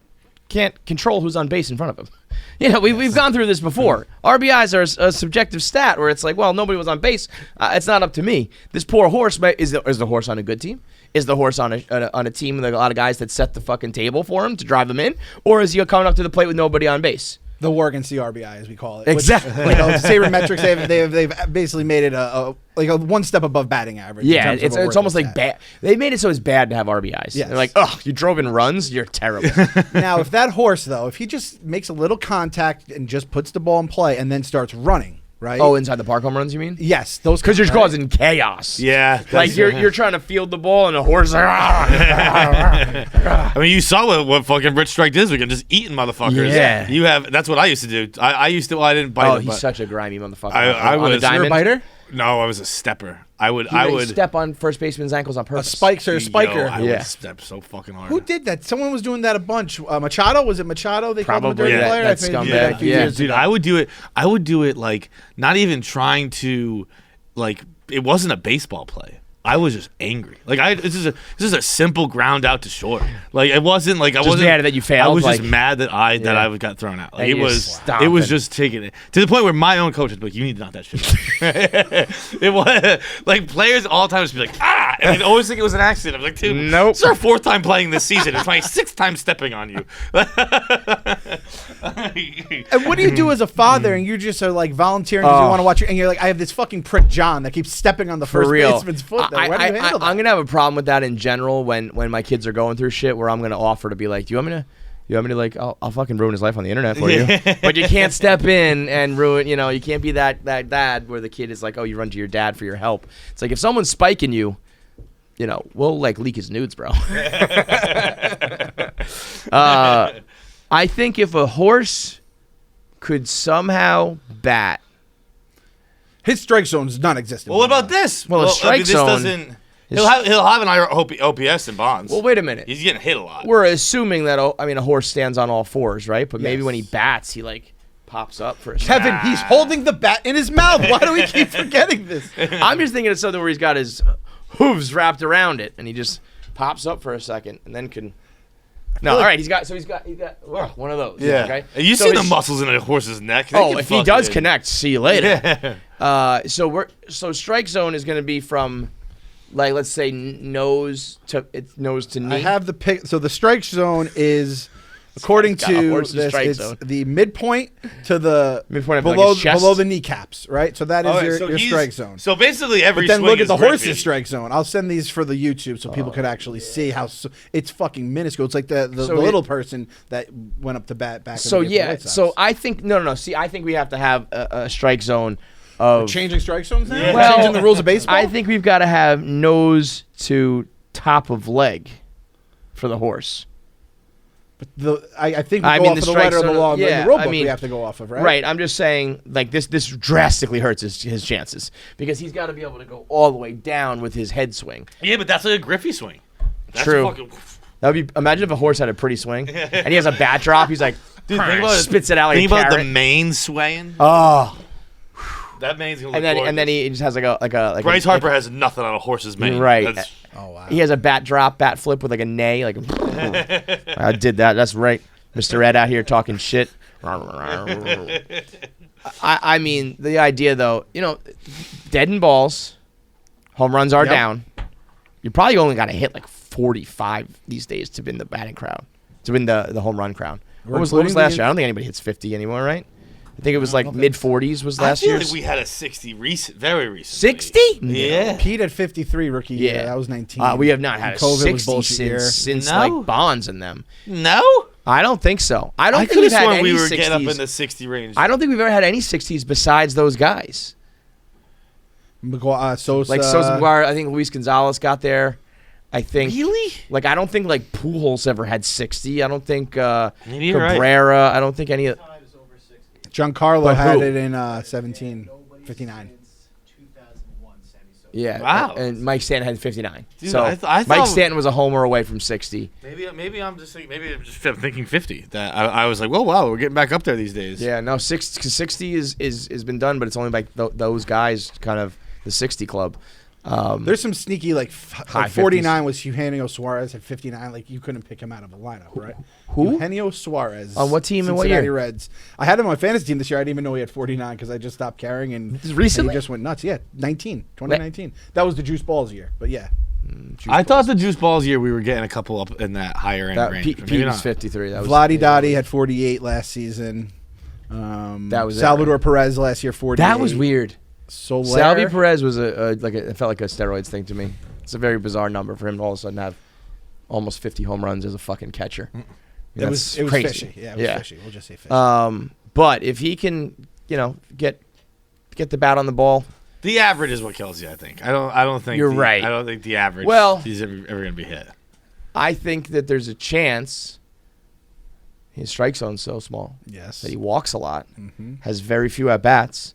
[SPEAKER 9] control who's on base in front of him. We've gone through this before. RBIs are a subjective stat where it's like, well, nobody was on base. It's not up to me. This poor horse, is the horse on a good team? Is the horse on a team with a lot of guys that set the fucking table for him to drive them in? Or is he coming up to the plate with nobody on base?
[SPEAKER 10] The war against the RBI, as we call it.
[SPEAKER 9] Exactly.
[SPEAKER 10] Sabermetrics, they've basically made it a one step above batting average.
[SPEAKER 9] Yeah,
[SPEAKER 10] in terms of a
[SPEAKER 9] it's
[SPEAKER 10] worth
[SPEAKER 9] almost
[SPEAKER 10] of
[SPEAKER 9] like
[SPEAKER 10] stat.
[SPEAKER 9] bad. They made it so it's bad to have RBIs.
[SPEAKER 10] Yes.
[SPEAKER 9] They're like, oh, you drove in runs? You're terrible.
[SPEAKER 10] Now, if that horse, though, if he just makes a little contact and just puts the ball in play and then starts running, right?
[SPEAKER 9] Oh, inside the park home runs, you mean?
[SPEAKER 10] Yes, those
[SPEAKER 9] Because you're
[SPEAKER 10] right?
[SPEAKER 9] causing chaos.
[SPEAKER 1] Yeah,
[SPEAKER 9] Like you're trying to field the ball and the horse is like,
[SPEAKER 1] I mean, you saw what fucking Rich Strike did this weekend, just eating motherfuckers.
[SPEAKER 9] Yeah.
[SPEAKER 1] That's what I used to do. I used to. Well, I didn't bite.
[SPEAKER 9] oh,
[SPEAKER 1] him,
[SPEAKER 9] he's
[SPEAKER 1] but
[SPEAKER 9] such a grimy motherfucker.
[SPEAKER 1] I
[SPEAKER 9] on the
[SPEAKER 1] was-
[SPEAKER 10] You're a
[SPEAKER 9] diamond.
[SPEAKER 10] biter?
[SPEAKER 1] No, I was a stepper. I would
[SPEAKER 9] step on first baseman's ankles on
[SPEAKER 10] A
[SPEAKER 9] purpose.
[SPEAKER 10] spiker.
[SPEAKER 1] Yo, I
[SPEAKER 9] Yeah.
[SPEAKER 1] would step so fucking hard.
[SPEAKER 10] Who did that? Someone was doing that a bunch. Machado? Was it Machado? They called him a
[SPEAKER 9] Probably,
[SPEAKER 10] dirty
[SPEAKER 9] yeah,
[SPEAKER 10] player?
[SPEAKER 9] that
[SPEAKER 10] I think
[SPEAKER 9] scumbag,
[SPEAKER 10] a few
[SPEAKER 9] yeah.
[SPEAKER 10] years
[SPEAKER 1] Dude,
[SPEAKER 10] ago.
[SPEAKER 1] I would do it like not even trying to, like, it wasn't a baseball play. I was just angry. Like this is a simple ground out to short. Like it wasn't like I
[SPEAKER 9] Just
[SPEAKER 1] wasn't
[SPEAKER 9] mad that you failed,
[SPEAKER 1] I was
[SPEAKER 9] like-
[SPEAKER 1] just mad that I
[SPEAKER 9] Yeah.
[SPEAKER 1] got thrown out.
[SPEAKER 9] And
[SPEAKER 1] Like it
[SPEAKER 9] you
[SPEAKER 1] was
[SPEAKER 9] just stomping.
[SPEAKER 1] just taking it to the point where my own coach was like, "You need to knock that shit." It was like players all the time just be like, "Ah," and I'd always think it was an accident. I was like, "Dude,
[SPEAKER 9] Nope.
[SPEAKER 1] It's our 4th time playing this season. It's my 6th time stepping on you."
[SPEAKER 10] And what do you do as a father and you just are like volunteering because you want to watch it and you're like, I have this fucking prick John that keeps stepping on the
[SPEAKER 9] For
[SPEAKER 10] first
[SPEAKER 9] real.
[SPEAKER 10] baseman's foot. Though. How do you handle that?
[SPEAKER 9] I'm gonna have a problem with that in general when my kids are going through shit where I'm gonna offer to be like, do you want me to like I'll fucking ruin his life on the internet for you, but you can't step in and ruin. You can't be that dad where the kid is like, oh, you run to your dad for your help. It's like if someone's spiking you, we'll like leak his nudes, bro. I think if a horse could somehow bat.
[SPEAKER 10] His strike zone is non-existent.
[SPEAKER 1] Well, what about this?
[SPEAKER 9] Well, a strike
[SPEAKER 1] this
[SPEAKER 9] zone
[SPEAKER 1] doesn't. He'll have an OPS in Bonds.
[SPEAKER 9] Well, wait a minute.
[SPEAKER 1] He's getting hit a lot.
[SPEAKER 9] We're assuming that a horse stands on all fours, right? But maybe
[SPEAKER 10] Yes.
[SPEAKER 9] when he bats, he like pops up for a
[SPEAKER 10] Kevin, he's holding the bat in his mouth. Why do we keep forgetting this?
[SPEAKER 9] I'm just thinking of something where he's got his hooves wrapped around it, and he just pops up for a second, and then can. No, all right. He's got one of those.
[SPEAKER 1] Yeah.
[SPEAKER 9] Okay.
[SPEAKER 1] You
[SPEAKER 9] So
[SPEAKER 1] see the
[SPEAKER 9] his-
[SPEAKER 1] muscles in a horse's neck. They
[SPEAKER 9] Oh,
[SPEAKER 1] can
[SPEAKER 9] if he does
[SPEAKER 1] fucking-
[SPEAKER 9] connect, see you later.
[SPEAKER 1] Yeah.
[SPEAKER 9] So strike zone is going to be from, like, let's say nose to knee.
[SPEAKER 10] I have the pick. So the strike zone is, according
[SPEAKER 9] Got a
[SPEAKER 10] to
[SPEAKER 9] horse's
[SPEAKER 10] this,
[SPEAKER 9] strike
[SPEAKER 10] it's
[SPEAKER 9] zone.
[SPEAKER 10] the midpoint to the
[SPEAKER 9] Midpoint of, like,
[SPEAKER 10] below
[SPEAKER 9] his chest?
[SPEAKER 10] below the kneecaps, right? So that is
[SPEAKER 1] All right,
[SPEAKER 10] your,
[SPEAKER 1] so
[SPEAKER 10] your
[SPEAKER 1] he's-
[SPEAKER 10] strike zone.
[SPEAKER 1] So basically, every
[SPEAKER 10] But then
[SPEAKER 1] swing
[SPEAKER 10] look at
[SPEAKER 1] is
[SPEAKER 10] the horse's
[SPEAKER 1] grippy.
[SPEAKER 10] strike zone. I'll send these for the YouTube so people could actually see how it's fucking minuscule. It's like the
[SPEAKER 9] So
[SPEAKER 10] little person that went up to bat back.
[SPEAKER 9] So
[SPEAKER 10] against the
[SPEAKER 9] yeah.
[SPEAKER 10] White Sox.
[SPEAKER 9] So I think no. See, I think we have to have a strike zone of.
[SPEAKER 10] changing strike zones now.
[SPEAKER 9] Well,
[SPEAKER 10] Changing the rules of baseball.
[SPEAKER 9] I think we've got to have nose to top of leg for the horse.
[SPEAKER 10] I think we
[SPEAKER 9] I
[SPEAKER 10] go
[SPEAKER 9] mean,
[SPEAKER 10] off
[SPEAKER 9] the
[SPEAKER 10] of the
[SPEAKER 9] strike
[SPEAKER 10] letter of the
[SPEAKER 9] zone-
[SPEAKER 10] law.
[SPEAKER 9] yeah,
[SPEAKER 10] in the rule
[SPEAKER 9] I
[SPEAKER 10] book
[SPEAKER 9] mean,
[SPEAKER 10] we have to go off of, right?
[SPEAKER 9] Right. I'm just saying, like this drastically hurts his chances because he's got to be able to go all the way down with his head swing.
[SPEAKER 1] Yeah, but that's like a Griffey swing. That's
[SPEAKER 9] True.
[SPEAKER 1] Fucking,
[SPEAKER 9] That would be. Imagine if a horse had a pretty swing and he has a bat drop. He's like,
[SPEAKER 1] dude, think about
[SPEAKER 9] spits it out like
[SPEAKER 1] think
[SPEAKER 9] a
[SPEAKER 1] about the
[SPEAKER 9] carrot.
[SPEAKER 1] mane swaying.
[SPEAKER 9] Oh.
[SPEAKER 1] That mane's gonna look
[SPEAKER 9] And then he just has like a
[SPEAKER 1] Bryce Harper has nothing on a horse's mane.
[SPEAKER 9] Right.
[SPEAKER 1] That's,
[SPEAKER 10] Oh wow.
[SPEAKER 9] He has a bat drop, bat flip with like a neigh. Like I did that. That's right, Mr. Ed out here talking shit. I mean, the idea though, dead in balls, home runs are
[SPEAKER 10] Yep.
[SPEAKER 9] down. You probably only got to hit like 45 these days to win the batting crown, to win the home run crown. What was
[SPEAKER 10] including
[SPEAKER 9] last
[SPEAKER 10] the-
[SPEAKER 9] year? I don't think anybody hits 50 anymore, right? I think it was like mid 40s was last
[SPEAKER 1] I feel
[SPEAKER 9] year's.
[SPEAKER 1] like we had a 60 very recent.
[SPEAKER 9] 60?
[SPEAKER 1] Yeah.
[SPEAKER 10] Pete at 53 rookie year.
[SPEAKER 9] Yeah.
[SPEAKER 10] That was 19.
[SPEAKER 9] We have not had a
[SPEAKER 10] COVID was
[SPEAKER 9] 60
[SPEAKER 10] bullshit year.
[SPEAKER 9] since
[SPEAKER 1] No.
[SPEAKER 9] like Bonds and them.
[SPEAKER 1] No.
[SPEAKER 9] I don't think so. I don't
[SPEAKER 1] I
[SPEAKER 9] think
[SPEAKER 1] could
[SPEAKER 9] we've
[SPEAKER 1] have
[SPEAKER 9] had
[SPEAKER 1] sworn
[SPEAKER 9] any
[SPEAKER 1] we were
[SPEAKER 9] 60s.
[SPEAKER 1] getting up in the 60 range.
[SPEAKER 9] I don't think we've ever had any 60s besides those guys.
[SPEAKER 10] Sosa.
[SPEAKER 9] Like Sosa McGuire, I think Luis Gonzalez got there. I think
[SPEAKER 1] Really?
[SPEAKER 9] Like I don't think like Pujols ever had 60. I don't think
[SPEAKER 1] Maybe you're right.
[SPEAKER 9] Cabrera. I don't think any of.
[SPEAKER 10] Giancarlo
[SPEAKER 9] But
[SPEAKER 10] had
[SPEAKER 9] who?
[SPEAKER 10] it in 17, 59.
[SPEAKER 9] Yeah.
[SPEAKER 1] Wow.
[SPEAKER 9] And Mike Stanton had 59.
[SPEAKER 1] Dude,
[SPEAKER 9] so
[SPEAKER 1] I thought-
[SPEAKER 9] Mike Stanton was a homer away from 60.
[SPEAKER 1] Maybe I'm just thinking. Maybe I'm just thinking 50. That I was like, whoa, wow, we're getting back up there these days.
[SPEAKER 9] Yeah. No, 60 is been done, but it's only like those guys kind of the 60 club.
[SPEAKER 10] There's some sneaky
[SPEAKER 9] High
[SPEAKER 10] 49 was Eugenio Suarez at 59. Like you couldn't pick him out of a lineup, right?
[SPEAKER 9] Who?
[SPEAKER 10] Eugenio Suarez.
[SPEAKER 9] On what team and what
[SPEAKER 10] Cincinnati
[SPEAKER 9] year?
[SPEAKER 10] Reds. I had him on my fantasy team this year. I didn't even know he had 49 because I just stopped caring and
[SPEAKER 9] Recently?
[SPEAKER 10] and he just went nuts. Yeah, 2019. That was the Juice Balls year, but yeah.
[SPEAKER 1] I thought the Juice Balls year we were getting a couple up in that higher end
[SPEAKER 9] That
[SPEAKER 1] range.
[SPEAKER 9] Pete
[SPEAKER 1] but maybe
[SPEAKER 9] was
[SPEAKER 1] not.
[SPEAKER 9] 53. That was
[SPEAKER 10] Vladdy Dottie had 48 last season.
[SPEAKER 9] That was it,
[SPEAKER 10] Salvador
[SPEAKER 9] right?
[SPEAKER 10] Perez last year 48.
[SPEAKER 9] That was weird.
[SPEAKER 10] Soler.
[SPEAKER 9] Salvi Perez was it felt like a steroids thing to me. It's a very bizarre number for him to all of a sudden have almost 50 home runs as a fucking catcher.
[SPEAKER 10] It was
[SPEAKER 9] crazy.
[SPEAKER 10] fishy. Yeah, it was fishy. We'll just say fishy.
[SPEAKER 9] But if he can, get the bat on the ball,
[SPEAKER 1] The average is what kills you. I think. I don't think
[SPEAKER 9] You're right.
[SPEAKER 1] I don't think the average.
[SPEAKER 9] Well-
[SPEAKER 1] is ever going to be hit.
[SPEAKER 9] I think that there's a chance. His strike zone's so small
[SPEAKER 10] Yes.
[SPEAKER 9] that he walks a lot,
[SPEAKER 10] Mhm.
[SPEAKER 9] has very few at bats.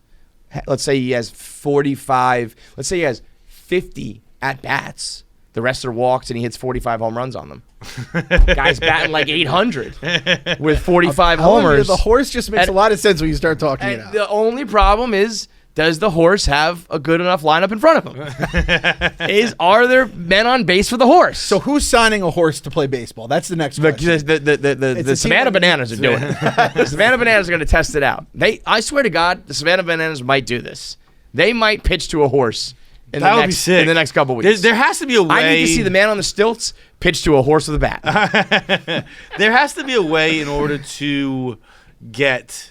[SPEAKER 9] Let's say he has 45. Let's say he has 50 at bats. The rest are walks, and he hits 45 home runs on them. Guy's batting like 800 with 45
[SPEAKER 10] I'm telling you,
[SPEAKER 9] homers.
[SPEAKER 10] the horse just makes
[SPEAKER 9] And-
[SPEAKER 10] a lot of sense when you start talking it
[SPEAKER 9] And
[SPEAKER 10] out.
[SPEAKER 9] the only problem is Does the horse have a good enough lineup in front of him? Are there men on base for the horse?
[SPEAKER 10] So who's signing a horse to play baseball? That's the next question.
[SPEAKER 9] The Savannah Bananas are doing it. The Savannah Bananas are going to test it out. I swear to God, the Savannah Bananas might do this. They might pitch to a horse in the next couple weeks.
[SPEAKER 1] There has to be a way.
[SPEAKER 9] I need to see the man on the stilts pitch to a horse with a bat.
[SPEAKER 1] There has to be a way in order to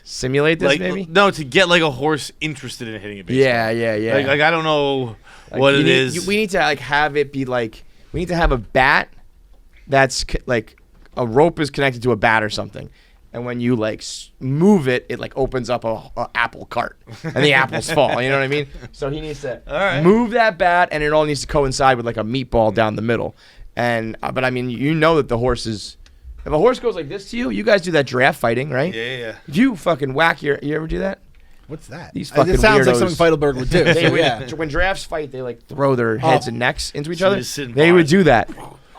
[SPEAKER 9] simulate this,
[SPEAKER 1] like,
[SPEAKER 9] maybe?
[SPEAKER 1] No, to get like a horse interested in hitting a baseball.
[SPEAKER 9] Yeah.
[SPEAKER 1] Like I don't know what it is.
[SPEAKER 9] We need to like have it be like we need to have a bat that's like a rope is connected to a bat or something, and when you like move it, it like opens up a apple cart, and the apples fall. You know what I mean? So he needs to move that bat, and it all needs to coincide with like a meatball down the middle. And but I mean, you know that the horse is. If a horse goes like this to you, you guys do that giraffe fighting, right?
[SPEAKER 1] Yeah.
[SPEAKER 9] If you fucking whack you ever do that?
[SPEAKER 10] What's that?
[SPEAKER 9] These fucking
[SPEAKER 10] It sounds like
[SPEAKER 9] weirdos.
[SPEAKER 10] something Feidelberg would do.
[SPEAKER 9] When giraffes fight, they like throw their heads and necks into each
[SPEAKER 1] So
[SPEAKER 9] other.
[SPEAKER 1] just sit and
[SPEAKER 9] They would
[SPEAKER 1] bars.
[SPEAKER 9] do that,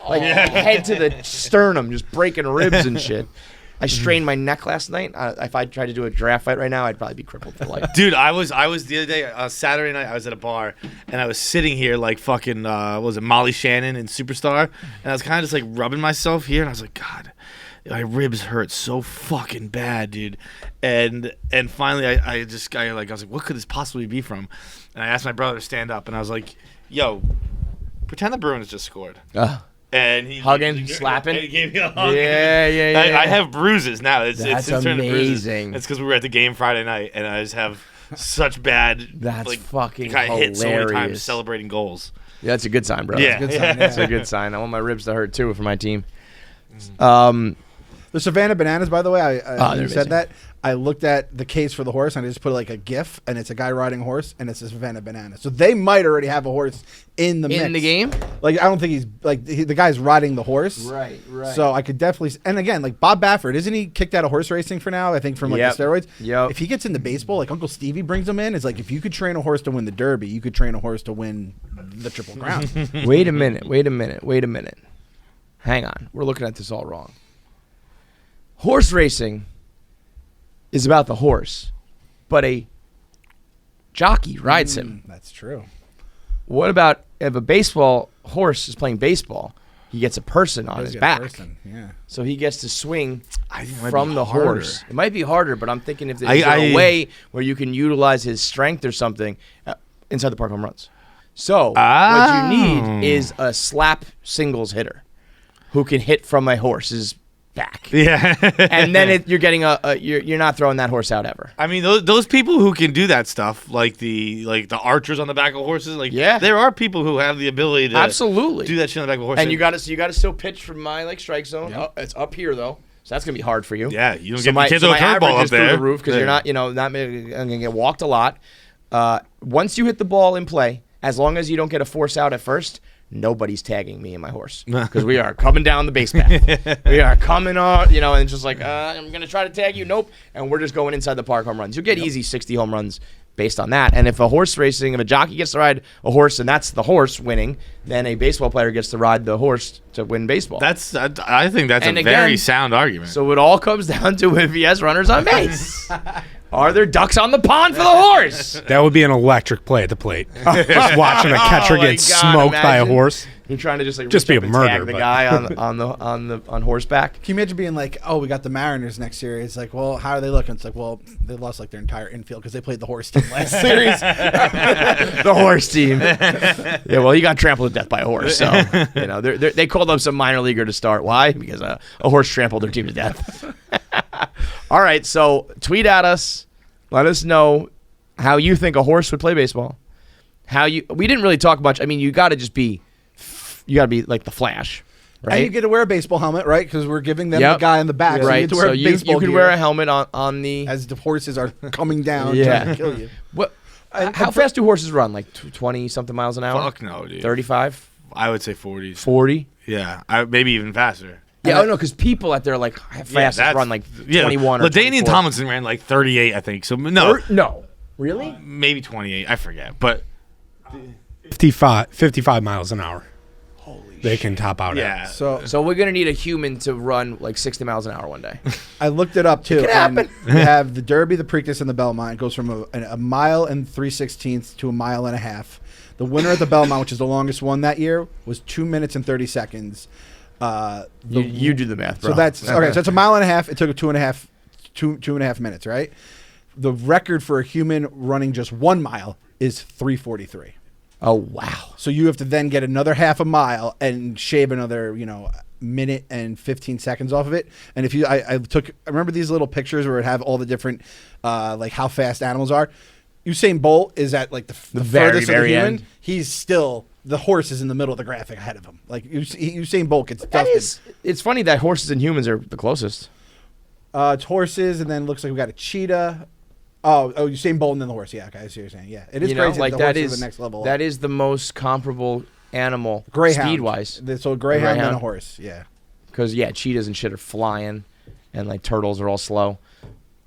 [SPEAKER 9] like head to the sternum, just breaking ribs and shit. I strained my neck last night. If I tried to do a giraffe fight right now, I'd probably be crippled for life.
[SPEAKER 1] Dude, I was the other day, Saturday night, I was at a bar, and I was sitting here like fucking, what was it, Molly Shannon in Superstar, and I was kind of just like rubbing myself here, and I was like, God, my ribs hurt so fucking bad, dude. And finally, I was like, what could this possibly be from? And I asked my brother to stand up, and I was like, yo, pretend the Bruins just scored. And he
[SPEAKER 9] Hugging, slapping.
[SPEAKER 1] He gave me a hug.
[SPEAKER 9] Yeah.
[SPEAKER 1] I have bruises now. It's
[SPEAKER 9] That's
[SPEAKER 1] turned to bruises.
[SPEAKER 9] amazing.
[SPEAKER 1] It's because we were at the game Friday night, and I just have such bad.
[SPEAKER 9] That's
[SPEAKER 1] like,
[SPEAKER 9] fucking
[SPEAKER 1] got hit so many times
[SPEAKER 9] hilarious.
[SPEAKER 1] celebrating goals.
[SPEAKER 9] Yeah, that's a good sign, bro.
[SPEAKER 1] Yeah.
[SPEAKER 9] That's a good sign. That's a good sign. I want my ribs to hurt too for my team.
[SPEAKER 10] The Savannah Bananas, by the way,
[SPEAKER 9] they're
[SPEAKER 10] you
[SPEAKER 9] amazing.
[SPEAKER 10] said that. I looked at the case for the horse, and I just put like a GIF, and it's a guy riding a horse, and it's a Savannah Banana. So they might already have a horse in the mix.
[SPEAKER 9] In the game?
[SPEAKER 10] Like, I don't think he's like the guy's riding the horse.
[SPEAKER 9] Right.
[SPEAKER 10] So I could definitely, and again, like Bob Baffert, isn't he kicked out of horse racing for now? I think from like
[SPEAKER 9] Yep.
[SPEAKER 10] the steroids.
[SPEAKER 9] Yep.
[SPEAKER 10] If he gets into baseball, like Uncle Stevie brings him in, it's like if you could train a horse to win the Derby, you could train a horse to win the Triple Crown.
[SPEAKER 9] Wait a minute. Hang on. We're looking at this all wrong. Horse racing is about the horse, but a jockey rides him.
[SPEAKER 10] That's true.
[SPEAKER 9] What about if a baseball horse is playing baseball? He gets a person on his back,
[SPEAKER 10] Yeah.
[SPEAKER 9] so he gets to swing
[SPEAKER 1] I think it might
[SPEAKER 9] from
[SPEAKER 1] be
[SPEAKER 9] the
[SPEAKER 1] harder.
[SPEAKER 9] horse. It might be harder, but I'm thinking if there's a way where you can utilize his strength or something inside the park home runs. So what you need is a slap singles hitter who can hit from a horse's back.
[SPEAKER 1] Yeah.
[SPEAKER 9] And then you're getting you're not throwing that horse out ever.
[SPEAKER 1] I mean, those people who can do that stuff, like the archers on the back of horses, like
[SPEAKER 9] Yeah.
[SPEAKER 1] there are people who have the ability to
[SPEAKER 9] Absolutely
[SPEAKER 1] do that shit on the back of a horse.
[SPEAKER 9] And you got to still pitch from my like strike zone.
[SPEAKER 10] Yep.
[SPEAKER 9] Oh, it's up here though, so that's gonna be hard for you.
[SPEAKER 1] yeah, you don't
[SPEAKER 9] So
[SPEAKER 1] get
[SPEAKER 9] my,
[SPEAKER 1] the kids
[SPEAKER 9] so
[SPEAKER 1] with a
[SPEAKER 9] my
[SPEAKER 1] curveball
[SPEAKER 9] average
[SPEAKER 1] up
[SPEAKER 9] is through
[SPEAKER 1] there
[SPEAKER 9] the roof because you're not gonna get walked a lot. Once you hit the ball in play, as long as you don't get a force out at first, nobody's tagging me and my horse because we are coming down the base path. We are coming on, and it's just like I'm gonna try to tag you. Nope, and we're just going inside the park home runs. You'll get easy 60 home runs based on that. And if a jockey gets to ride a horse and that's the horse winning, then a baseball player gets to ride the horse to win baseball.
[SPEAKER 1] I think that's
[SPEAKER 9] And
[SPEAKER 1] a
[SPEAKER 9] again,
[SPEAKER 1] very sound argument.
[SPEAKER 9] So it all comes down to if he has runners on base. Are there ducks on the pond for the horse?
[SPEAKER 5] That would be an electric play at the plate. Just watching a catcher
[SPEAKER 9] Oh my
[SPEAKER 5] get
[SPEAKER 9] God,
[SPEAKER 5] smoked by a
[SPEAKER 9] imagine.
[SPEAKER 5] horse.
[SPEAKER 9] You're trying to just like
[SPEAKER 5] Just
[SPEAKER 9] reach
[SPEAKER 5] be
[SPEAKER 9] up
[SPEAKER 5] a
[SPEAKER 9] and
[SPEAKER 5] murder,
[SPEAKER 9] tag the
[SPEAKER 5] but-
[SPEAKER 9] guy on horseback.
[SPEAKER 10] Can you imagine being like, oh, we got the Mariners next series? It's like, well, how are they looking? It's like, well, they lost like their entire infield because they played the horse team last series.
[SPEAKER 9] The horse team. Yeah, well, he got trampled to death by a horse. So they called up some minor leaguer to start. Why? Because a horse trampled their team to death. All right, so tweet at us. Let us know how you think a horse would play baseball. We didn't really talk much. I mean, you got to be like the Flash, right?
[SPEAKER 10] And you get to wear a baseball helmet, right? Because we're giving them
[SPEAKER 9] Yep.
[SPEAKER 10] the guy in the back. So you
[SPEAKER 9] right.
[SPEAKER 10] get to wear
[SPEAKER 9] So
[SPEAKER 10] baseball
[SPEAKER 9] you could
[SPEAKER 10] gear
[SPEAKER 9] wear a helmet on the.
[SPEAKER 10] as the horses are coming down
[SPEAKER 9] Yeah.
[SPEAKER 10] trying to kill you.
[SPEAKER 9] What? How fast do horses run? Like 20 something miles an hour?
[SPEAKER 1] Fuck no, dude.
[SPEAKER 9] 35,
[SPEAKER 1] I would say 40s.
[SPEAKER 9] 40.
[SPEAKER 1] Yeah, maybe even faster.
[SPEAKER 9] Yeah, no, because people out there like fastest
[SPEAKER 1] that's-
[SPEAKER 9] run like 21 or
[SPEAKER 1] LaDainian
[SPEAKER 9] 24.
[SPEAKER 1] Tomlinson ran like 38, I think. So no,
[SPEAKER 9] No. Really?
[SPEAKER 1] maybe 28. I forget. But
[SPEAKER 5] 55 miles an hour. They can top out
[SPEAKER 1] yeah,
[SPEAKER 5] at.
[SPEAKER 10] So
[SPEAKER 9] So we're going to need a human to run like 60 miles an hour one day.
[SPEAKER 10] I looked it up too.
[SPEAKER 9] It can happen.
[SPEAKER 10] You have the Derby, the Preakness, and the Belmont. It goes from a mile and 3/16 to a mile and a half. The winner at the Belmont, which is the longest one that year, was 2 minutes and 30 seconds.
[SPEAKER 9] You do the math, bro.
[SPEAKER 10] So that's okay. So it's a mile and a half. It took two and a half minutes, right? The record for a human running just 1 mile is 3:43.
[SPEAKER 9] Oh wow.
[SPEAKER 10] So you have to then get another half a mile and shave another, minute and 15 seconds off of it. And if I remember these little pictures where it have all the different, like how fast animals are. Usain Bolt is at like the
[SPEAKER 9] very,
[SPEAKER 10] furthest of the
[SPEAKER 9] very
[SPEAKER 10] human.
[SPEAKER 9] end.
[SPEAKER 10] He's still, the horse is in the middle of the graphic ahead of him. Like Usain Bolt gets dusted.
[SPEAKER 9] It's funny that horses and humans are the closest.
[SPEAKER 10] It's horses, and then looks like we got a cheetah. Oh, Usain Bolt and then the horse. Yeah, okay, I see what you're saying. Yeah, it is crazy.
[SPEAKER 9] Like
[SPEAKER 10] the
[SPEAKER 9] that
[SPEAKER 10] horse
[SPEAKER 9] is
[SPEAKER 10] the next level.
[SPEAKER 9] That is the most comparable animal
[SPEAKER 10] Greyhound.
[SPEAKER 9] speed wise.
[SPEAKER 10] So a greyhound and a horse. Yeah.
[SPEAKER 9] Because cheetahs and shit are flying, and like turtles are all slow.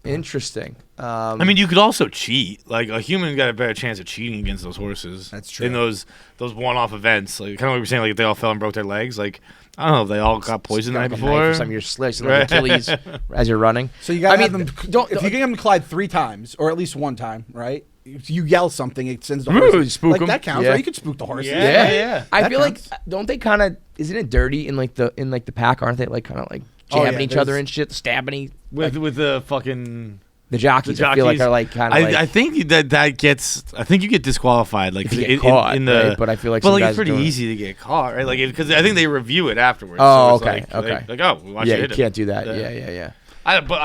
[SPEAKER 9] Interesting.
[SPEAKER 1] I mean, you could also cheat. Like a human got a better chance of cheating against those horses.
[SPEAKER 10] That's true.
[SPEAKER 1] In those one-off events, like kind of what we were saying, like if they all fell and broke their legs. Like I don't know if they all got poisoned the night
[SPEAKER 9] Like a
[SPEAKER 1] before.
[SPEAKER 9] knife or something, you're slicing like Achilles as you're running.
[SPEAKER 10] So you got to
[SPEAKER 9] I
[SPEAKER 10] have
[SPEAKER 9] mean,
[SPEAKER 10] them. If you get them to collide 3 times, or at least 1 time, right? If you yell something, it sends the
[SPEAKER 9] Ooh,
[SPEAKER 10] horse.
[SPEAKER 9] spook
[SPEAKER 10] like
[SPEAKER 9] 'em.
[SPEAKER 10] that counts,
[SPEAKER 9] Yeah.
[SPEAKER 10] right? You could spook the horses.
[SPEAKER 1] Yeah.
[SPEAKER 9] I
[SPEAKER 10] That
[SPEAKER 9] feel
[SPEAKER 10] counts.
[SPEAKER 9] like don't they kind of isn't it dirty in the pack? Aren't they like kind of like
[SPEAKER 10] Oh,
[SPEAKER 9] jabbing
[SPEAKER 10] yeah,
[SPEAKER 9] each other
[SPEAKER 10] there's-
[SPEAKER 9] and shit, stabbing
[SPEAKER 1] with the fucking.
[SPEAKER 9] the jockeys? I feel like are like kind of like.
[SPEAKER 1] I think that gets. I think you get disqualified. Like
[SPEAKER 9] If you get caught,
[SPEAKER 1] in the.
[SPEAKER 9] right? But I feel like
[SPEAKER 1] But
[SPEAKER 9] some
[SPEAKER 1] like
[SPEAKER 9] guys
[SPEAKER 1] it's pretty
[SPEAKER 9] doing it.
[SPEAKER 1] easy to get caught, right? Like because I think they review it afterwards.
[SPEAKER 9] Oh,
[SPEAKER 1] so it's
[SPEAKER 9] okay.
[SPEAKER 1] Like, oh, we watched
[SPEAKER 9] yeah,
[SPEAKER 1] you
[SPEAKER 9] you
[SPEAKER 1] hit
[SPEAKER 9] can't
[SPEAKER 1] him.
[SPEAKER 9] do that. Yeah.
[SPEAKER 1] I also.
[SPEAKER 9] But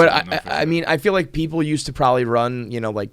[SPEAKER 1] don't know for
[SPEAKER 9] I
[SPEAKER 1] sure.
[SPEAKER 9] mean, I feel like people used to probably run, like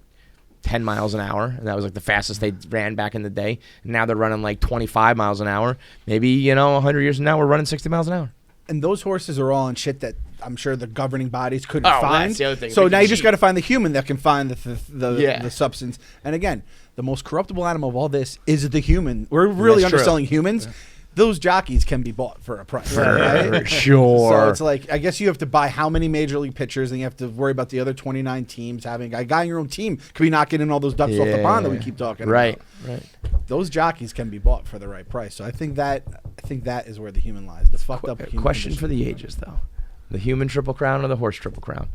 [SPEAKER 9] 10 miles an hour, and that was like the fastest they ran back in the day. Now they're running like 25 miles an hour. Maybe 100 years from now we're running 60 miles an hour.
[SPEAKER 10] And those horses are all on shit that I'm sure the governing bodies couldn't
[SPEAKER 9] Oh,
[SPEAKER 10] find.
[SPEAKER 9] that's the other thing.
[SPEAKER 10] So
[SPEAKER 9] They
[SPEAKER 10] now
[SPEAKER 9] can
[SPEAKER 10] you just
[SPEAKER 9] cheat.
[SPEAKER 10] got to find the human that can find the
[SPEAKER 9] Yeah.
[SPEAKER 10] substance. And again, the most corruptible animal of all this is the human. We're really
[SPEAKER 9] That's true.
[SPEAKER 10] underselling humans. Those jockeys can be bought for a price. right?
[SPEAKER 9] For sure.
[SPEAKER 10] So it's like, I guess you have to buy how many major league pitchers, and you have to worry about the other 29 teams having a guy in your own team could be knocking in all those ducks off the pond that we keep talking
[SPEAKER 9] right,
[SPEAKER 10] about.
[SPEAKER 9] Right.
[SPEAKER 10] Those jockeys can be bought for the right price. So I think that is where the human lies. The fucked up human
[SPEAKER 9] Question
[SPEAKER 10] condition.
[SPEAKER 9] for the ages, though: the human triple crown or the horse triple crown?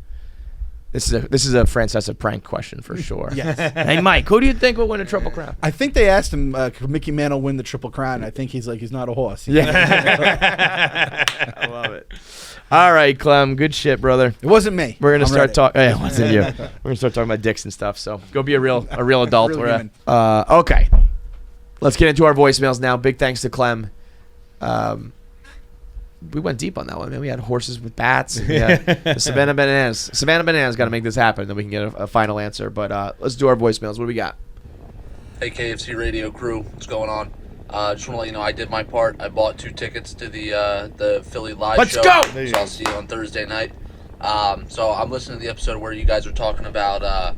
[SPEAKER 9] This is a Francesa prank question for sure.
[SPEAKER 10] Yes.
[SPEAKER 9] Hey, Mike, who do you think will win a triple crown?
[SPEAKER 10] I think they asked him, could Mickey Mantle win the Triple Crown? I think he's not a horse.
[SPEAKER 9] I love it. All right, Clem, good shit, brother.
[SPEAKER 10] It wasn't me.
[SPEAKER 9] We're gonna
[SPEAKER 10] I'm
[SPEAKER 9] start
[SPEAKER 10] ready.
[SPEAKER 9] talking. Yeah, it wasn't you. We're gonna start talking about dicks and stuff. So go be a real adult.
[SPEAKER 10] Real
[SPEAKER 9] We're,
[SPEAKER 10] human.
[SPEAKER 9] okay. Let's get into our voicemails now. Big thanks to Clem. We went deep on that one, man. We had horses with bats. And the Savannah Bananas. Savannah Bananas got to make this happen. Then we can get a final answer. But let's do our voicemails. What do we got?
[SPEAKER 11] Hey, KFC radio crew, what's going on? Just want to let you know I did my part. I bought 2 tickets to the Philly live
[SPEAKER 9] Let's
[SPEAKER 11] show.
[SPEAKER 9] go!
[SPEAKER 11] So I'll see you on Thursday night. So I'm listening to the episode where you guys are talking about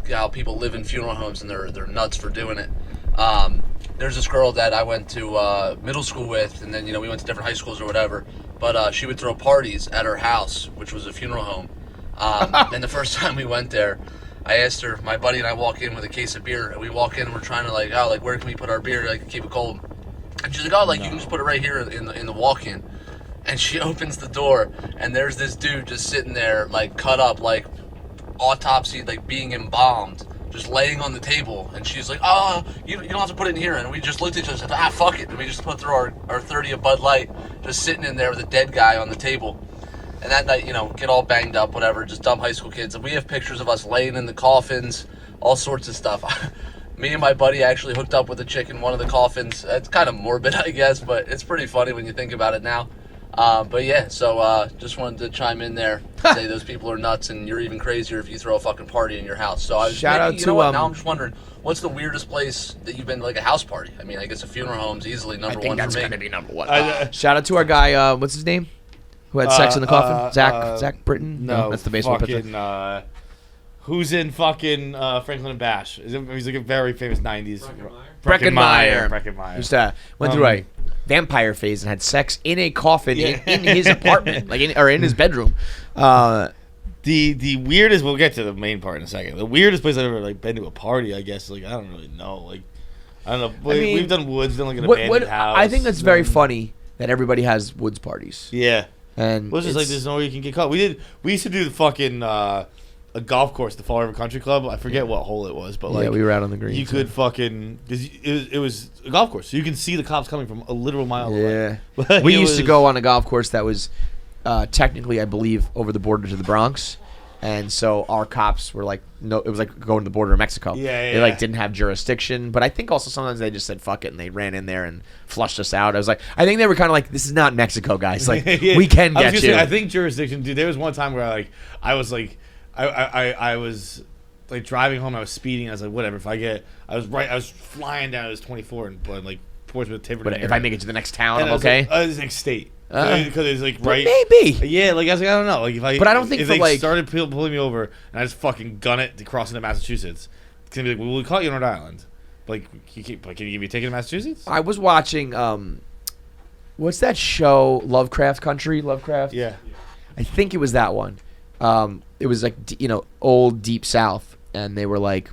[SPEAKER 11] how people live in funeral homes and they're nuts for doing it. There's this girl that I went to middle school with, and then we went to different high schools or whatever. But she would throw parties at her house, which was a funeral home. And the first time we went there, I asked her, my buddy and I walk in with a case of beer, and we walk in and we're trying to where can we put our beer, keep it cold? And she's like, you can just put it right here in the walk-in. And she opens the door, and there's this dude just sitting there, cut up, autopsy, being embalmed, just laying on the table. And she's like, you don't have to put it in here. And we just looked at each other and said, fuck it. And we just put through our 30 of Bud Light, just sitting in there with a dead guy on the table. And that night, get all banged up, whatever, just dumb high school kids. And we have pictures of us laying in the coffins, all sorts of stuff. Me and my buddy actually hooked up with a chick in one of the coffins. It's kind of morbid, I guess, but it's pretty funny when you think about it now. But yeah, so just wanted to chime in there, say those people are nuts, and you're even crazier if you throw a fucking party in your house. So I was
[SPEAKER 9] Shout out
[SPEAKER 11] you
[SPEAKER 9] to,
[SPEAKER 11] know what? Now I'm just wondering, what's the weirdest place that you've been to, a house party? I mean, I guess a funeral home's easily number one for me.
[SPEAKER 9] be number one. Shout out to our guy. What's his name? Who had sex in the coffin? Zach Britton?
[SPEAKER 1] No,
[SPEAKER 9] that's the baseball
[SPEAKER 1] fucking,
[SPEAKER 9] pitcher.
[SPEAKER 1] Who's in fucking Franklin and Bash? He's like a very famous '90s.
[SPEAKER 9] Breckenmeyer.
[SPEAKER 1] Breckenmeyer.
[SPEAKER 9] Just went through a vampire phase and had sex in a coffin in his apartment, or in his bedroom.
[SPEAKER 1] The weirdest. We'll get to the main part in a second. The weirdest place I've ever been to a party, I guess. I don't really know. I don't know. We've done woods, done an abandoned house.
[SPEAKER 9] I think that's very funny that everybody has woods parties.
[SPEAKER 1] Yeah.
[SPEAKER 9] And
[SPEAKER 1] Well, it's just like there's no way you can get caught. We used to do the fucking a golf course, the Fall River Country Club. I forget what hole it was, but like
[SPEAKER 9] we were out on the green.
[SPEAKER 1] you could fucking because it was a golf course, so you can see the cops coming from a literal mile away.
[SPEAKER 9] Yeah, we used to go on a golf course that was technically, I believe, over the border to the Bronx. And so our cops were like, no, it was like going to the border of Mexico.
[SPEAKER 1] Yeah.
[SPEAKER 9] They like didn't have jurisdiction, but I think also sometimes they just said fuck it and they ran in there and flushed us out. I was like, I think they were kind of like, this is not Mexico, guys. Like
[SPEAKER 1] Yeah.
[SPEAKER 9] we can
[SPEAKER 1] I was
[SPEAKER 9] get
[SPEAKER 1] gonna
[SPEAKER 9] you.
[SPEAKER 1] say, I think jurisdiction, dude. There was one time where I was like driving home. I was speeding. I was like, whatever. If I get, I was flying down. It was 24 and like Portsmouth, Tiverton.
[SPEAKER 9] But if
[SPEAKER 1] area.
[SPEAKER 9] I make it to the next town,
[SPEAKER 1] And
[SPEAKER 9] I'm
[SPEAKER 1] I was
[SPEAKER 9] okay.
[SPEAKER 1] Like, it's like state. Because it's like
[SPEAKER 9] But
[SPEAKER 1] right.
[SPEAKER 9] maybe.
[SPEAKER 1] Yeah, like I was like, I don't know. Like if I.
[SPEAKER 9] But I don't think
[SPEAKER 1] if
[SPEAKER 9] for,
[SPEAKER 1] they
[SPEAKER 9] like-
[SPEAKER 1] started pulling me over and I just fucking gun it to cross into Massachusetts, it's gonna be like, well, we caught you on Rhode Island. Like, can you give me a ticket to Massachusetts?
[SPEAKER 9] I was watching, what's that show, Lovecraft Country? Lovecraft?
[SPEAKER 1] Yeah.
[SPEAKER 9] I think it was that one. It was like, old Deep South, and they were like,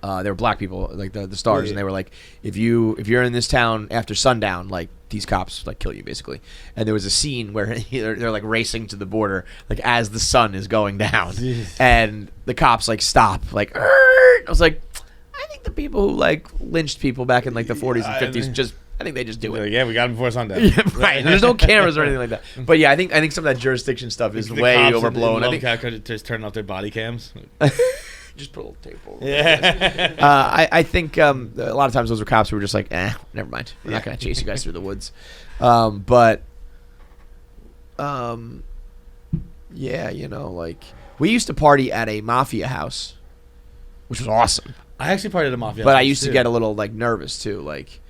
[SPEAKER 9] they were black people, like the stars, and they were like, if you're in this town after sundown, like these cops like kill you basically. And there was a scene where they're like racing to the border, like as the sun is going down, and the cops like stop, like. I was like, I think the people who like lynched people back in like the 40s and 50s I think they just do it.
[SPEAKER 1] Like, yeah, we got him before sundown.
[SPEAKER 9] Yeah, right. There's no cameras or anything like that. But yeah, I think some of that jurisdiction stuff is
[SPEAKER 1] The
[SPEAKER 9] way
[SPEAKER 1] cops
[SPEAKER 9] overblown.
[SPEAKER 1] I
[SPEAKER 9] I
[SPEAKER 1] think
[SPEAKER 9] think
[SPEAKER 1] just turning off their body cams.
[SPEAKER 9] just put a little tape over.
[SPEAKER 1] Yeah.
[SPEAKER 9] I think a lot of times those were cops who were just like, never mind. We're not gonna chase you guys through the woods. Yeah, like we used to party at a mafia house, which was awesome.
[SPEAKER 1] I actually partied at a mafia.
[SPEAKER 9] But
[SPEAKER 1] house
[SPEAKER 9] I used to
[SPEAKER 1] too.
[SPEAKER 9] get a little like nervous too. Like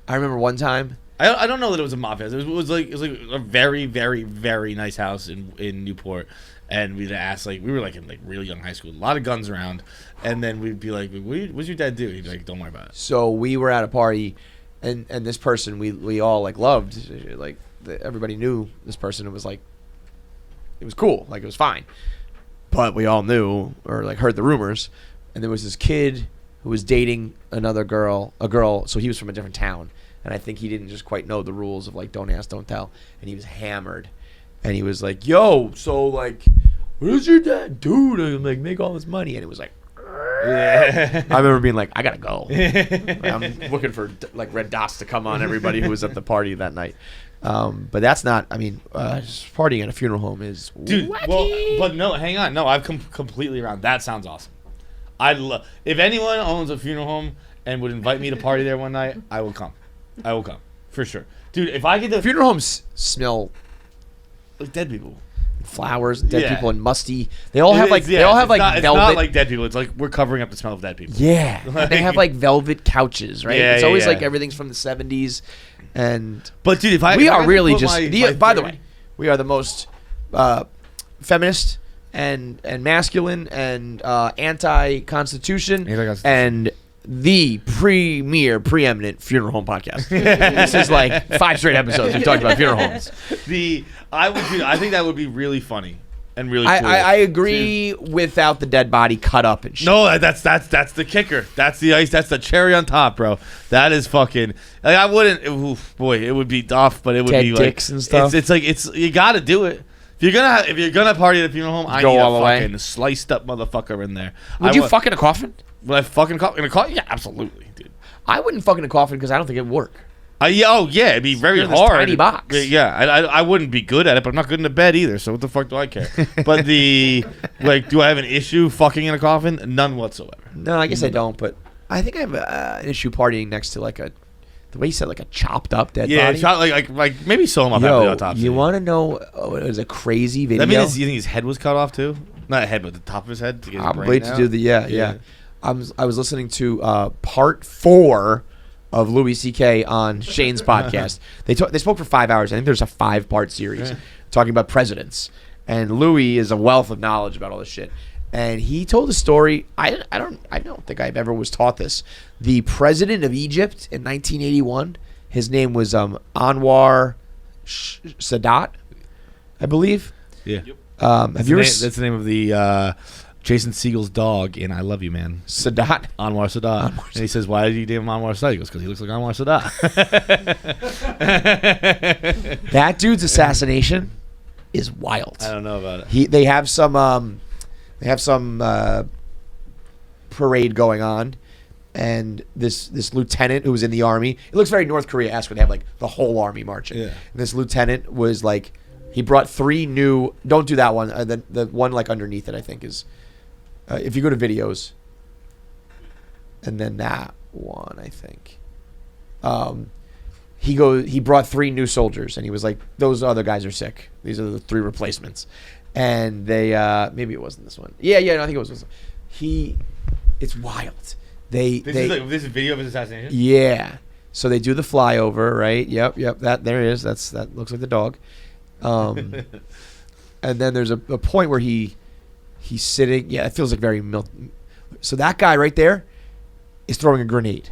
[SPEAKER 9] I remember one time.
[SPEAKER 1] I don't know that it was a mafia house. It was like a very, very, very nice house in Newport, and we'd ask like we were like in like really young high school, a lot of guns around, and then we'd be like, "What's your dad do?" He'd be like, "Don't worry about it."
[SPEAKER 9] So we were at a party, and this person we all like loved, like everybody knew this person. It was like it was cool, like it was fine, but we all knew or like heard the rumors, and there was this kid who was dating a girl. So he was from a different town. And I think he didn't just quite know the rules of like don't ask, don't tell. And he was hammered, and he was like, "Yo, so like, what does your dad do to like make all this money?" And it was like,
[SPEAKER 1] Yeah.
[SPEAKER 9] I remember being like, "I gotta go." Like, I'm looking for like red dots to come on everybody who was at the party that night. But that's not. I mean, just partying at a funeral home is
[SPEAKER 1] Dude,
[SPEAKER 9] wacky.
[SPEAKER 1] well, but no, hang on. No, I've come completely around. That sounds awesome. I'd love if anyone owns a funeral home and would invite me to party there one night, I will come. I will come for sure, dude. If I get the
[SPEAKER 9] Funeral homes smell
[SPEAKER 1] like dead people,
[SPEAKER 9] flowers, dead
[SPEAKER 1] Yeah.
[SPEAKER 9] people, and musty. They all have
[SPEAKER 1] It
[SPEAKER 9] like
[SPEAKER 1] is,
[SPEAKER 9] they
[SPEAKER 1] yeah,
[SPEAKER 9] all have
[SPEAKER 1] it's
[SPEAKER 9] like
[SPEAKER 1] not,
[SPEAKER 9] velvet.
[SPEAKER 1] It's not like dead people. It's like we're covering up the smell of dead people.
[SPEAKER 9] Yeah, and they have like velvet couches, right?
[SPEAKER 1] Yeah,
[SPEAKER 9] It's
[SPEAKER 1] yeah,
[SPEAKER 9] always
[SPEAKER 1] yeah.
[SPEAKER 9] like everything's from the 70s, and
[SPEAKER 1] But dude, if I
[SPEAKER 9] we
[SPEAKER 1] if I
[SPEAKER 9] are
[SPEAKER 1] had to
[SPEAKER 9] really
[SPEAKER 1] put
[SPEAKER 9] just.
[SPEAKER 1] my
[SPEAKER 9] By the
[SPEAKER 1] 30
[SPEAKER 9] way, we are the most feminist and masculine and anti-constitution
[SPEAKER 1] Anti-constitution.
[SPEAKER 9] and the preeminent funeral home podcast. This is like 5 straight episodes we've talked about funeral homes.
[SPEAKER 1] I think that would be really funny and really cool.
[SPEAKER 9] I agree without the dead body cut up and shit.
[SPEAKER 1] No, that's the kicker. That's the ice. That's the cherry on top, bro. That is fucking. Like, I wouldn't. Oof, boy, it would be tough, but it would
[SPEAKER 9] Dead
[SPEAKER 1] be like
[SPEAKER 9] dicks and stuff.
[SPEAKER 1] It's like you got to do it. If you're gonna party at a funeral home, I
[SPEAKER 9] Go
[SPEAKER 1] need
[SPEAKER 9] all
[SPEAKER 1] a
[SPEAKER 9] the way.
[SPEAKER 1] fucking sliced up motherfucker in there.
[SPEAKER 9] Would you fuck in a coffin?
[SPEAKER 1] Would I fucking in a coffin? Yeah, absolutely, dude.
[SPEAKER 9] I wouldn't fuck in a coffin because I don't think it'd work.
[SPEAKER 1] It'd be very
[SPEAKER 9] You're in this
[SPEAKER 1] hard.
[SPEAKER 9] tiny box.
[SPEAKER 1] Yeah, I wouldn't be good at it, but I'm not good in the bed either. So what the fuck do I care? But do I have an issue fucking in a coffin? None whatsoever.
[SPEAKER 9] No, I guess I don't. But I think I have an issue partying next to like the way you said, like a chopped up dead
[SPEAKER 1] Yeah,
[SPEAKER 9] body.
[SPEAKER 1] shot like maybe sew him up after the
[SPEAKER 9] Yo,
[SPEAKER 1] autopsy.
[SPEAKER 9] you want to know? It was a crazy video.
[SPEAKER 1] That means you think his head was cut off too? Not head, but the top of his head to get his
[SPEAKER 9] Probably
[SPEAKER 1] brain
[SPEAKER 9] to
[SPEAKER 1] out?
[SPEAKER 9] do the yeah. I was listening to part 4 of Louis C.K. on Shane's podcast. They spoke for 5 hours. I think there's a 5-part series talking about presidents. And Louis is a wealth of knowledge about all this shit. And he told a story. I don't think I've ever was taught this. The president of Egypt in 1981. His name was Anwar Sadat, I believe.
[SPEAKER 1] Yeah.
[SPEAKER 9] Have you ever
[SPEAKER 1] That's the name of the Jason Segel's dog in I Love You, Man.
[SPEAKER 9] Sadat?
[SPEAKER 1] Anwar Sadat. And he says, why did you name him Anwar Sadat? He goes, because he looks like Anwar Sadat.
[SPEAKER 9] That dude's assassination is wild.
[SPEAKER 1] I don't know about it.
[SPEAKER 9] They have some parade going on, and this lieutenant who was in the army. It looks very North Korea-esque when they have like the whole army marching.
[SPEAKER 1] Yeah.
[SPEAKER 9] And this lieutenant was like, he brought 3 new. Don't do that one. The one like underneath it, I think, is if you go to videos, and then that one, I think. He brought 3 new soldiers, and he was like, those other guys are sick. These are the 3 replacements. And they maybe it wasn't this one. Yeah, no, I think it was this one. It's wild. This is
[SPEAKER 1] video of his assassination?
[SPEAKER 9] Yeah. So they do the flyover, right? Yep. That there it is. That looks like the dog. And then there's a point where he's sitting. Yeah, it feels like very So that guy right there is throwing a grenade.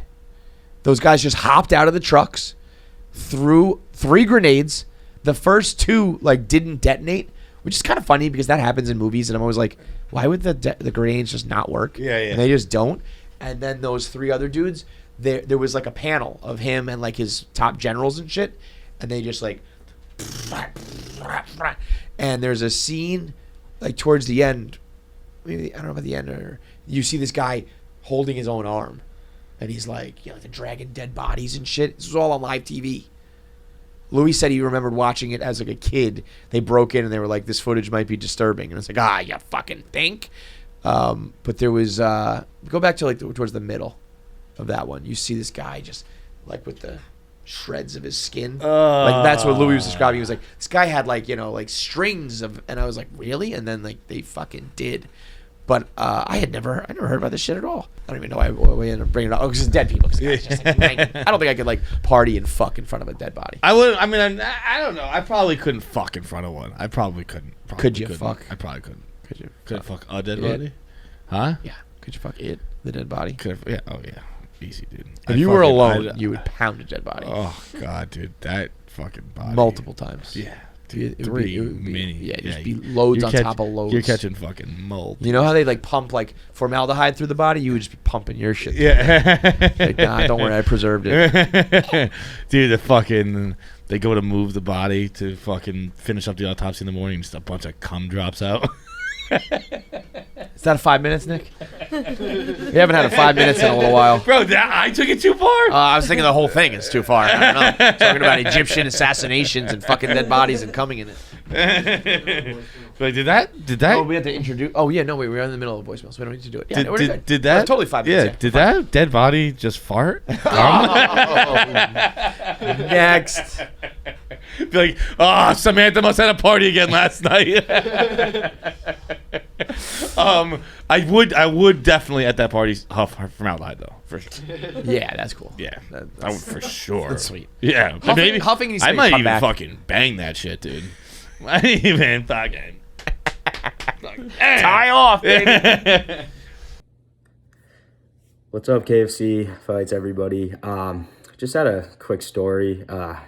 [SPEAKER 9] Those guys just hopped out of the trucks, threw 3 grenades. The first 2 like didn't detonate, which is kind of funny because that happens in movies, and I'm always like, why would the grenades just not work?
[SPEAKER 1] Yeah.
[SPEAKER 9] And they just don't. And then those 3 other dudes, there was like a panel of him and like his top generals and shit, and they just like, and there's a scene like towards the end, maybe I don't know about the end, or you see this guy holding his own arm, and he's like, they're dragging dead bodies and shit. This was all on live TV. Louis said he remembered watching it as like a kid. They broke in and they were like, this footage might be disturbing. And it's like, you fucking think? But there was, go back to like towards the middle of that one. You see this guy just like with the shreds of his skin. Like that's what Louis was describing. He was like, this guy had like, like strings of, and I was like, really? And then like they fucking did. But I never heard about this shit at all. I don't even know why we ended up bringing it up. Oh, because it's dead people. Just, like, I don't think I could like party and fuck in front of a dead body.
[SPEAKER 1] I would. I mean, I don't know. I probably couldn't fuck in front of one. I probably couldn't.
[SPEAKER 9] Could you fuck?
[SPEAKER 1] I probably couldn't.
[SPEAKER 9] Could you?
[SPEAKER 1] Could I fuck a dead body? Huh?
[SPEAKER 9] Yeah. Could you fuck it? The dead body?
[SPEAKER 1] Yeah. Oh yeah. Easy, dude.
[SPEAKER 9] If you were alone, you would pound a dead body.
[SPEAKER 1] Oh god, dude, that fucking body.
[SPEAKER 9] Multiple times.
[SPEAKER 1] Yeah.
[SPEAKER 9] Dude,
[SPEAKER 1] it would be mini.
[SPEAKER 9] Yeah, just be loads on top of loads.
[SPEAKER 1] You're catching fucking mold.
[SPEAKER 9] You know how they like pump like formaldehyde through the body? You would just be pumping your shit.
[SPEAKER 1] Yeah.
[SPEAKER 9] Like, nah, don't worry, I preserved it.
[SPEAKER 1] Dude, they go to move the body to fucking finish up the autopsy in the morning, just a bunch of cum drops out.
[SPEAKER 9] Is that a 5 minutes, Nick? We haven't had a 5 minutes in a little while.
[SPEAKER 1] Bro, I took it too far?
[SPEAKER 9] I was thinking the whole thing is too far. I don't know. Talking about Egyptian assassinations and fucking dead bodies and coming in it.
[SPEAKER 1] Wait, did that?
[SPEAKER 9] Oh, we had to introduce. Oh, yeah, no, we were in the middle of a voicemail, so we don't need to do it. Yeah,
[SPEAKER 1] did that?
[SPEAKER 9] Totally 5 minutes.
[SPEAKER 1] Yeah, did that dead body just fart?
[SPEAKER 9] Next.
[SPEAKER 1] Be like, Samantha must have had a party again last night. I would definitely at that party huff formaldehyde though, for sure.
[SPEAKER 9] Yeah, that's cool.
[SPEAKER 1] Yeah, I would for sure.
[SPEAKER 9] That's sweet.
[SPEAKER 1] Yeah,
[SPEAKER 9] Huffing needs to
[SPEAKER 1] I
[SPEAKER 9] be
[SPEAKER 1] might
[SPEAKER 9] cut
[SPEAKER 1] even
[SPEAKER 9] back.
[SPEAKER 1] fucking bang that shit, dude. I even fucking
[SPEAKER 9] tie off, baby.
[SPEAKER 12] What's up, KFC? Fights, everybody. Just had a quick story. I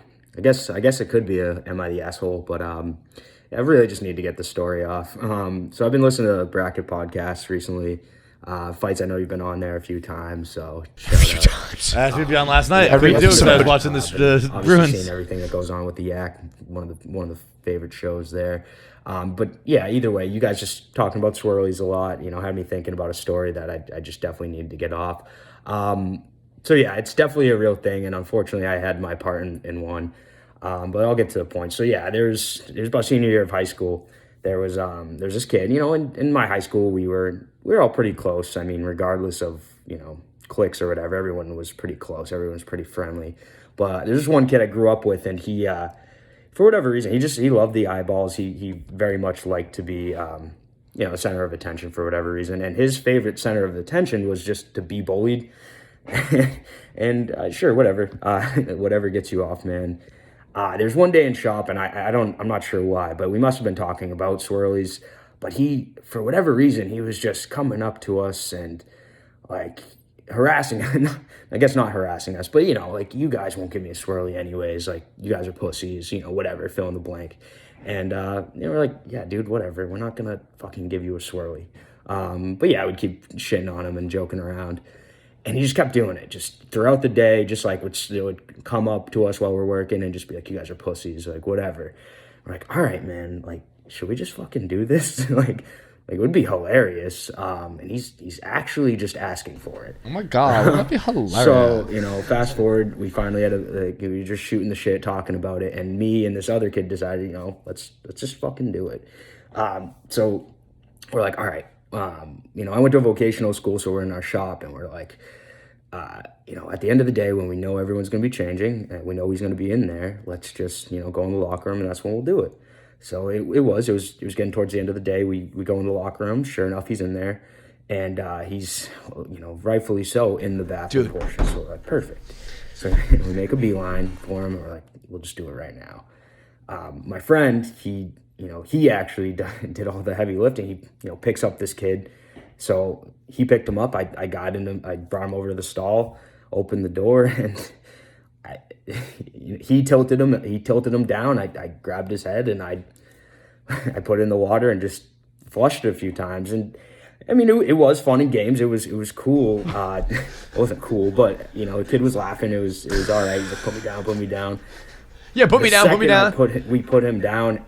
[SPEAKER 12] guess it could be a Am I the Asshole, but I really just need to get the story off. So I've been listening to the Bracket podcast recently. Fights, I know you've been on there a few times, so shout out.
[SPEAKER 1] I asked me to be on last night.
[SPEAKER 9] Every
[SPEAKER 1] Every dude, I was
[SPEAKER 9] episode.
[SPEAKER 1] watching this
[SPEAKER 12] Obviously
[SPEAKER 1] Bruins.
[SPEAKER 12] seeing everything that goes on with the Yak, one of the favorite shows there. But yeah, either way, you guys just talking about swirlies a lot, had me thinking about a story that I just definitely needed to get off. So yeah, it's definitely a real thing, and unfortunately I had my part in one. But I'll get to the point. So yeah, there's about senior year of high school. There's this kid, in my high school we were all pretty close. I mean, regardless of, cliques or whatever, everyone was pretty close. Everyone was pretty friendly. But there's this one kid I grew up with, and he, for whatever reason, he loved the eyeballs. He very much liked to be, the center of attention for whatever reason. And his favorite center of attention was just to be bullied. And sure, whatever, whatever gets you off, man. There's one day in shop, and I'm not sure why, but we must have been talking about swirlies. But he, for whatever reason, he was just coming up to us and like harassing. I guess not harassing us, but like, you guys won't give me a swirly anyways. Like, you guys are pussies, whatever, fill in the blank. And we're like, yeah, dude, whatever. We're not gonna fucking give you a swirly. But yeah, I would keep shitting on him and joking around. And he just kept doing it, just throughout the day, just like would come up to us while we're working and just be like, you guys are pussies, like whatever. We're like, all right, man, like, should we just fucking do this? like it would be hilarious. And he's actually just asking for it.
[SPEAKER 1] Oh my God, that'd be hilarious.
[SPEAKER 12] So, fast forward, we finally had we were just shooting the shit, talking about it, and me and this other kid decided, let's just fucking do it. So we're like, all right, I went to a vocational school, so we're in our shop, and we're like, at the end of the day, when we know everyone's going to be changing, and we know he's going to be in there, let's just, go in the locker room, and that's when we'll do it. So it was getting towards the end of the day. We go in the locker room. Sure enough, he's in there, and he's, rightfully so, in the bathroom portion. So we're like, perfect. So we make a beeline for him, and we're like, we'll just do it right now. My friend, he actually did all the heavy lifting. He, picks up this kid. So he picked him up. I got in him. I brought him over to the stall, opened the door, and he tilted him down. I grabbed his head and I put it in the water and just flushed it a few times. And I mean, it was fun in games. It was cool. It wasn't cool, but the kid was laughing. It was all right. He was like, put me down.
[SPEAKER 9] Yeah, put me down.
[SPEAKER 12] We put him down.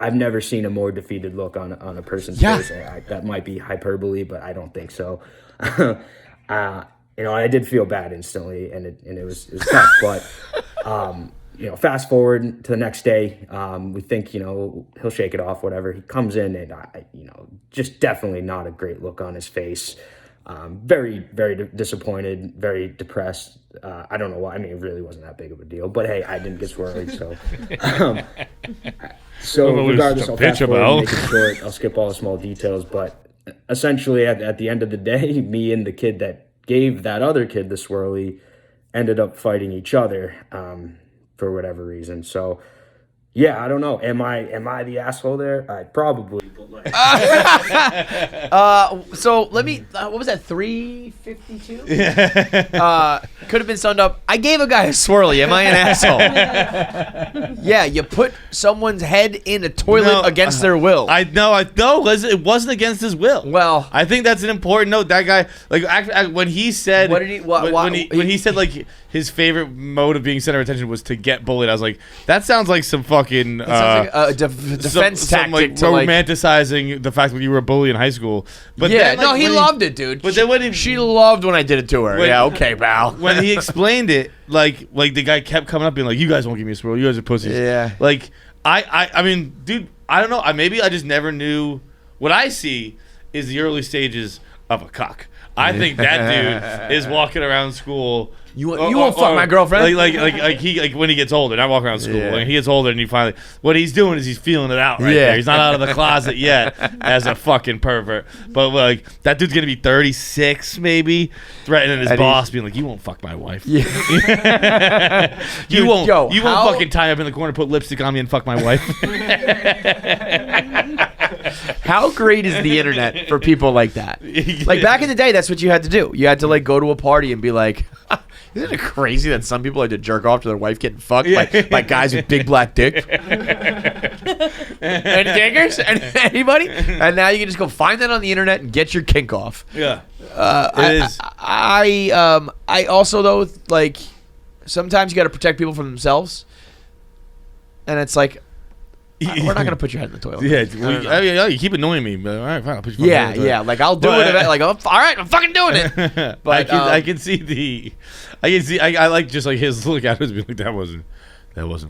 [SPEAKER 12] I've never seen a more defeated look on a person's face. That might be hyperbole, but I don't think so. I did feel bad instantly, and it was tough. But fast forward to the next day, we think he'll shake it off, whatever. He comes in, and just definitely not a great look on his face. Very, very disappointed, very depressed. I don't know why. I mean, it really wasn't that big of a deal. But hey, I didn't get swirly, so. So regardless, I'll fast forward, make it short. I'll skip all the small details, but essentially, at the end of the day, me and the kid that gave that other kid the swirly ended up fighting each other for whatever reason. So, yeah, I don't know. Am I the asshole there? I probably. But
[SPEAKER 9] so let me. What was that? 352. Could have been summed up. I gave a guy a swirly. Am I an asshole? Yeah, you put someone's head in a toilet against their will.
[SPEAKER 1] I know. It wasn't against his will.
[SPEAKER 9] Well,
[SPEAKER 1] I think that's an important note. That guy, when he said,
[SPEAKER 9] what did he?
[SPEAKER 1] When he said his favorite mode of being center of attention was to get bullied, I was like, that sounds like some fucking
[SPEAKER 9] sounds like a defense tactic to
[SPEAKER 1] romanticizing the fact that you were a bully in high school. But
[SPEAKER 9] yeah,
[SPEAKER 1] then,
[SPEAKER 9] he loved it, dude.
[SPEAKER 1] But then
[SPEAKER 9] she loved when I did it to her. Yeah, okay, pal.
[SPEAKER 1] When he explained it, like the guy kept coming up being like, "You guys won't give me a swirl. You guys are pussies."
[SPEAKER 9] Yeah.
[SPEAKER 1] I mean, dude, I don't know. Maybe I just never knew. What I see is the early stages of a cuck. I think that dude is walking around school.
[SPEAKER 9] You won't fuck my girlfriend.
[SPEAKER 1] Like when he gets older, not walking around school. Yeah. When he gets older, and he finally, what he's doing is he's feeling it out right there. He's not out of the closet yet as a fucking pervert. But that dude's gonna be 36 maybe, threatening his boss, being like, "You won't fuck my wife. Yeah. you won't fucking tie up in the corner, put lipstick on me, and fuck my wife."
[SPEAKER 9] How great is the internet for people like that? Like back in the day, that's what you had to do. You had to go to a party and be like, isn't it crazy that some people like to jerk off to their wife getting fucked by guys with big black dick? And diggers? And anybody? And now you can just go find that on the internet and get your kink off.
[SPEAKER 1] Yeah. It is.
[SPEAKER 9] I also, though, sometimes you got to protect people from themselves. And it's like, we're not gonna put your head in the toilet.
[SPEAKER 1] Yeah, you keep annoying me, but all right, fine, I'll put your head in the toilet.
[SPEAKER 9] I'll do it. All right, I'm fucking doing it. But
[SPEAKER 1] I can see I like just like his look at it, being like, that wasn't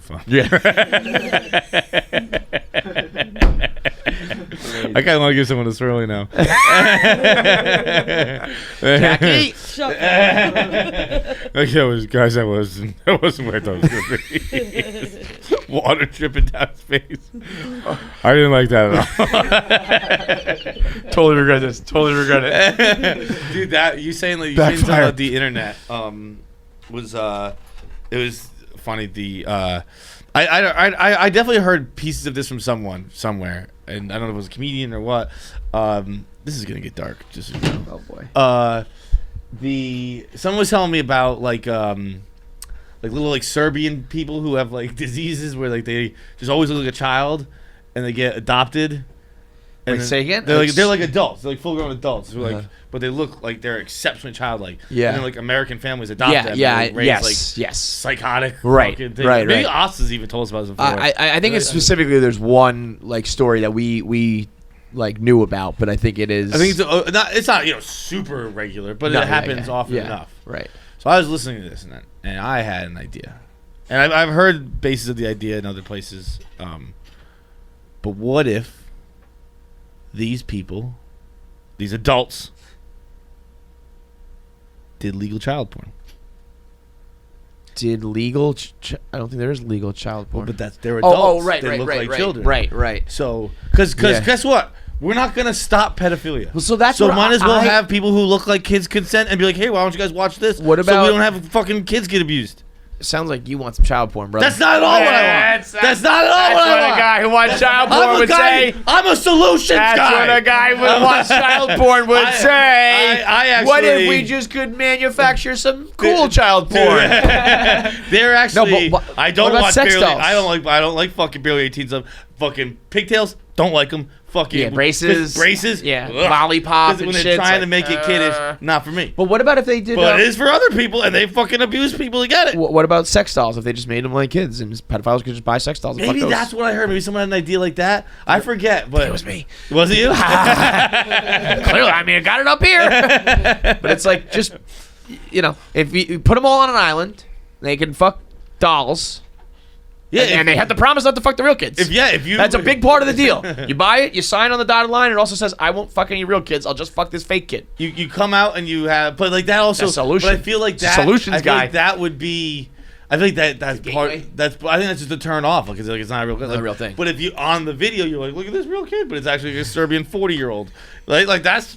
[SPEAKER 1] fun.
[SPEAKER 9] Yeah.
[SPEAKER 1] I kind of want to give someone a swirly now.
[SPEAKER 9] Jackie,
[SPEAKER 4] shut up.
[SPEAKER 1] That wasn't where I thought it was going to be. Water dripping down his face. I didn't like that at all.
[SPEAKER 9] Totally regret this. Totally regret it.
[SPEAKER 1] Dude, you saying something about the internet was it was funny. I definitely heard pieces of this from someone somewhere, and I don't know if it was a comedian or what. This is gonna get dark. Just so you know.
[SPEAKER 9] Oh boy.
[SPEAKER 1] Someone was telling me about little Serbian people who have diseases where they just always look like a child, and they get adopted, And
[SPEAKER 9] Wait,
[SPEAKER 1] then
[SPEAKER 9] say again?
[SPEAKER 1] They're like adults. They're like full grown adults. Who
[SPEAKER 9] Uh-huh.
[SPEAKER 1] but they look like they're exceptionally childlike.
[SPEAKER 9] Yeah.
[SPEAKER 1] And then like American families adopt
[SPEAKER 9] Yeah,
[SPEAKER 1] them.
[SPEAKER 9] yeah,
[SPEAKER 1] and, like, raise,
[SPEAKER 9] yes,
[SPEAKER 1] like,
[SPEAKER 9] yes.
[SPEAKER 1] psychotic.
[SPEAKER 9] Right,
[SPEAKER 1] fucking thing.
[SPEAKER 9] right,
[SPEAKER 1] Maybe
[SPEAKER 9] right.
[SPEAKER 1] Oz has even told us about this before.
[SPEAKER 9] I think it's specifically there's one like story that we like knew about, but I think it is.
[SPEAKER 1] I think it's not super regular, but
[SPEAKER 9] No,
[SPEAKER 1] it happens often
[SPEAKER 9] yeah,
[SPEAKER 1] enough.
[SPEAKER 9] right.
[SPEAKER 1] So I was listening to this and I had an idea, and I've heard bases of the idea in other places. But what if these people, these adults, did legal child porn?
[SPEAKER 9] Did legal? I don't think there is legal child porn.
[SPEAKER 1] Well, but they're adults.
[SPEAKER 9] Oh, right,
[SPEAKER 1] they
[SPEAKER 9] right,
[SPEAKER 1] look
[SPEAKER 9] right,
[SPEAKER 1] like children.
[SPEAKER 9] right.
[SPEAKER 1] So, because
[SPEAKER 9] Yeah.
[SPEAKER 1] guess what? We're not gonna stop pedophilia.
[SPEAKER 9] Well, so that's
[SPEAKER 1] so
[SPEAKER 9] what
[SPEAKER 1] might as well
[SPEAKER 9] I-
[SPEAKER 1] have people who look like kids consent and be like, hey, why don't you guys watch this?
[SPEAKER 9] What
[SPEAKER 1] so
[SPEAKER 9] about-
[SPEAKER 1] we don't have fucking kids get abused?
[SPEAKER 9] Sounds like you want some child porn, brother.
[SPEAKER 1] That's not at all what I want. That's not at all what I want.
[SPEAKER 2] a guy who wants child
[SPEAKER 1] I'm
[SPEAKER 2] porn
[SPEAKER 1] a
[SPEAKER 2] would
[SPEAKER 1] guy.
[SPEAKER 2] say.
[SPEAKER 1] I'm a solutions
[SPEAKER 2] That's
[SPEAKER 1] guy.
[SPEAKER 2] what a guy who wants child porn would say.
[SPEAKER 1] I actually.
[SPEAKER 9] What if we just could manufacture some cool child porn?
[SPEAKER 1] They're actually.
[SPEAKER 9] No, but
[SPEAKER 1] I don't
[SPEAKER 9] what about
[SPEAKER 1] watch
[SPEAKER 9] sex
[SPEAKER 1] barely.
[SPEAKER 9] dolls?
[SPEAKER 1] I don't like fucking barely 18 stuff. Fucking pigtails. Don't like them. Fucking
[SPEAKER 9] Yeah, braces.
[SPEAKER 1] Braces.
[SPEAKER 9] Yeah,
[SPEAKER 1] Ugh.
[SPEAKER 9] lollipop
[SPEAKER 1] 'Cause
[SPEAKER 9] and
[SPEAKER 1] when they're
[SPEAKER 9] shit, it's
[SPEAKER 1] trying
[SPEAKER 9] like,
[SPEAKER 1] to make it kiddish, not for me.
[SPEAKER 9] But what about if they did?
[SPEAKER 1] But it is for other people, and they fucking abuse people to get it.
[SPEAKER 9] What about sex dolls? If they just made them like kids, and pedophiles could just buy sex dolls. And
[SPEAKER 1] Maybe
[SPEAKER 9] fuck those.
[SPEAKER 1] that's what I heard. Maybe someone had an idea like that. I forget, but
[SPEAKER 9] It was me.
[SPEAKER 1] Was it you?
[SPEAKER 9] Clearly, I mean, I got it up here. But it's like just, if you put them all on an island, they can fuck dolls.
[SPEAKER 1] Yeah,
[SPEAKER 9] and they have to promise not to fuck the real kids.
[SPEAKER 1] If you
[SPEAKER 9] That's a big part of the deal. You buy it, you sign on the dotted line. It also says, "I won't fuck any real kids. I'll just fuck this fake kid."
[SPEAKER 1] You come out and you have, but like that also.
[SPEAKER 9] That's solution.
[SPEAKER 1] But I feel like that
[SPEAKER 9] Solutions
[SPEAKER 1] I feel
[SPEAKER 9] guy.
[SPEAKER 1] Like that would be. I feel like that's part.
[SPEAKER 9] gateway?
[SPEAKER 1] I think that's just a turn off because like it's not a real.
[SPEAKER 9] Not a real thing.
[SPEAKER 1] But if you on the video, you're like, look at this real kid, but it's actually a Serbian 40-year-old. Like that's.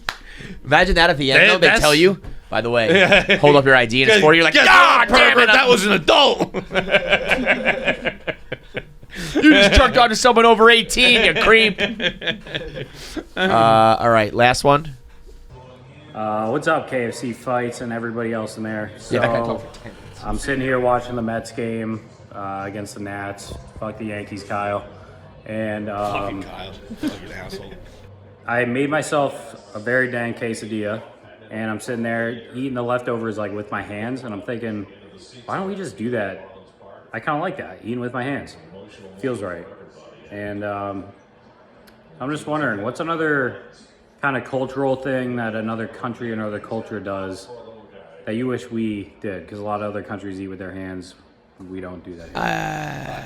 [SPEAKER 9] Imagine that at the end, though, they
[SPEAKER 1] That's-
[SPEAKER 9] tell you, by the way, hold up your ID and it's 40. You're like,
[SPEAKER 1] Guess
[SPEAKER 9] God
[SPEAKER 1] what,
[SPEAKER 9] damn it,
[SPEAKER 1] pervert, that was an adult.
[SPEAKER 9] you just jerked onto someone over 18, you creep. All right, last one.
[SPEAKER 6] What's up, KFC Fights and everybody else in there? So,
[SPEAKER 9] Yeah, that guy talked for 10 minutes.
[SPEAKER 6] I'm sitting here watching the Mets game against the Nats. Fuck the Yankees, Kyle. And
[SPEAKER 1] Fucking Kyle, fucking asshole.
[SPEAKER 6] I made myself a very dang quesadilla, and I'm sitting there eating the leftovers like with my hands, and I'm thinking, why don't we just do that? I kind of like that, eating with my hands. Feels right. And I'm just wondering, what's another kind of cultural thing that another country or another culture does that you wish we did? Because a lot of other countries eat with their hands. We don't do that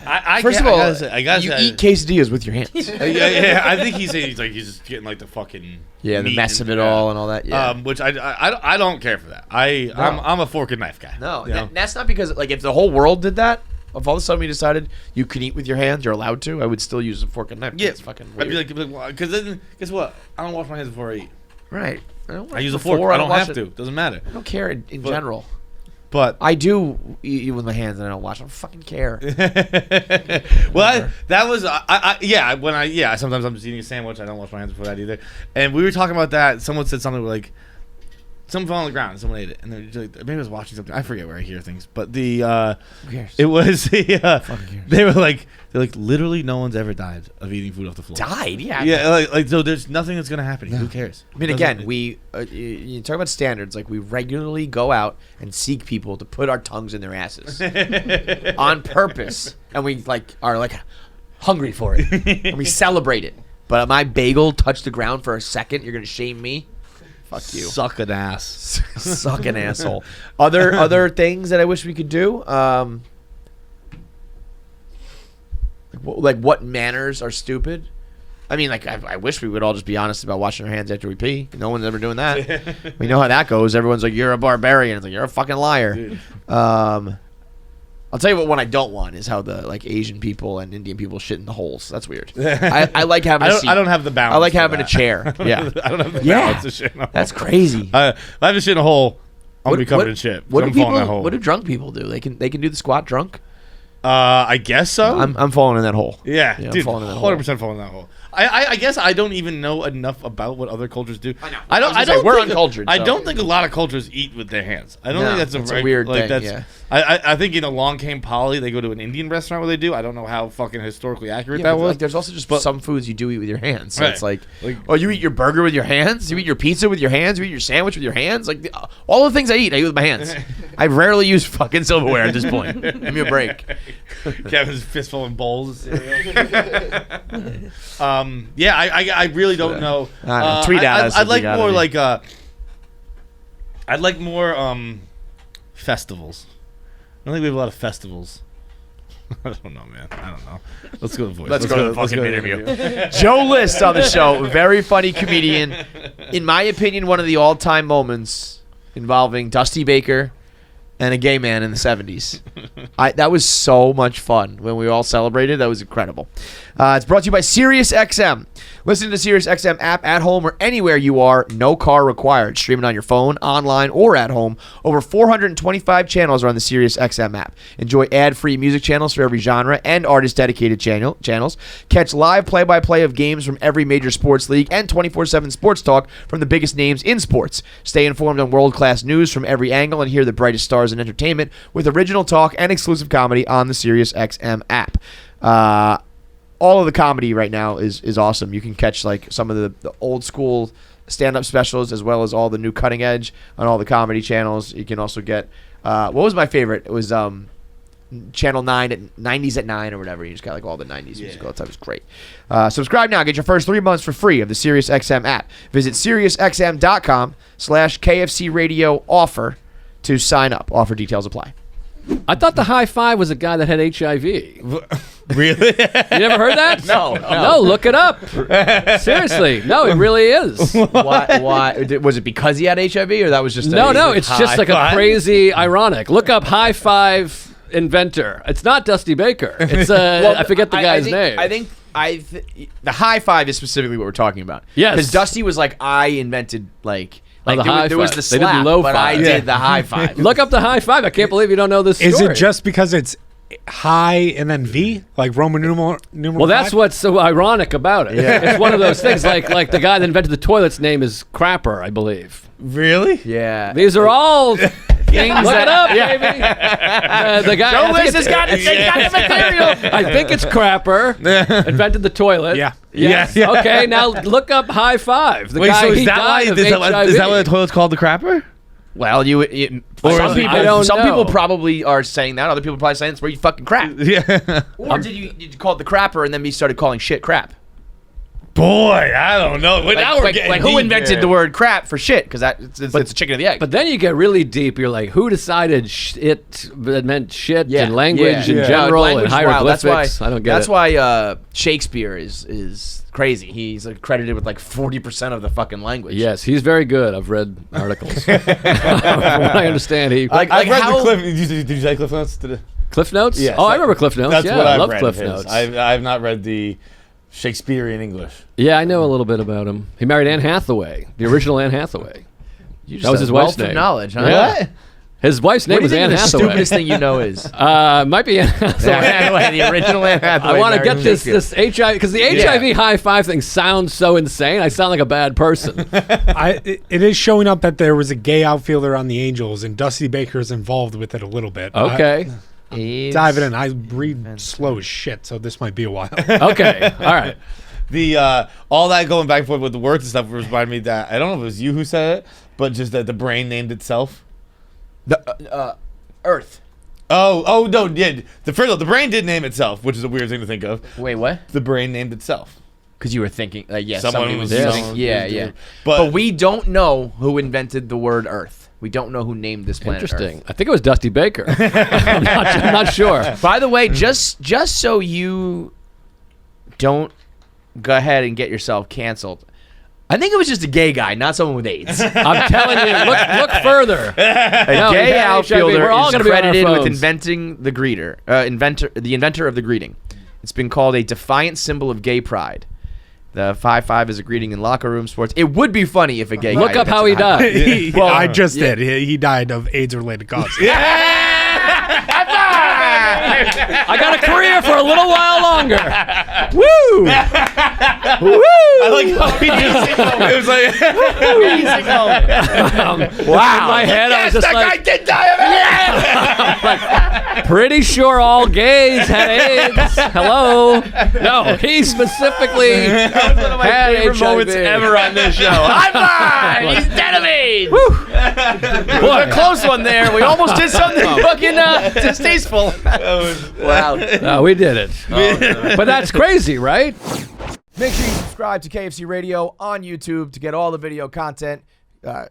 [SPEAKER 6] here.
[SPEAKER 9] First of all,
[SPEAKER 1] I gotta
[SPEAKER 9] you
[SPEAKER 1] say,
[SPEAKER 9] eat quesadillas with your hands.
[SPEAKER 1] yeah, I think he's just getting like the fucking
[SPEAKER 9] Yeah, the
[SPEAKER 1] meat
[SPEAKER 9] mess
[SPEAKER 1] and-
[SPEAKER 9] of it all and all that. Yeah.
[SPEAKER 1] Which I don't care for that. I'm a fork and knife guy.
[SPEAKER 9] No,
[SPEAKER 1] you know?
[SPEAKER 9] that's not because like if the whole world did that, if all of a sudden we decided you can eat with your hands, you're allowed to, I would still use a fork and knife.
[SPEAKER 1] Yeah,
[SPEAKER 9] It's fucking
[SPEAKER 1] I'd
[SPEAKER 9] weird.
[SPEAKER 1] be like, because then guess what? I don't wash my hands before I eat.
[SPEAKER 9] Right.
[SPEAKER 1] I use a fork. I don't
[SPEAKER 9] wash
[SPEAKER 1] have
[SPEAKER 9] it.
[SPEAKER 1] to. Doesn't matter.
[SPEAKER 9] I don't care in
[SPEAKER 1] But-
[SPEAKER 9] general.
[SPEAKER 1] But
[SPEAKER 9] I do eat with my hands and I don't wash. I don't fucking care.
[SPEAKER 1] well, that was sometimes I'm just eating a sandwich. I don't wash my hands before that either. And we were talking about that. Someone said something like, someone fell on the ground and someone ate it. And they're just like, maybe I was watching something. I forget where I hear things. But
[SPEAKER 9] Who cares?
[SPEAKER 1] it was
[SPEAKER 9] Fucking cares.
[SPEAKER 1] they're like literally no one's ever died of eating food off the floor.
[SPEAKER 9] Died? Yeah.
[SPEAKER 1] Yeah, like so there's nothing that's gonna happen. Who cares?
[SPEAKER 9] I mean, again, we you talk about standards. Like we regularly go out and seek people to put our tongues in their asses on purpose, and we are hungry for it, and we celebrate it. But my bagel touched the ground for a second. You're gonna shame me? Fuck you.
[SPEAKER 1] Suck an ass.
[SPEAKER 9] Suck an asshole. Other things that I wish we could do. Like what manners are stupid? I mean, I wish we would all just be honest about washing our hands after we pee. No one's ever doing that. We know how that goes. Everyone's like, "You're a barbarian." It's like, "You're a fucking liar." I'll tell you what one I don't want is how the Asian people and Indian people shit in the holes. That's weird. I like having a seat.
[SPEAKER 1] I don't have the balance.
[SPEAKER 9] I like
[SPEAKER 1] for
[SPEAKER 9] having
[SPEAKER 1] that.
[SPEAKER 9] a chair. Yeah.
[SPEAKER 1] I don't have the
[SPEAKER 9] Yeah.
[SPEAKER 1] balance to shit in a hole.
[SPEAKER 9] That's crazy.
[SPEAKER 1] I have to shit in a hole. I'm gonna be covered in shit.
[SPEAKER 9] What
[SPEAKER 1] I'm
[SPEAKER 9] do
[SPEAKER 1] falling in that
[SPEAKER 9] people?
[SPEAKER 1] hole.
[SPEAKER 9] What do drunk people do? They can do the squat drunk.
[SPEAKER 1] I guess so.
[SPEAKER 9] I'm falling in that hole.
[SPEAKER 1] Yeah,
[SPEAKER 9] I'm
[SPEAKER 1] dude,
[SPEAKER 9] falling in that hole.
[SPEAKER 1] 100% falling in that hole. I guess I don't even know enough about what other cultures do.
[SPEAKER 9] I know.
[SPEAKER 1] I
[SPEAKER 9] I was gonna say,
[SPEAKER 1] don't.
[SPEAKER 9] we're
[SPEAKER 1] think-
[SPEAKER 9] uncultured,
[SPEAKER 1] I
[SPEAKER 9] so-
[SPEAKER 1] don't think a lot of cultures eat with their hands. I don't
[SPEAKER 9] No,
[SPEAKER 1] think that's
[SPEAKER 9] that's a
[SPEAKER 1] right-
[SPEAKER 9] weird
[SPEAKER 1] like,
[SPEAKER 9] thing,
[SPEAKER 1] That's,
[SPEAKER 9] yeah.
[SPEAKER 1] I think Along Came Polly. They go to an Indian restaurant where they do. I don't know how fucking historically accurate
[SPEAKER 9] Yeah,
[SPEAKER 1] that
[SPEAKER 9] but,
[SPEAKER 1] was.
[SPEAKER 9] like, there's also just
[SPEAKER 1] But-
[SPEAKER 9] some foods you do eat with your hands. So
[SPEAKER 1] Right.
[SPEAKER 9] it's like,
[SPEAKER 1] Like-
[SPEAKER 9] oh, you eat your burger with your hands? You eat your pizza with your hands? You eat your sandwich with your hands? Like, all the things I eat with my hands. I rarely use fucking silverware at this point. Give me a break.
[SPEAKER 1] Kevin's fistful in bowls of cereal. Yeah, I really don't know.
[SPEAKER 9] I don't know. Tweet at us
[SPEAKER 1] I'd
[SPEAKER 9] if you
[SPEAKER 1] like
[SPEAKER 9] got
[SPEAKER 1] more
[SPEAKER 9] any.
[SPEAKER 1] like I'd like more festivals. I don't think we have a lot of festivals. I don't know, man. I don't know. Let's go to voice.
[SPEAKER 9] Let's go to the
[SPEAKER 1] fucking
[SPEAKER 9] interview. Joe List on the show. Very funny comedian. In my opinion, one of the all-time moments involving Dusty Baker and a gay man in the 70s. That was so much fun when we all celebrated. That was incredible. It's brought to you by SiriusXM. Listen to the SiriusXM app at home or anywhere you are. No car required. Stream it on your phone, online, or at home. Over 425 channels are on the SiriusXM app. Enjoy ad-free music channels for every genre and artist-dedicated channels. Catch live play-by-play of games from every major sports league and 24/7 sports talk from the biggest names in sports. Stay informed on world-class news from every angle and hear the brightest stars in entertainment with original talk and exclusive comedy on the SiriusXM app. All of the comedy right now is awesome. You can catch like some of the old school stand-up specials as well as all the new cutting edge on all the comedy channels. You can also get what was my favorite? It was Channel 9 at 90s at 9 or whatever. You just got like all the 90s music all the time. It was great. Subscribe now. Get your first 3 months for free of the SiriusXM app. Visit SiriusXM.com/KFC Radio offer to sign up. Offer details apply.
[SPEAKER 13] I thought the high five was a guy that had HIV.
[SPEAKER 1] Really?
[SPEAKER 13] You never heard that?
[SPEAKER 9] No.
[SPEAKER 13] No, look it up. Seriously. No, it really is.
[SPEAKER 9] Why? Was it because he had HIV or that was just
[SPEAKER 13] No, it's just like a crazy ironic. Look up high five inventor. It's not Dusty Baker. It's I forget the guy's name.
[SPEAKER 9] I think the high five is specifically what we're talking about.
[SPEAKER 13] Yes.
[SPEAKER 9] Because Dusty was like, I invented
[SPEAKER 13] the high
[SPEAKER 9] there was
[SPEAKER 13] five.
[SPEAKER 9] the
[SPEAKER 13] They did the
[SPEAKER 9] slap,
[SPEAKER 13] low
[SPEAKER 9] but
[SPEAKER 13] five.
[SPEAKER 9] I did the high five.
[SPEAKER 13] Look up the high five. I can't believe you don't know this story.
[SPEAKER 5] Is it just because it's high and then V, like Roman numeral?
[SPEAKER 13] Well, that's
[SPEAKER 5] 5?
[SPEAKER 13] what's so ironic about it.
[SPEAKER 9] Yeah.
[SPEAKER 13] It's one of those things like the guy that invented the toilet's name is Crapper, I believe.
[SPEAKER 1] Really?
[SPEAKER 9] Yeah.
[SPEAKER 13] These are all things Look it up,
[SPEAKER 9] yeah.
[SPEAKER 13] baby. The guy.
[SPEAKER 9] Joe
[SPEAKER 13] I think
[SPEAKER 9] List has got it. They got the material.
[SPEAKER 13] I think it's Crapper invented the toilet.
[SPEAKER 5] Yeah.
[SPEAKER 13] Yes.
[SPEAKER 1] Yeah.
[SPEAKER 13] Okay. Now look up high five. The
[SPEAKER 1] Wait,
[SPEAKER 13] guy
[SPEAKER 1] so
[SPEAKER 13] he
[SPEAKER 1] is that why?
[SPEAKER 13] died of
[SPEAKER 1] Is that
[SPEAKER 13] HIV.
[SPEAKER 1] why the toilet's called the crapper?
[SPEAKER 9] Well, some
[SPEAKER 13] I don't
[SPEAKER 9] people
[SPEAKER 13] know.
[SPEAKER 9] probably are saying that. Other people are probably saying it's where you fucking crap.
[SPEAKER 1] Yeah.
[SPEAKER 9] Or did you call it the crapper and then we started calling shit crap?
[SPEAKER 1] Boy, I don't know. Wait, now we're getting
[SPEAKER 9] who
[SPEAKER 1] deep
[SPEAKER 9] invented
[SPEAKER 1] here.
[SPEAKER 9] the word crap for shit? Because it's a chicken or the egg.
[SPEAKER 13] But then you get really deep. You're like, who decided it meant shit and language in
[SPEAKER 9] Yeah.
[SPEAKER 13] general
[SPEAKER 9] Language
[SPEAKER 13] and
[SPEAKER 9] is wild.
[SPEAKER 13] hieroglyphics? I don't get
[SPEAKER 9] That's
[SPEAKER 13] it.
[SPEAKER 9] why Shakespeare is crazy. He's credited with like 40% of the fucking language.
[SPEAKER 13] Yes, he's very good. I've read articles. From what I understand, he
[SPEAKER 1] I've read the Cliff. Did you say Cliff Notes today?
[SPEAKER 13] Cliff Notes.
[SPEAKER 1] Yes.
[SPEAKER 13] Oh, I remember Cliff Notes.
[SPEAKER 1] That's
[SPEAKER 13] Yeah,
[SPEAKER 1] what
[SPEAKER 13] I
[SPEAKER 1] I've
[SPEAKER 13] love
[SPEAKER 1] read
[SPEAKER 13] Cliff
[SPEAKER 1] of his.
[SPEAKER 13] Notes.
[SPEAKER 1] I've not read the Shakespearean English.
[SPEAKER 13] Yeah, I know a little bit about him. He married Anne Hathaway, the original Anne Hathaway.
[SPEAKER 9] You
[SPEAKER 13] That was his wife's
[SPEAKER 9] wealth of
[SPEAKER 13] name.
[SPEAKER 9] knowledge, huh?
[SPEAKER 13] Yeah.
[SPEAKER 9] What?
[SPEAKER 13] His wife's name
[SPEAKER 9] What do you
[SPEAKER 13] was
[SPEAKER 9] think
[SPEAKER 13] Anne
[SPEAKER 9] the
[SPEAKER 13] Hathaway.
[SPEAKER 9] stupidest thing you know is?
[SPEAKER 13] Might be Anne Hathaway.
[SPEAKER 9] Anne Hathaway, the original Anne Hathaway.
[SPEAKER 13] I want to
[SPEAKER 9] married
[SPEAKER 13] get this
[SPEAKER 9] Shakespeare.
[SPEAKER 13] HIV because the HIV high five thing sounds so insane. I sound like a bad person.
[SPEAKER 5] It is showing up that there was a gay outfielder on the Angels, and Dusty Baker's involved with it a little bit.
[SPEAKER 13] Okay.
[SPEAKER 5] Dive it in. I read slow as shit, so this might be a while.
[SPEAKER 13] Okay. All right.
[SPEAKER 1] The all that going back and forth with the words and stuff reminded me that I don't know if it was you who said it, but just that the brain named itself.
[SPEAKER 9] The Earth.
[SPEAKER 1] Oh no, yeah. The brain did name itself, which is a weird thing to think of.
[SPEAKER 9] Wait, what?
[SPEAKER 1] The brain named itself.
[SPEAKER 9] Because you were thinking, yeah,
[SPEAKER 1] Someone
[SPEAKER 9] somebody
[SPEAKER 1] was
[SPEAKER 9] was
[SPEAKER 1] using-
[SPEAKER 9] using. Yeah,
[SPEAKER 1] was
[SPEAKER 9] yeah.
[SPEAKER 1] doing-
[SPEAKER 9] But we don't know who invented the word Earth. We don't know who named this planet
[SPEAKER 13] Interesting.
[SPEAKER 9] Earth.
[SPEAKER 13] I think it was Dusty Baker. I'm not sure.
[SPEAKER 9] By the way, just so you don't go ahead and get yourself canceled, I think it was just a gay guy, not someone with AIDS.
[SPEAKER 13] I'm telling you, look further.
[SPEAKER 9] A gay outfielder
[SPEAKER 13] We're all
[SPEAKER 9] is
[SPEAKER 13] gonna be on our
[SPEAKER 9] credited with
[SPEAKER 13] phones.
[SPEAKER 9] inventing the greeter, the inventor of the greeting. It's been called a defiant symbol of gay pride. The 5-5 is a greeting in locker room sports. It would be funny if a gay
[SPEAKER 13] Look
[SPEAKER 9] guy
[SPEAKER 13] up how he
[SPEAKER 9] invented the high
[SPEAKER 13] died.
[SPEAKER 9] five.
[SPEAKER 5] I just did. He died of AIDS-related causes.
[SPEAKER 13] I got a career for a little while longer. Woo! Woo!
[SPEAKER 1] I like how he just, it was like,
[SPEAKER 13] wow. In my head, I was just
[SPEAKER 10] that
[SPEAKER 13] like,
[SPEAKER 10] guy did die of it.
[SPEAKER 13] pretty sure all gays had AIDS. Hello? No, he specifically
[SPEAKER 1] that was one of my
[SPEAKER 13] had
[SPEAKER 1] favorite
[SPEAKER 13] HIV.
[SPEAKER 1] moments ever on this show. High five! He's dead of AIDS!
[SPEAKER 9] Boy, a close one there. We almost did something fucking distasteful. Wow.
[SPEAKER 13] No, we did it. But that's crazy, right?
[SPEAKER 9] Make sure you subscribe to KFC Radio on YouTube to get all the video content.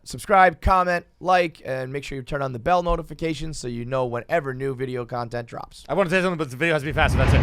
[SPEAKER 9] Subscribe, comment, like, and make sure you turn on the bell notifications so you know whenever new video content drops.
[SPEAKER 1] I want to say something, but the video has to be fast, so that's it.